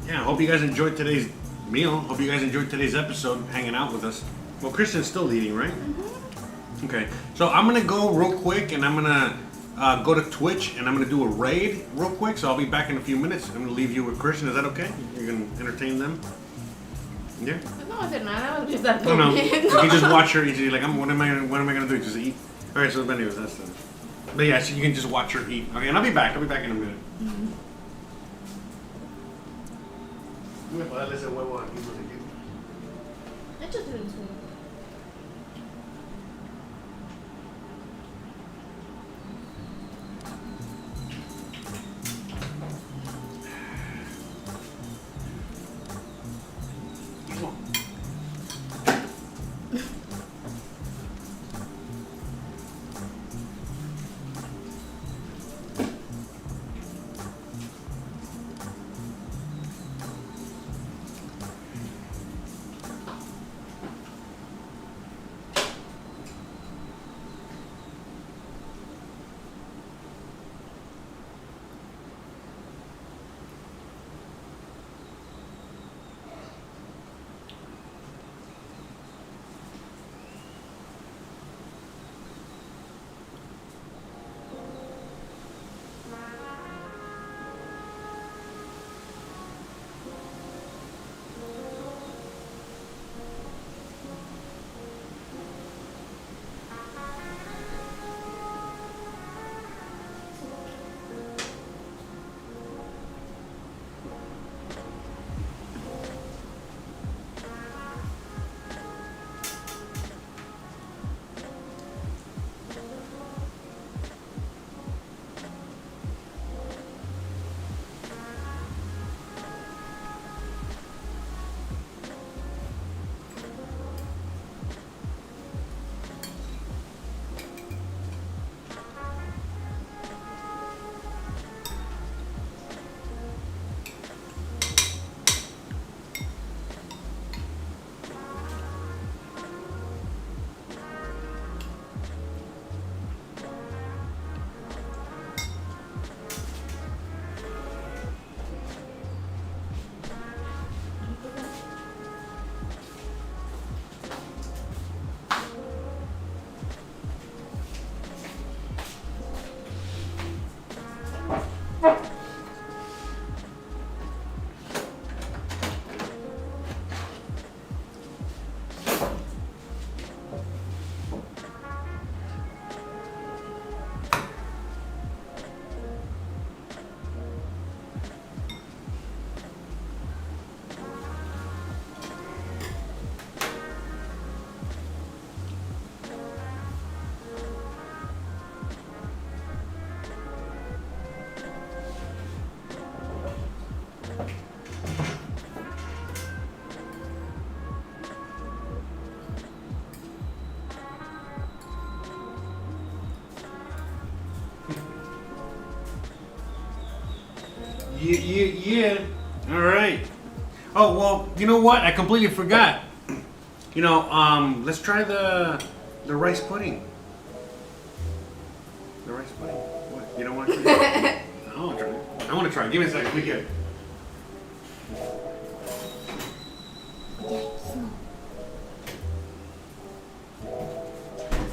yeah, I hope you guys enjoyed today's meal. Hope you guys enjoyed today's episode, hanging out with us. Well, Christian's still eating, right? Mm-hmm. Okay. So I'm gonna go real quick, and I'm gonna go to Twitch, and I'm gonna do a raid real quick. So I'll be back in a few minutes. I'm gonna leave you with Christian. Is that okay? You can entertain them. Yeah. No va a hacer nada, voy a estar No, no. You comiendo. can just watch her eat. You're like, what am I gonna do? Just eat. All right. So anyways, that's the. But yeah, so you can just watch her eat. Okay, and I'll be back. I'll be back in a minute. Voy a ponerle ese huevo aquí, no sé qué. Échate el suyo. Yeah. All right. Oh well, you know what? I completely forgot. You know, let's try the rice pudding. The rice pudding. What? You don't want to try it? I want to try it. I want to try it. Give me a second. Let me get it.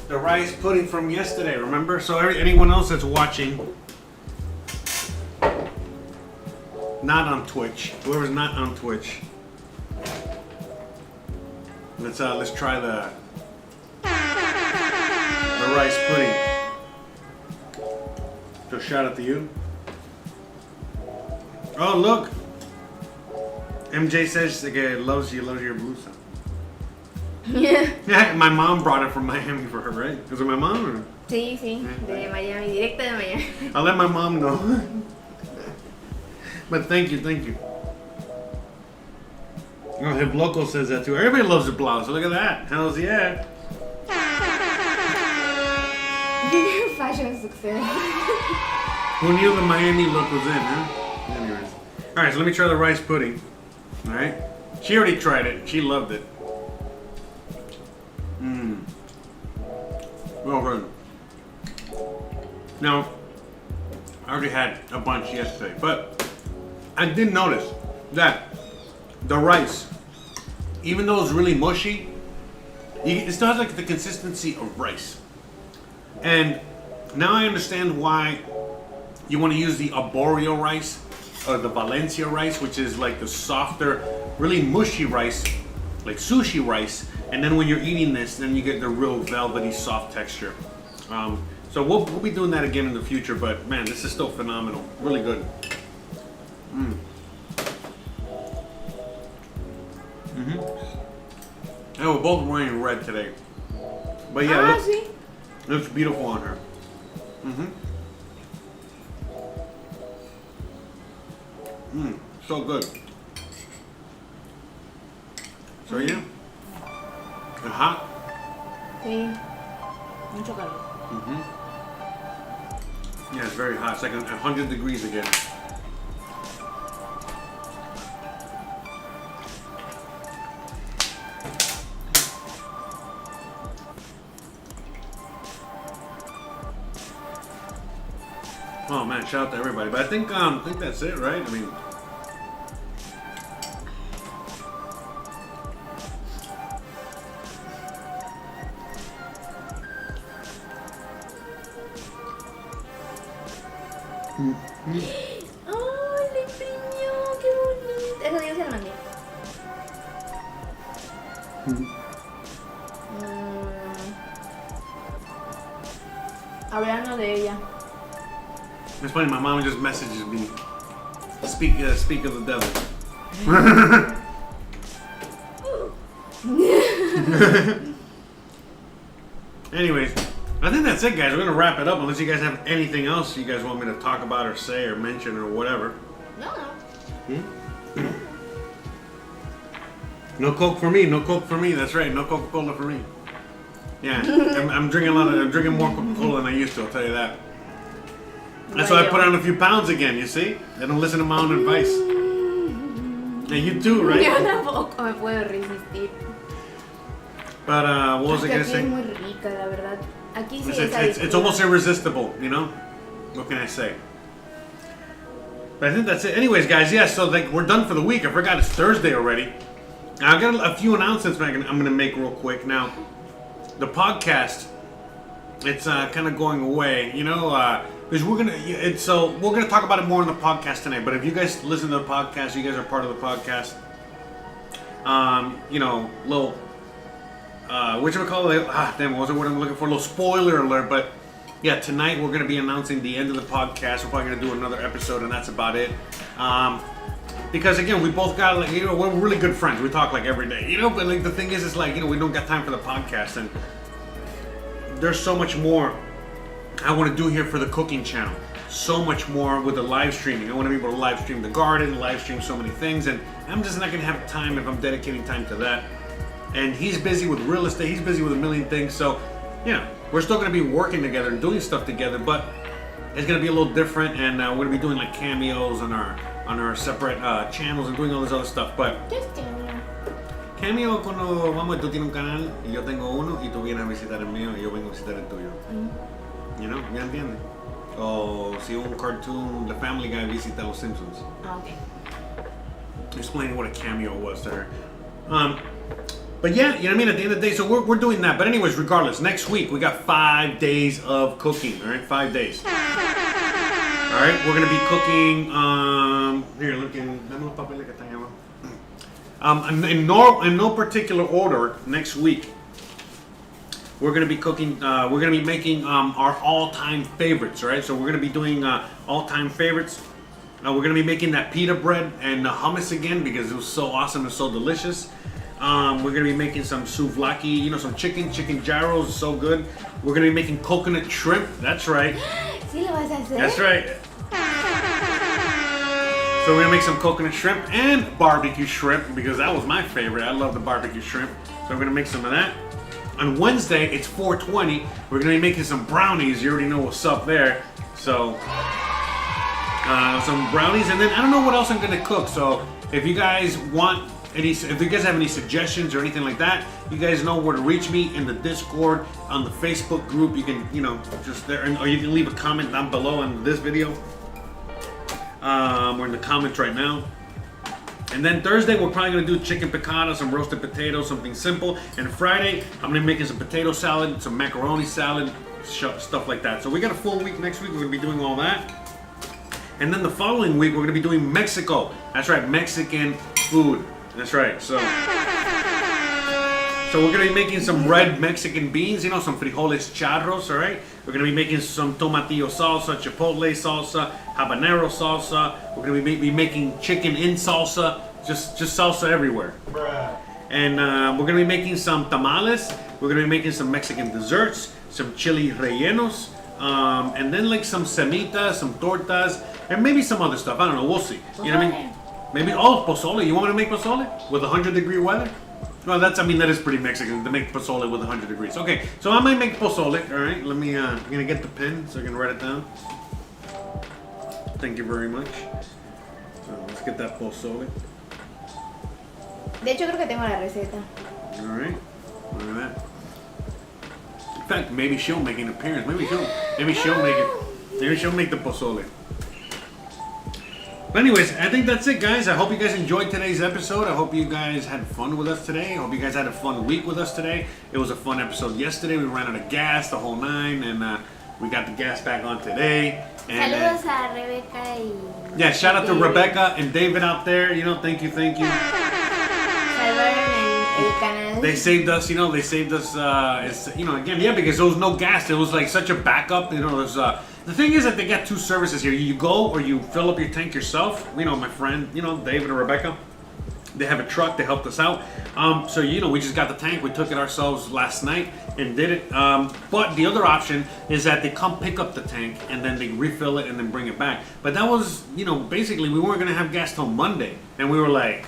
The rice pudding from yesterday, remember? So anyone else that's watching, not on Twitch, whoever's not on Twitch, let's try the rice pudding. So shout out to you. Oh look, MJ says que loves your blusa. Yeah, my mom brought it from Miami for her, right? Was it my mom? Or? Sí, sí, de Miami, directa de Miami. I'll let my mom know. But thank you. Oh, Hip Loco says that too. Everybody loves the blouse. Look at that. Hells yeah. Fashion success. Who knew the Miami look was in, huh? Anyways. Alright, so let me try the rice pudding. Alright. She already tried it. She loved it. Well good. Now, I already had a bunch yesterday, but I did notice that the rice, even though it's really mushy, it still has like the consistency of rice. And now I understand why you want to use the arborio rice or the Valencia rice, which is like the softer, really mushy rice, like sushi rice. And then when you're eating this, then you get the real velvety, soft texture. So we'll be doing that again in the future, but man, this is still phenomenal. Really good. And we're both wearing red today. But yeah, Sí. looks beautiful on her. So good. So yeah. And hot. Sí. Mucho calor. Yeah, it's very hot. It's like 100 degrees again. Oh man, shout out to everybody. But I think that's it, right? I mean, ¡Ay, le imprimió! ¡Qué bonito! Eso yo se lo mandé. Hablando de ella. it's funny. My mom just messages me. Speak of the devil. Anyways, I think that's it, guys. We're gonna wrap it up. Unless you guys have anything else you guys want me to talk about or say or mention or whatever. No. No Coke for me. No Coke for me. That's right. No Coca-Cola for me. Yeah, I'm drinking I'm drinking more Coca-Cola than I used to. I'll tell you that. That's why I put on a few pounds again. You see? I don't listen to my own advice. Yeah, you too, right? Yo tampoco me puedo resistir. But what was I gonna Aquí es say? muy rica, la verdad. Aquí sí It's almost irresistible, you know? What can I say? But I think that's it. Anyways, guys, yeah, so like we're done for the week. I forgot it's Thursday already. Now, I got a few announcements I'm going to make real quick. Now, the podcast, it's kind of going away, you know, because we're gonna talk about it more in the podcast tonight. But if you guys listen to the podcast, you guys are part of the podcast. You know, little whatchamacallit, damn, what was the word I'm looking for? A little spoiler alert. But yeah, tonight we're gonna be announcing the end of the podcast. We're probably gonna do another episode, and that's about it. Because again, we both got, like, you know, we're really good friends. We talk like every day, you know. But like the thing is, it's like, you know, we don't got time for the podcast, and there's so much more I want to do here for the cooking channel. So much more with the live streaming. I want to be able to live stream the garden, live stream so many things, and I'm just not gonna have time if I'm dedicating time to that. And he's busy with real estate. He's busy with a million things. So, you know, we're still gonna be working together and doing stuff together, but it's gonna be a little different. And we're gonna be doing like cameos on our on our separate channels and doing all this other stuff. But Just cameo. Cameo cuando vamos, tú tienes un canal y yo tengo uno y tú vienes a visitar el mío y yo vengo a visitar el tuyo. You know, ¿ya entiendes? O si un cartoon, The Family Guy visita Los Simpsons. Ah, okay. Explaining what a cameo was to her. But yeah, you know what I mean? At the end of the day, so we're doing that. But anyways, regardless, next week we got 5 days of cooking, all right? 5 days. All right, we're going to be cooking, here, looking, dame los papeles que están abajo. In no particular order, next week, we're going to be cooking, we're going to be making our all-time favorites, all right? So we're going to be doing all-time favorites. We're going to be making that pita bread and hummus again because it was so awesome and so delicious. We're going to be making some souvlaki, you know, some chicken gyros, so good. We're going to be making coconut shrimp, that's right. ¿Sí lo vas a hacer? That's right. So we're going to make some coconut shrimp and barbecue shrimp because that was my favorite. I love the barbecue shrimp. So we're going to make some of that. On Wednesday, it's 420. We're going to be making some brownies. You already know what's up there. So, some brownies. And then I don't know what else I'm going to cook. So if you guys want if you guys have any suggestions or anything like that, you guys know where to reach me in the Discord, on the Facebook group. You can, you know, just there, or you can leave a comment down below on this video, or in the comments right now. And then Thursday, we're probably gonna do chicken piccata, some roasted potatoes, something simple. And Friday, I'm gonna be making some potato salad, some macaroni salad, stuff like that. So we got a full week next week. We're gonna be doing all that. And then the following week, we're gonna be doing Mexico. That's right, Mexican food. That's right. So we're gonna be making some red Mexican beans, you know, some frijoles charros. All right. We're gonna be making some tomatillo salsa, chipotle salsa, habanero salsa. We're gonna be making chicken in salsa, just salsa everywhere. Bruh. And we're gonna be making some tamales. We're gonna be making some Mexican desserts, some chili rellenos, and then like some semitas, some tortas, and maybe some other stuff. I don't know. We'll see. You know what I mean? Maybe, pozole. You want me to make pozole with 100-degree weather? Well, that is pretty Mexican to make pozole with 100 degrees. Okay, so I might make pozole. All right, let me, I'm gonna get the pen so I can write it down. Thank you very much. So let's get that pozole. De hecho, creo que tengo la receta. All right, look at that. In fact, maybe she'll make an appearance. Maybe she'll make it. Maybe she'll make the pozole. But anyways, I think that's it, guys. I hope you guys enjoyed today's episode. I hope you guys had fun with us today. I hope you guys had a fun week with us today. It was a fun episode yesterday. We ran out of gas, the whole nine, and we got the gas back on today. And, Saludos a Rebecca y... yeah, shout out to Rebecca and David out there. You know, thank you. Salvaron el canal. They saved us, you know, it's, you know, again, yeah, because there was no gas. It was like such a backup, you know, there's the thing is that they got two services here. You go or you fill up your tank yourself. You know, my friend, you know, David and Rebecca, they have a truck. They helped us out. So, you know, we just got the tank. We took it ourselves last night and did it. But the other option is that they come pick up the tank and then they refill it and then bring it back. But that was, you know, basically we weren't going to have gas till Monday. And we were like,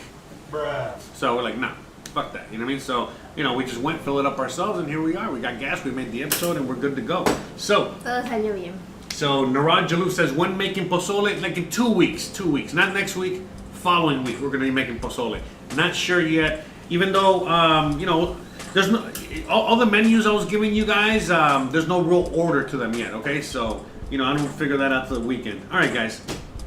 Bruh. so we're like, nah, fuck that. You know what I mean? So, you know, we just went, fill it up ourselves, and here we are. We got gas. We made the episode, and we're good to go. So, Todo salió bien. So Narad Jalou says, when making pozole? Like in 2 weeks. 2 weeks. Not next week. Following week, we're going to be making pozole. Not sure yet. Even though, you know, there's no... All the menus I was giving you guys, there's no real order to them yet, okay? So, you know, I don't figure that out till the weekend. All right, guys.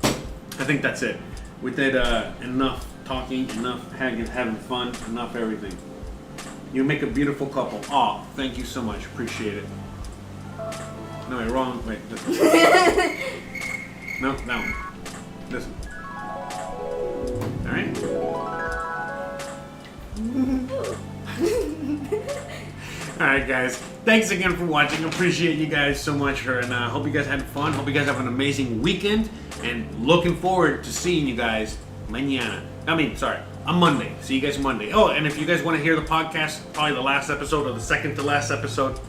I think that's it. We did enough talking, enough having fun, enough everything. You make a beautiful couple. Aw, thank you so much. Appreciate it. No, wait, wrong. Wait, this one. No, that one. This one. Alright? Alright, guys. Thanks again for watching. Appreciate you guys so much. And I hope you guys had fun. Hope you guys have an amazing weekend. And looking forward to seeing you guys mañana. On Monday. See you guys Monday. Oh, and if you guys want to hear the podcast, probably the last episode or the second to last episode,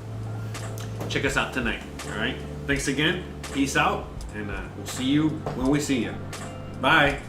check us out tonight. All right. Thanks again. Peace out. And we'll see you when we see you. Bye.